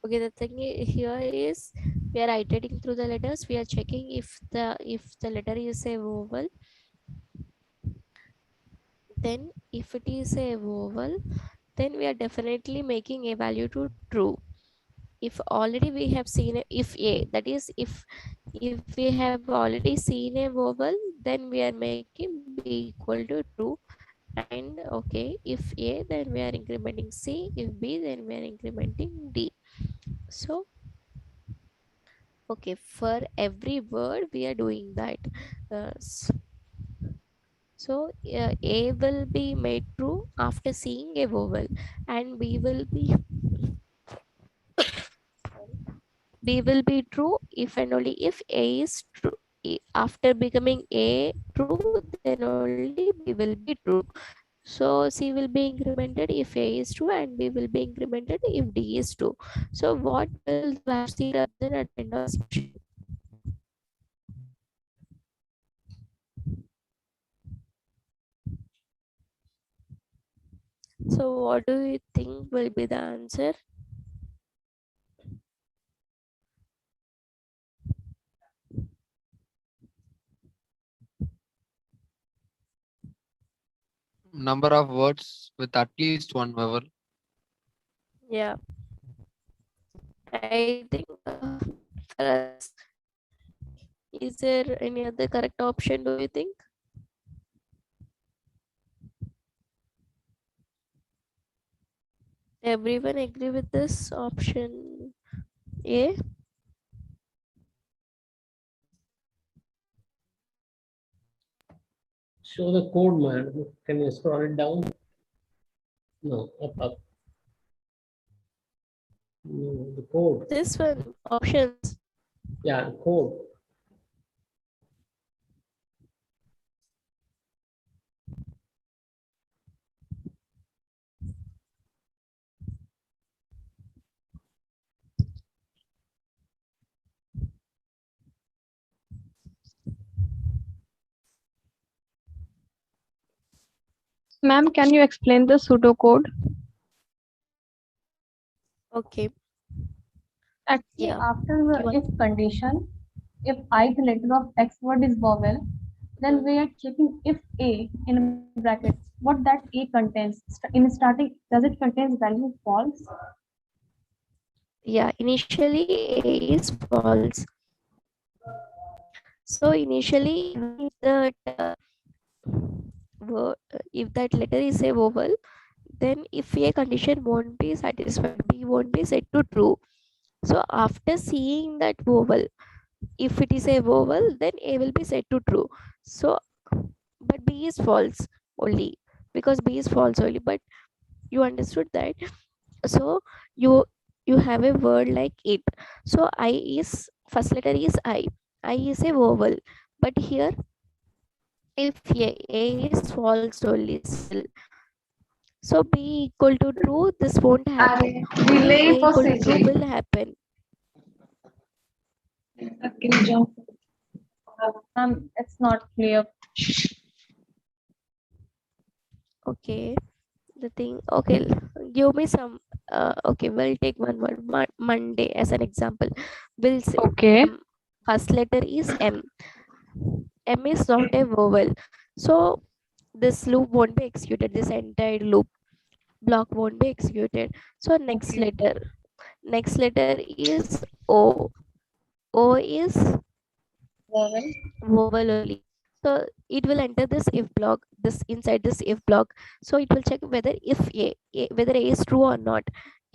S1: Okay, the thing here is we are iterating through the letters. We are checking if the letter is a vowel. Then if it is a vowel, then we are definitely making a value to true. If already we have seen if a, that is if we have already seen a vowel, then we are making b equal to true. And okay, if a, then we are incrementing c. If b, then we are incrementing d. So okay, for every word we are doing that. So a will be made true after seeing a vowel, and b will be true if and only if a is true. After becoming a true, then only b will be true. So c will be incremented if a is true, and b will be incremented if d is true. So what will the value c represent at the end of expression? So what do you think will be the answer?
S7: Number of words with at least one vowel.
S1: Yeah, I think for us, is there any other correct option, do you think? Everyone agree with this option A?
S5: Show the code, man. Can you scroll it down? No, up. The code.
S1: This one, options.
S5: Yeah, code.
S12: Ma'am, can you explain the pseudocode?
S1: Okay.
S12: Actually,
S1: Yeah.
S12: after the if condition, if ith letter of X word is vowel, then we are checking if A in brackets, what that A contains. In starting, does it contains value false?
S1: Yeah, initially A is false. So initially, even if if that letter is a vowel, then if A condition won't be satisfied, B won't be set to true. So after seeing that vowel, if it is a vowel, then A will be set to true. So, but B is false only, because B is false only. But you understood that. So you have a word like it. So I is first letter is I is a vowel, but here if A is false only still, so B equal to true, this won't happen. Only A equal to true will happen.
S12: It's not clear.
S1: Okay, the thing. Okay, give me some. Okay, we'll take one word, Monday as an example. We'll say
S12: Okay.
S1: M. First letter is M. M is not a vowel, so this loop won't be executed. This entire loop block won't be executed. So next letter is O. O is vowel only. So it will enter this if block, this inside this if block. So it will check whether if whether A is true or not.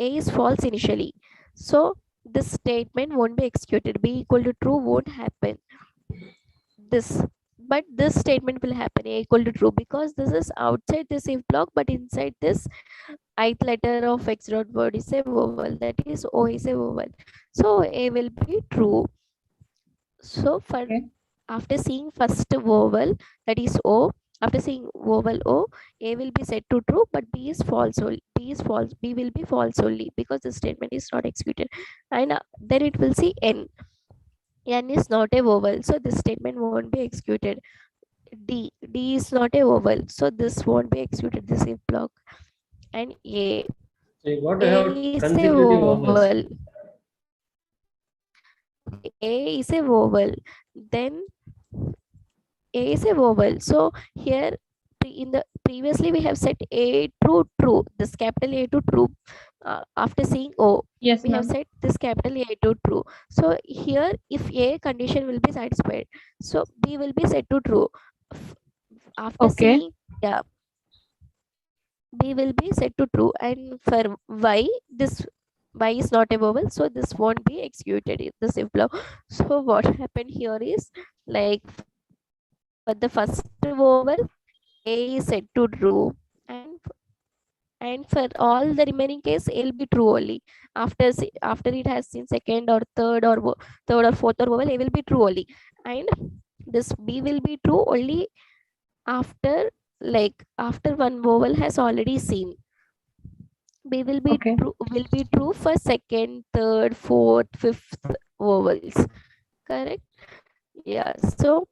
S1: A is false initially. So this statement won't be executed. B equal to true won't happen. But this statement will happen, A equal to true, because this is outside this if block, but inside this ith letter of X dot word is a vowel, that is O is a vowel. So A will be true. So for after seeing first vowel, that is O, after seeing vowel O, A will be set to true, but B is false. B is false. B will be false only, because the statement is not executed. And then it will see N. N is not a vowel, so this statement won't be executed. D is not a vowel, so this won't be executed, this if block. And A.
S5: So you got to
S1: A
S5: have
S1: is a
S5: consecutive vowels.
S1: vowel. Okay, A is a vowel. Then A is a vowel. So here in the previously we have set A to true, this capital A to true. After seeing O,
S12: yes,
S1: we have set this capital A to true. So here if A condition will be satisfied, so B will be set to true. After seeing, yeah, B will be set to true. And for Y, this Y is not a vowel, so this won't be executed in this if block. So what happened here is, like, for the first vowel, A is set to true, and for all the remaining case, A will be true only. After it has seen second or third or fourth or vowel, A will be true only, and this B will be true only after one vowel has already seen. B will be true for second, third, fourth, fifth vowels. Correct? Yeah. So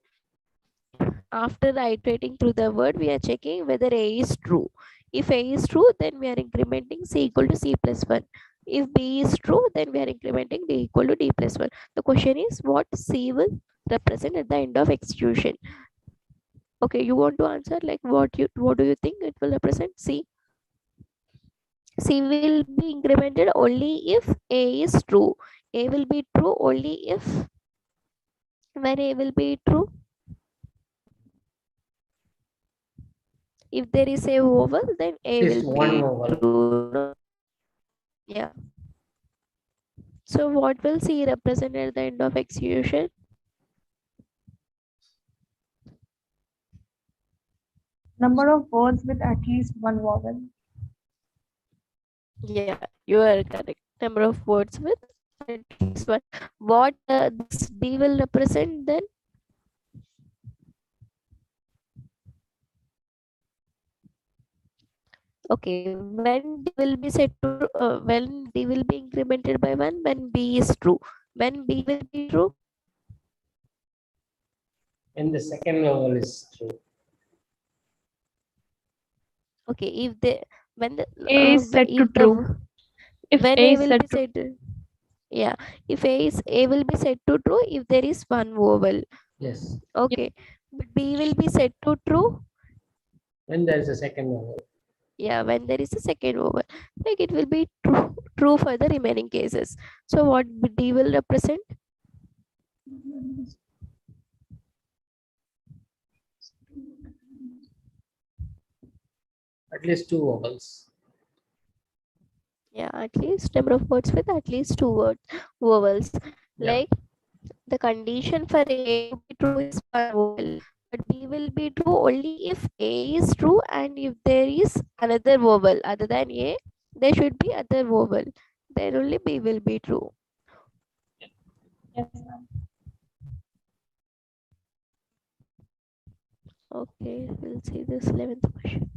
S1: after iterating through the word, we are checking whether A is true. If A is true, then we are incrementing C equal to C plus 1. If B is true, then we are incrementing D equal to D plus 1. The question is what C will represent at the end of execution. Okay, you want to answer, like, what do you think it will represent? C will be incremented only if A is true. A will be true only if, when A will be true, if there is a vowel, then A
S5: Just
S1: will
S5: one
S1: be
S5: vowel.
S1: true. No? Yeah. So what will C represent at the end of execution?
S12: Number of words with at least one vowel.
S1: Yeah, you are correct. number of words with at least one. What this D will represent then? Okay, when D will be set to when D will be incremented by 1 when B is true. When B will be true?
S5: When the second vowel is true.
S1: Okay, if they when the
S12: A is set to
S1: if the
S12: true. If
S1: when
S12: A
S1: A
S12: is
S1: will
S12: set
S1: be
S12: to
S1: set, yeah, if A will be set to true if there is one vowel.
S5: Yes.
S1: Okay, but B will be set to true.
S5: When there is a second vowel.
S1: Yeah, when there is a second vowel, like it will be true for the remaining cases. So what D will represent?
S5: At least two vowels.
S1: Yeah, at least number of words with at least two vowels.
S5: Yeah.
S1: Like the condition for A to be true is one vowel, but B will be true only if A is true and if there is another vowel other than A, there should be other vowel. Then only B will be true.
S12: yes, ma'am.
S1: Okay, we'll see this 11th question.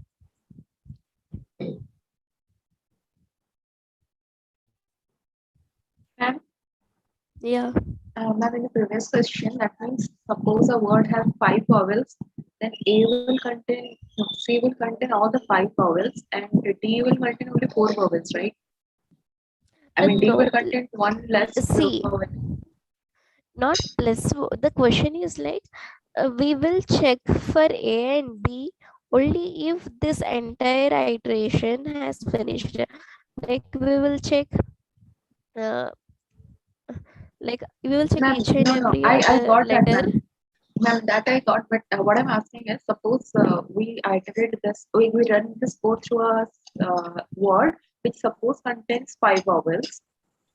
S2: Ma'am,
S1: Yeah.
S2: ma'am, in the previous question, that means suppose a word has five vowels, then A will contain, no, C will contain all the five vowels, and D will contain only four vowels, right? I mean, D
S1: No,
S2: will contain one less
S1: see,
S2: vowel.
S1: not plus. The question is like we will check for A and B only if this entire iteration has finished. Like we will check uh, like we will check
S2: Ma'am,
S1: each and
S2: no, no,
S1: every
S2: I
S1: other
S2: got that,
S1: letter.
S2: ma'am. Ma'am, that I got, but what I'm asking is, suppose we iterate this, we run this code through a word which suppose contains five vowels,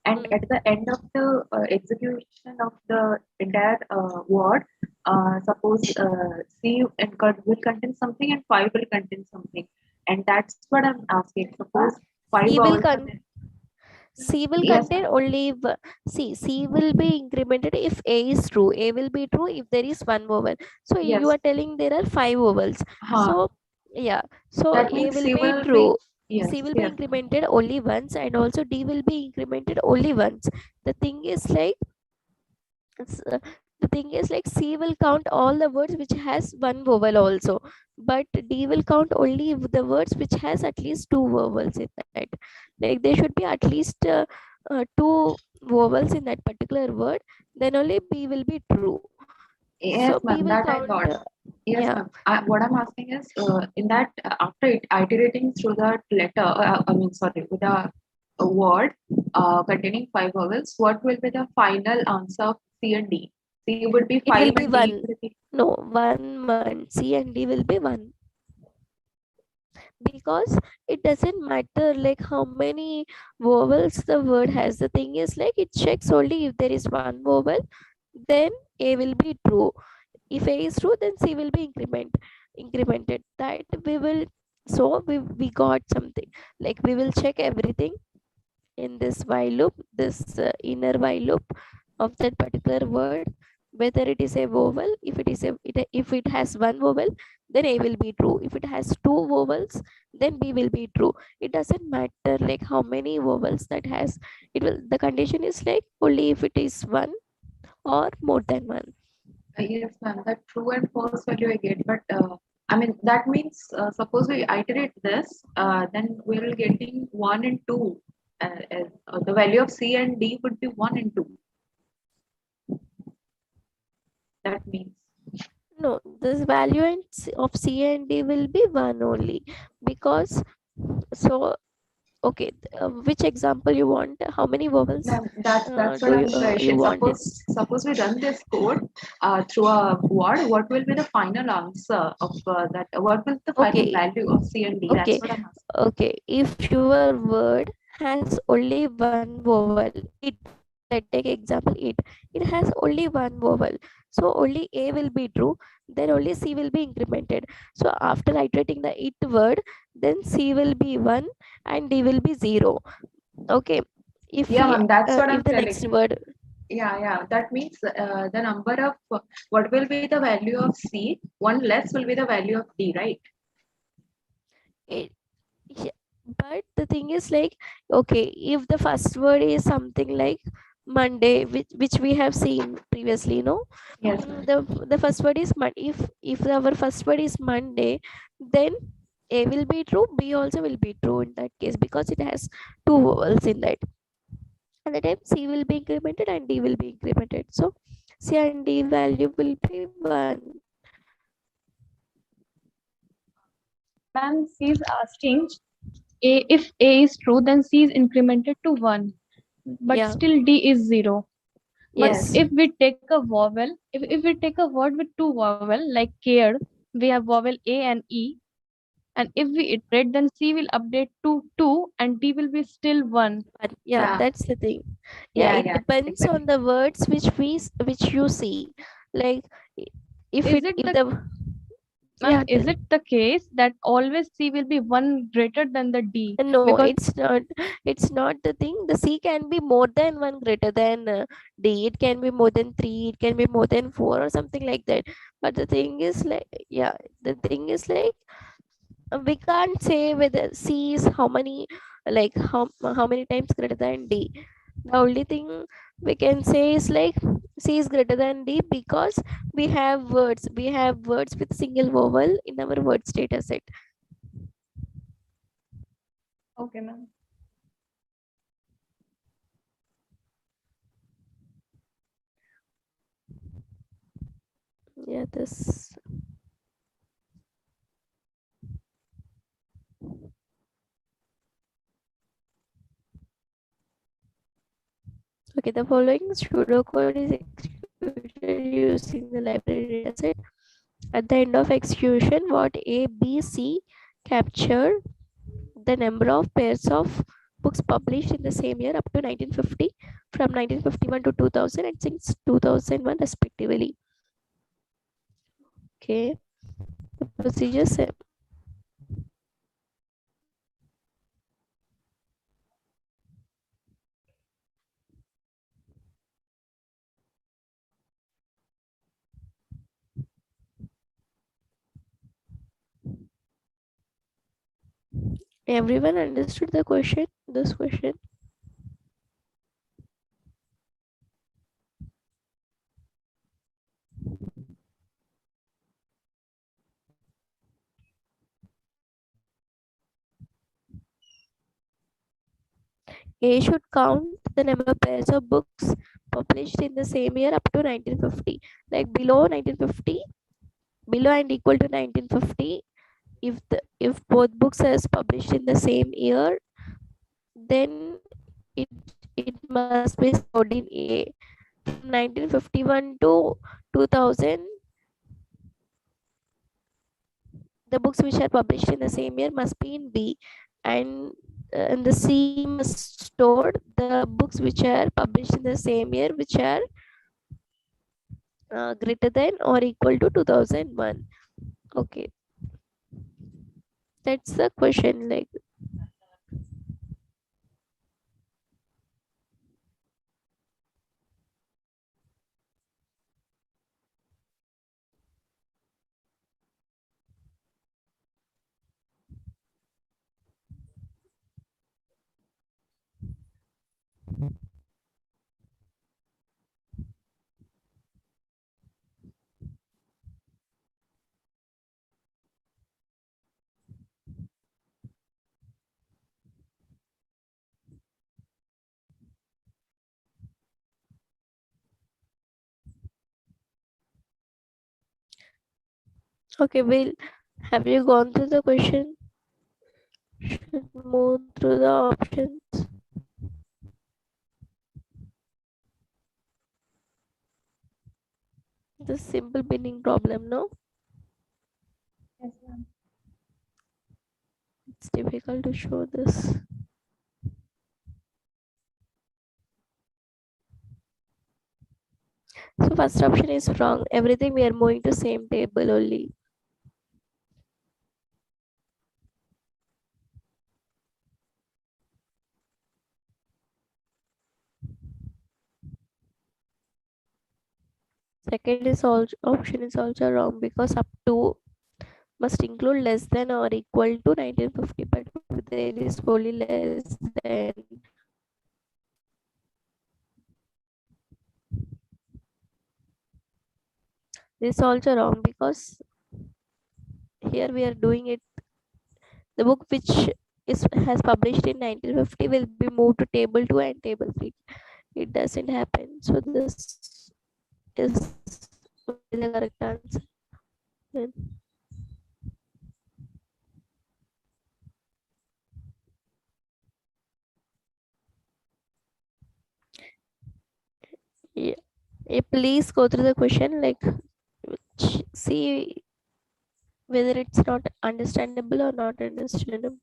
S2: and at the end of the execution of the entire word, suppose C will contain something and five will contain something, and that's what I'm asking. Suppose five
S1: C will
S2: vowels are there.
S1: C will
S2: Yes,
S1: contain only C will be incremented if A is true. A will be true if there is one vowel. So you
S2: yes.
S1: are telling there are five vowels.
S2: Huh.
S1: So yeah, so
S2: That
S1: A
S2: means
S1: will
S2: C
S1: be
S2: will be,
S1: true.
S2: yes,
S1: C will be
S2: yes.
S1: incremented only once, and also D will be incremented only once. The thing is like the thing is like C will count all the words which has one vowel also, but D will count only the words which has at least two vowels in that. Like there should be at least two vowels in that particular word, then only B will be true. So
S2: Yes,
S1: B
S2: ma'am,
S1: will
S2: that I
S1: count
S2: got. Yes,
S1: yeah.
S2: ma'am. What I'm asking is, in that after iterating through that letter, I mean, sorry, with a word containing five vowels, what will be the final answer of C and D? C would be
S1: It will
S2: five
S1: be
S2: and D
S1: one.
S2: would be.
S1: No, one. C and D will be one. Because it doesn't matter like how many vowels the word has. The thing is like it checks only if there is one vowel, then A will be true. If A is true, then C will be incremented. That we will, so we got something like we will check everything in this while loop, this inner while loop of that particular word, whether it is a vowel. If it is if it has one vowel, then A will be true. If it has two vowels, then B will be true. It doesn't matter like how many vowels that has. It will, the condition is like only if it is one or more than one.
S2: Yes, ma'am. That true and false value I get, but I mean that means suppose we iterate this, then we will getting one and two. The value of C and D would be one and two. That means.
S1: No, this value of C and D will be one only, because so okay, which example you want? How many vowels
S2: Ma'am, that's what
S1: do
S2: I'm
S1: you
S2: questioning.
S1: want it?
S2: Suppose we run this code through a word. What will be the final answer of that? What will the final
S1: Okay,
S2: value of C and D? That's
S1: okay,
S2: what I'm asking.
S1: okay. If your word has only one vowel, it, let's take example it has only one vowel, so only A will be true, then only C will be incremented. So after iterating the it word, then C will be 1 and D will be 0. Okay, If
S2: Yeah,
S1: we
S2: ma'am, that's what
S1: if
S2: I'm
S1: the
S2: telling.
S1: next word,
S2: Yeah. That means the number of what will be the value of C, one less will be the value of D, right?
S1: it, yeah, but the thing is like, okay, if the first word is something like Monday, which we have seen previously, no?
S2: Yes,
S1: The first word is if our first word is Monday, then A will be true, B also will be true in that case, because it has two vowels in that. And the time C will be incremented and D will be incremented. So C and D value will be 1.
S12: Ma'am, C is asking if A is true, then C is incremented to 1, but
S1: Yeah.
S12: still D is 0. But
S1: Yes.
S12: if we take a vowel, if we take a word with two vowel like cared, we have vowel A and E. And if we iterate, then C will update to 2 and D will be still 1.
S1: But yeah,
S2: Yeah.
S1: that's the thing. Yeah, it depends on the words which you see. Like if
S12: Is it
S1: if
S12: the
S1: the
S12: Ma'am,
S1: yeah,
S12: is it the case that always C will be 1 greater than the D?
S1: no,
S12: Because
S1: it's not. It's not the thing. The C can be more than 1 greater than D. It can be more than 3. It can be more than 4 or something like that. But the thing is like, yeah, the thing is like, we can't say whether C is how many, like how many times greater than D. The only thing we can say is like C is greater than D because we have words with single vowel in our words data set.
S12: okay, ma'am.
S1: Yeah, this. Okay, the following pseudocode is executed using the library dataset. At the end of execution, what A, B, C capture the number of pairs of books published in the same year up to 1950, from 1951 to 2000, and since 2001 respectively. Okay, the procedure same. Everyone understood the question? This question? A should count the number of pairs of books published in the same year up to 1950. Like below 1950, below and equal to 1950, if both books are published in the same year, then it it must be stored in A. From 1951 to 2000, the books which are published in the same year must be in B, and the C must store the books which are published in the same year which are greater than or equal to 2001. Okay, that's the question. Like, okay, Will, have you gone through the question? Should move through the options. The simple meaning problem, no?
S12: Yes, ma'am.
S1: It's difficult to show this. So first option is wrong. Everything we are moving to same table only. Second is also option is also wrong because up to must include less than or equal to 1950, but if there is only less than, this is also wrong because here we are doing it. The book which is has published in 1950 will be moved to table 2 and table 3. It doesn't happen. So this is only the correct answer. Then yeah, please go through the question, like see whether it's not understandable or not understandable.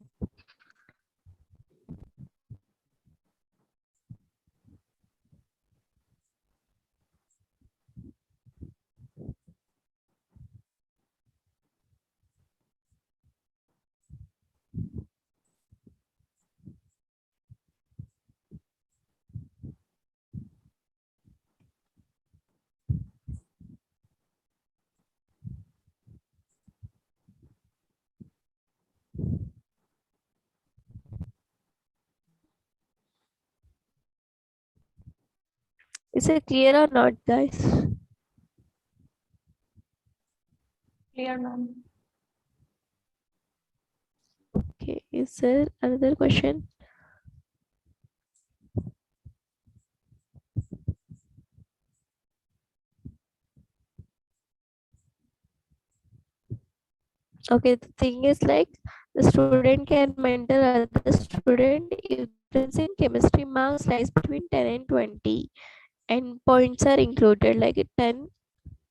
S1: Is it clear or not, guys?
S12: Clear, ma'am.
S1: Okay, is there another question? Okay, the thing is like the student can mentor other student if the difference in chemistry marks lies between 10 and 20 and points are included, like 10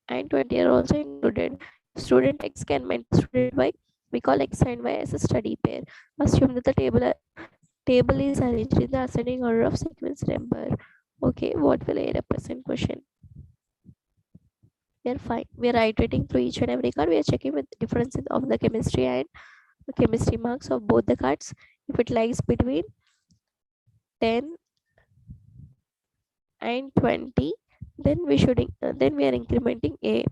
S1: and 20 are also included. Student X can mentor student Y. We call X and Y as a study pair. Assume that the table is arranged in the ascending order of sequence number. Okay, what will A represent question? We are fine. We are iterating through each and every card. We are checking with difference of the chemistry and the chemistry marks of both the cards. If it lies between 10 and 20, then we should then we are incrementing A.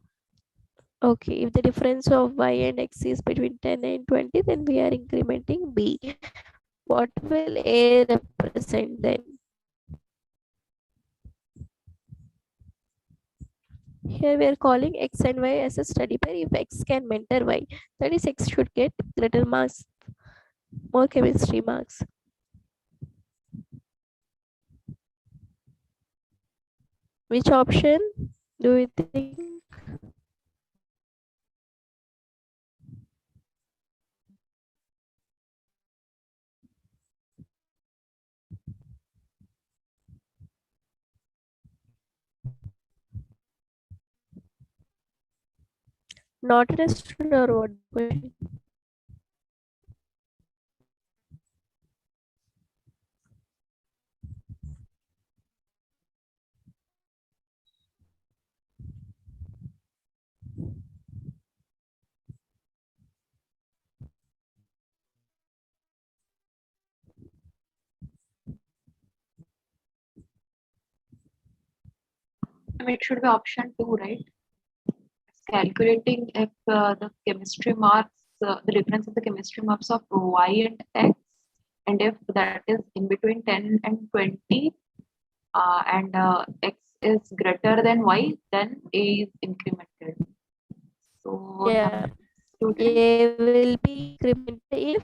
S1: Okay, if the difference of Y and X is between 10 and 20, then we are incrementing B. What will A represent then? Here we are calling X and Y as a study pair. If X can mentor Y, that is X should get greater marks, more chemistry marks. Which option do you think? Not understood or what question?
S2: I mean, it should be option 2, right? It's calculating if the chemistry marks, the difference of the chemistry marks of Y and X, and if that is in between 10 and 20, and X is greater than Y, then A is incremented. So
S1: Yeah,
S2: student,
S1: A will be incremented if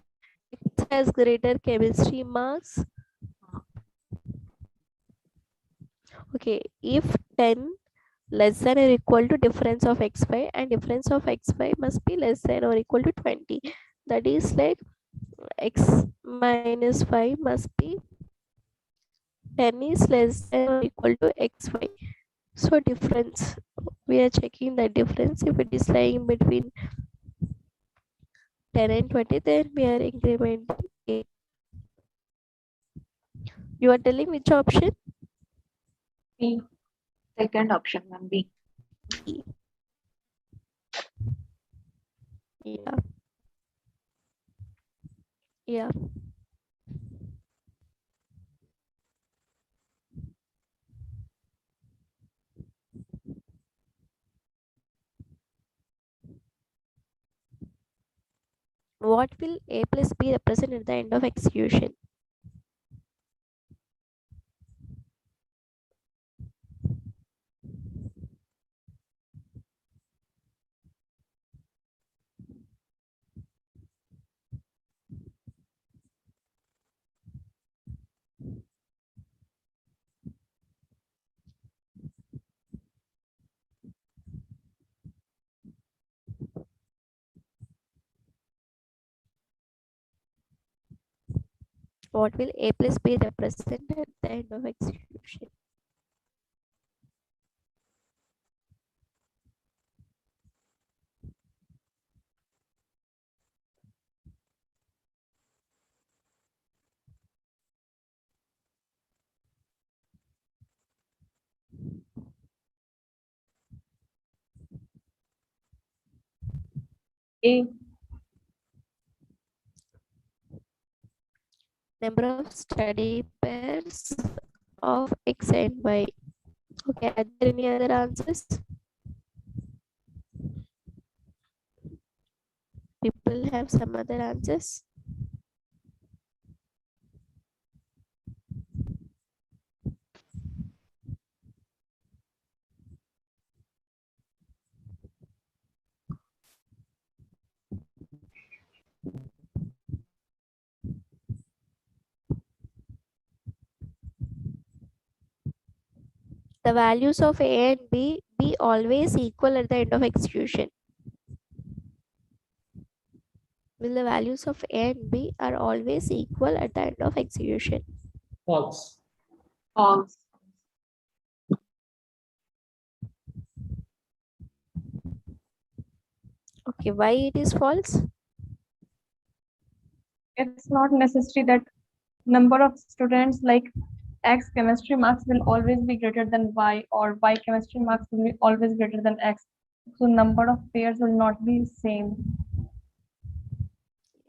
S1: X has greater chemistry marks. Okay, if 10 less than or equal to difference of xy and difference of xy must be less than or equal to 20. That is like x minus 5 must be 10 is less than or equal to xy. So difference, we are checking the difference. If it is lying between 10 and 20, then we are incrementing A. You are telling which option?
S2: B. Second option, ma'am, B.
S1: B. Yeah. Yeah. What will A plus B represent at the end of execution? What will A plus B represent at the end of execution?
S12: A.
S1: Number of study pairs of X and Y. Okay, are there any other answers? People have some other answers? The values of A and B be always equal at the end of execution. Will the values of A and B are always equal at the end of execution?
S5: False.
S2: False.
S1: Okay, why it is false?
S12: It's not necessary that number of students like X chemistry marks will always be greater than Y, or Y chemistry marks will be always greater than X. So number of pairs will not be same.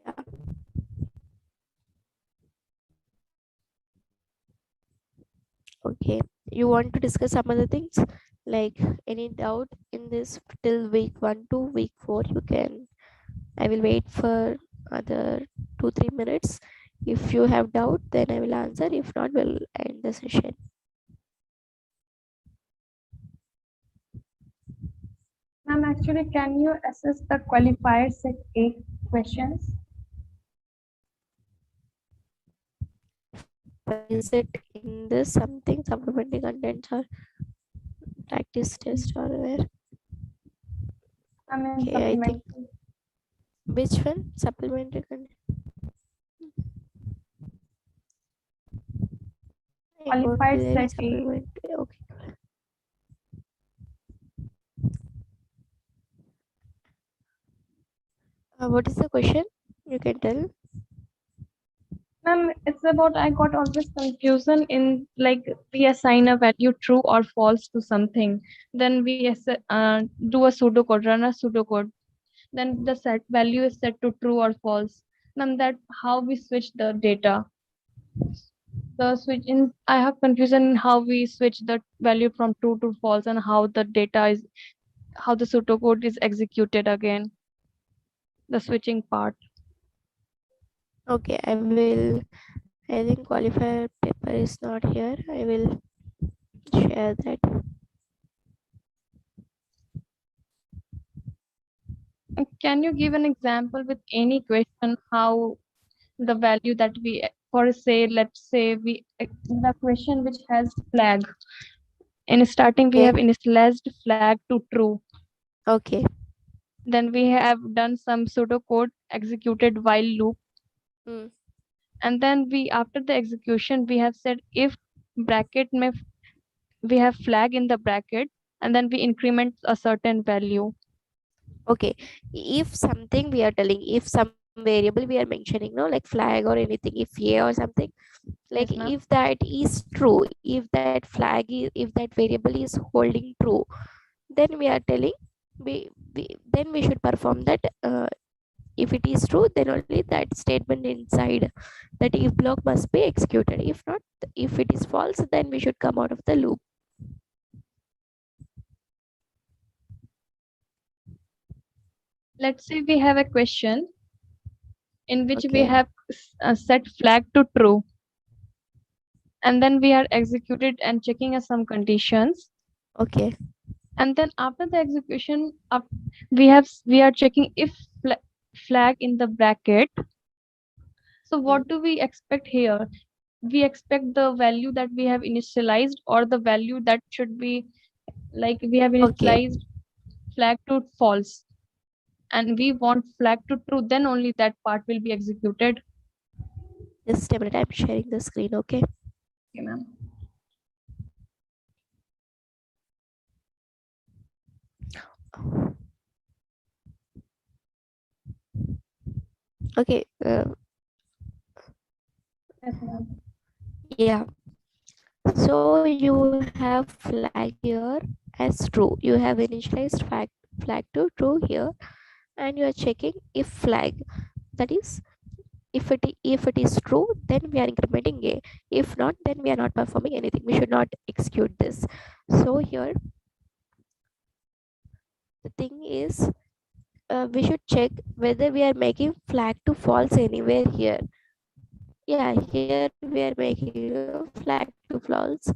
S1: Yeah. Okay, you want to discuss some other things? Like any doubt in this till week 1 to week 4, you can. I will wait for other 2-3 minutes. If you have doubt, then I will answer. If not, we'll end the session.
S12: Ma'am, actually, can you assess the qualifier set A questions?
S1: Is it in this something supplementary contents or practice test or where?
S12: I mean,
S1: Okay, I think
S12: supplementary.
S1: which one? Supplementary content. I won't be
S12: Qualified
S1: there in
S12: set A.
S1: supplementary. Okay. What is the question? You can tell.
S12: Ma'am, it's about I got always confusion in like we assign a value true or false to something. Then we do a pseudocode, run a pseudocode. Then the set value is set to true or false. Ma'am, that how we switch the data. The switch in I have confusion in how we switch the value from true to false and how the data is how the pseudocode is executed again. The switching part.
S1: Okay, I will. I think qualifier paper is not here. I will share that.
S12: Can you give an example with any question how the value that we for say let's say we the question which has flag in starting we
S1: Okay.
S12: have initialized flag to true,
S1: Okay.
S12: then we have done some pseudocode executed while loop,
S1: Mm.
S12: and then we after the execution we have said if bracket may we have flag in the bracket and then we increment a certain value.
S1: Okay, if something we are telling, if some variable we are mentioning, no, like flag or anything, if a or something, like
S12: Yes, ma'am.
S1: if that is true, if that flag is, if that variable is holding true, then we are telling then we should perform that. If it is true, then only that statement inside that if block must be executed. If not, if it is false, then we should come out of the loop.
S12: Let's say we have a question in which we
S1: Okay.
S12: have set flag to true, and then we are executed and checking some conditions.
S1: Okay.
S12: And then after the execution up, we are checking if flag in the bracket. So what do we expect here? We expect the value that we have initialized, or the value that should be like we have
S1: Okay.
S12: initialized flag to false, and we want flag to true, then only that part will be executed.
S1: Just a minute, I'm sharing the screen. Okay.
S12: Okay, ma'am.
S1: Okay.
S12: Yes, ma'am.
S1: Yeah. So you have flag here as true. You have initialized flag to true here, and you are checking if flag, that is, if it is true, then we are incrementing a. If not, then we are not performing anything. We should not execute this. So here the thing is, we should check whether we are making flag to false anywhere here. Yeah, here we are making a flag to false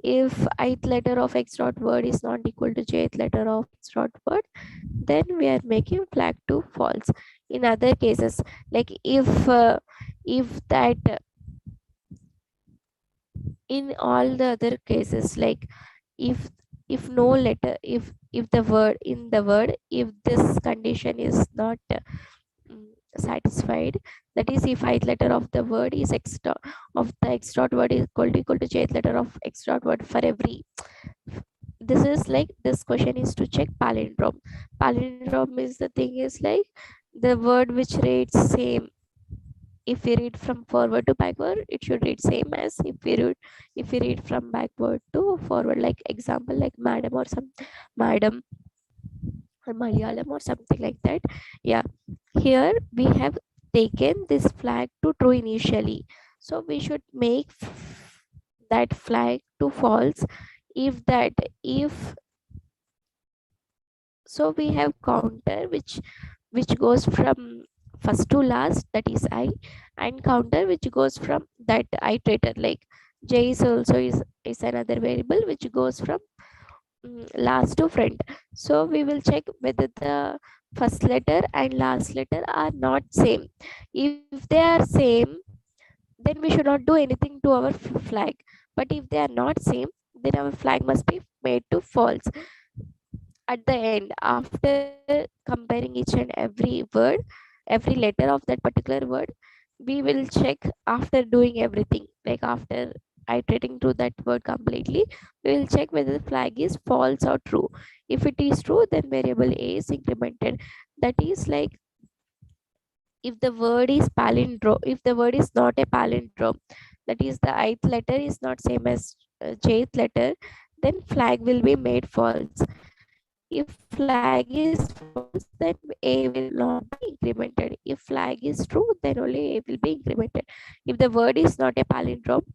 S1: if ith letter of x dot word is not equal to jth letter of x dot word, then we are making flag to false. In other cases, like if that in all the other cases, like if no letter, if the word in the word, if this condition is not satisfied, that is, if ith letter of the word is x dot of the x dot word is equal to jth letter of x dot word for every, this is like, this question is to check palindrome. Palindrome is the thing is like the word which reads same. If we read from forward to backward, it should read same as if we read from backward to forward, like example like madam or some madam or Malayalam or something like that. Yeah, here we have taken this flag to true initially, so we should make that flag to false if that, if so we have counter which goes from first to last, that is I, and counter which goes from that iterator, like j is also is another variable which goes from last to front. So we will check whether the first letter and last letter are not same. If they are same, then we should not do anything to our flag. But if they are not same, then our flag must be made to false. At the end, after comparing each and every word, every letter of that particular word, we will check after doing everything, like after iterating through that word completely, we will check whether the flag is false or true. If it is true, then variable a is incremented. That is like, if the word is palindrome, if the word is not a palindrome, that is the ith letter is not same as jth letter, then flag will be made false. If flag is false, then a will not be incremented. If flag is true, then only a will be incremented. If the word is not a palindrome,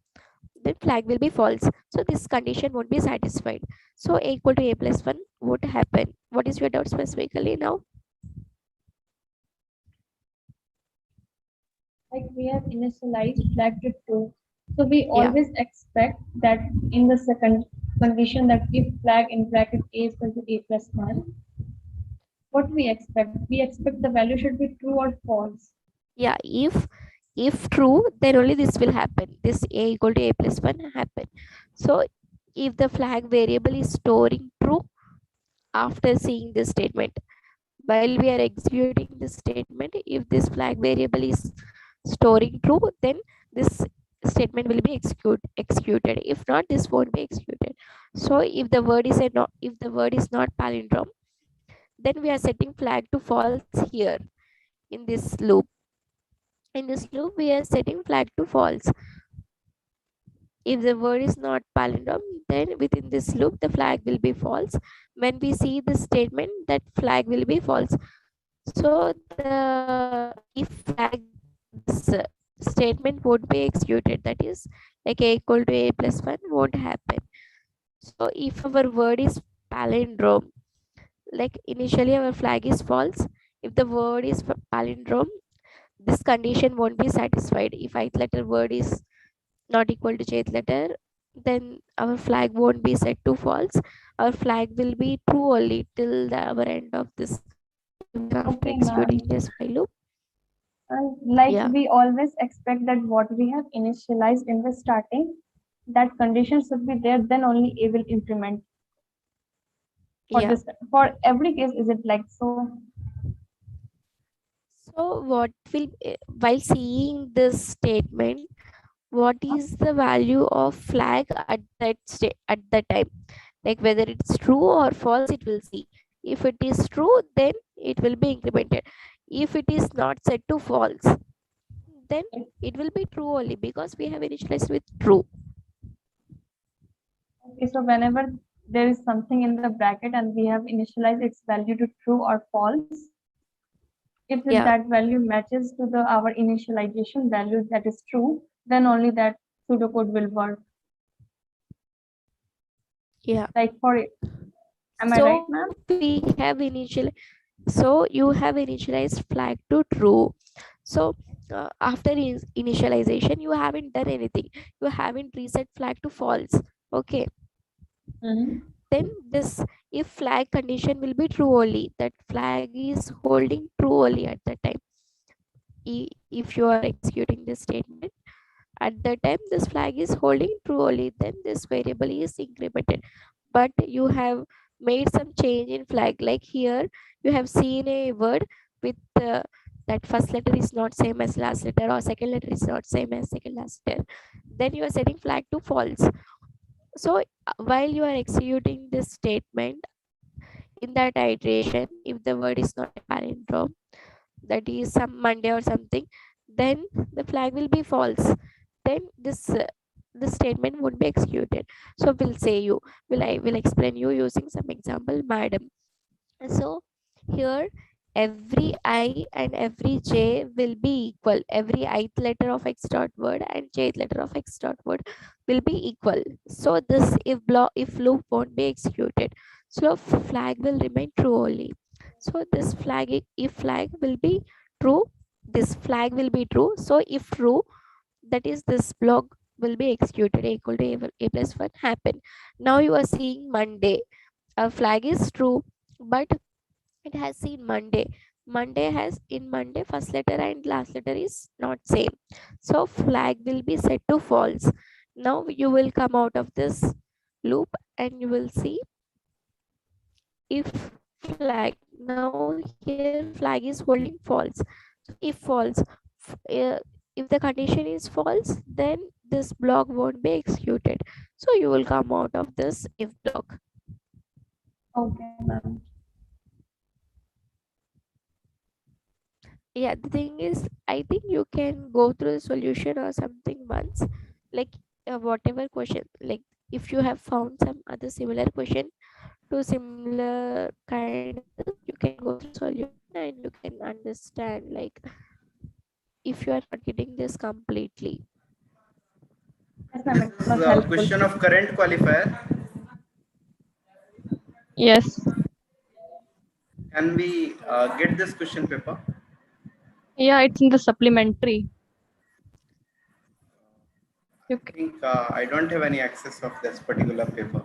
S1: then flag will be false. So this condition won't be satisfied. So a equal to a plus 1 would happen. What is your doubt specifically now?
S12: Like we have initialized flag to true, so we
S1: Yeah.
S12: always expect that in the second condition, that if flag in bracket a is equal to a plus 1, what we expect the value should be true or false.
S1: Yeah, if true, then only this will happen, this a equal to a plus 1 happen. So if the flag variable is storing true after seeing this statement, while we are executing this statement, if this flag variable is storing true, then this statement will be executed. If not, this won't be executed. So if the word is a not, if the word is not palindrome, then we are setting flag to false here. In this loop, we are setting flag to false. If the word is not palindrome, then within this loop the flag will be false. When we see this statement, that flag will be false. So the if flag, this statement won't be executed, that is like a equal to a plus 1 won't happen. So if our word is palindrome, like initially our flag is false. If the word is palindrome, this condition won't be satisfied. If ith letter word is not equal to jth letter, then our flag won't be set to false. Our flag will be true only till the our end of this, even after
S12: Okay,
S1: executing
S12: ma'am.
S1: this while loop.
S12: And like
S1: Yeah,
S12: we always expect that what we have initialized in the starting, that condition should be there, then only A will implement. For
S1: yeah.
S12: this, for every case, is it like so?
S1: So what will while seeing this statement, what is the value of flag at that state at that time? Like whether it's true or false, it will see. If it is true, then it will be incremented. If it is not set to false, then it will be true only because we have initialized with true.
S12: Okay, so whenever there is something in the bracket and we have initialized its value to true or false, if
S1: Yeah,
S12: that value matches to the our initialization value that is true, then only that pseudocode will work.
S1: yeah.
S12: Like for it, am I right,
S1: So
S12: ma'am?
S1: we have initial. So you have initialized flag to true. So after initialization, you haven't done anything. You haven't reset flag to false. Okay. Then this, if flag condition will be true only, that flag is holding true only at that time. If you are executing this statement, at that time this flag is holding true only, then this variable is incremented. But you have made some change in flag, like here you have seen a word with that first letter is not same as last letter, or second letter is not same as second last letter, then you are setting flag to false. So while you are executing this statement, in that iteration, if the word is not a palindrome, that is some Monday or something, then the flag will be false. Then this statement won't be executed. So we'll say you I will explain you using some example, madam. So here every I and every J will be equal. Every ith letter of X dot word and jth letter of X dot word will be equal. So this if loop won't be executed. So flag will remain true only. So this flag, if flag will be true, this flag will be true. So if true, that is this block will be executed, equal to a plus 1 happen. Now you are seeing Monday. A flag is true, but it has seen Monday. Monday has in Monday first letter and last letter is not same. So flag will be set to false. Now you will come out of this loop and you will see if flag. Now here flag is holding false. So if false, if the condition is false, then this block won't be executed. So you will come out of this if block.
S12: Okay, ma'am.
S1: Yeah, the thing is, I think you can go through the solution or something once, like whatever question, like if you have found some other similar question to similar kind of this, you can go through solution and you can understand, like if you are not getting this completely.
S12: Yes, ma'am, it
S17: This
S12: was
S17: is a
S12: helpful.
S17: question of current qualifier.
S12: Yes.
S17: Can we get this question paper?
S12: Yeah, it's in the supplementary.
S17: I think I don't have any access of this particular paper.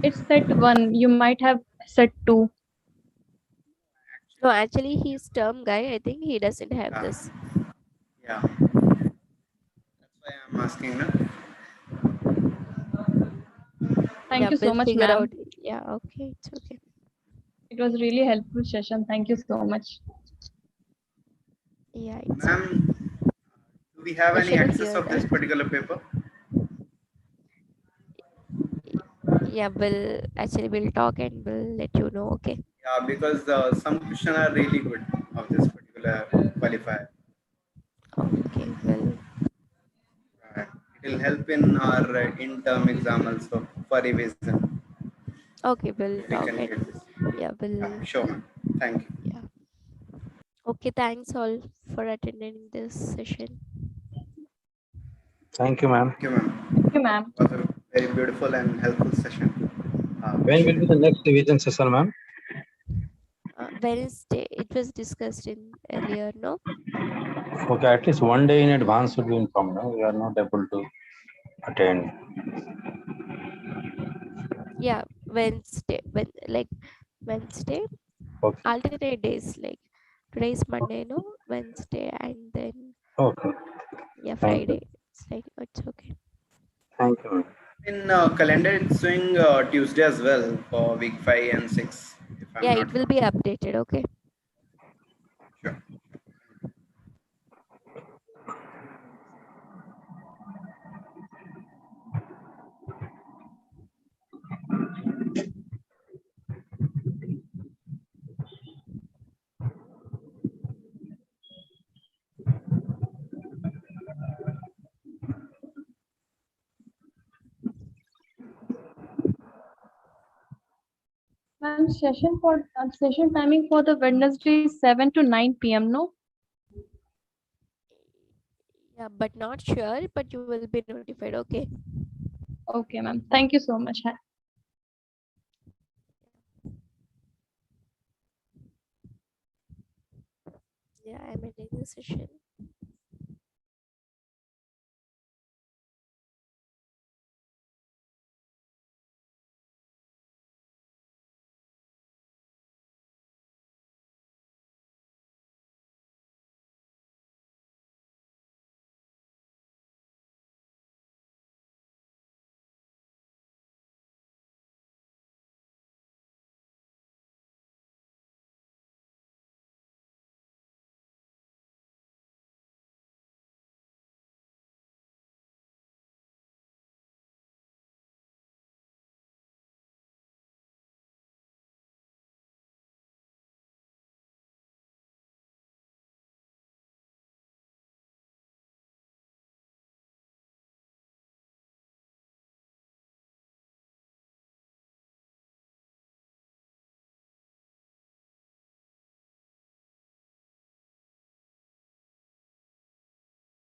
S12: It's set 1. You might have set 2.
S1: No, actually he's term guy. I think he doesn't have this.
S17: Yeah. That's why I'm asking. No?
S12: Thank you so
S1: we'll
S12: much,
S1: figure
S12: ma'am.
S1: out. Yeah, okay, it's okay.
S12: It was really helpful session. Thank you so much.
S1: Yeah, it's
S17: Ma'am, do we have any
S1: Ashanu
S17: access
S1: here,
S17: of this
S1: right?
S17: particular paper?
S1: Yeah, we'll talk and we'll let you know. Okay.
S17: Yeah, because some questions are really good of this particular qualifier.
S1: Okay, well.
S17: It will help in our in-term exam also for revision.
S1: Okay, we'll
S17: If we
S1: talk
S17: can get
S1: and
S17: this.
S1: yeah, we'll.
S17: Sure, ma'am. Thank you.
S1: Yeah. Okay, thanks all for attending this session.
S15: Thank you, ma'am.
S17: Thank you, ma'am.
S12: Thank you, ma'am.
S17: It was a very beautiful and helpful session.
S15: When will be the next revision session, ma'am?
S1: Wednesday. It was discussed in earlier, no?
S18: Okay, at least one day in advance should be informed. No? We are not able to attend.
S1: Yeah, Wednesday. Like Wednesday.
S18: Okay.
S1: Alternate days. Like today is Monday, no? Wednesday, and then
S18: Okay.
S1: yeah,
S18: Thank you.
S1: Friday. It's like it's okay.
S18: Thank you.
S17: In calendar, it's showing Tuesday as well for week 5 and 6. If I'm
S1: Yeah,
S17: not
S1: it will be updated. Okay.
S17: sure.
S12: Ma'am, session timing for the Wednesday is 7 to 9 p.m. No?
S1: Yeah, but not sure. But you will be notified. Okay.
S12: Okay, ma'am. Thank you so much.
S1: Yeah, I'm ending the session.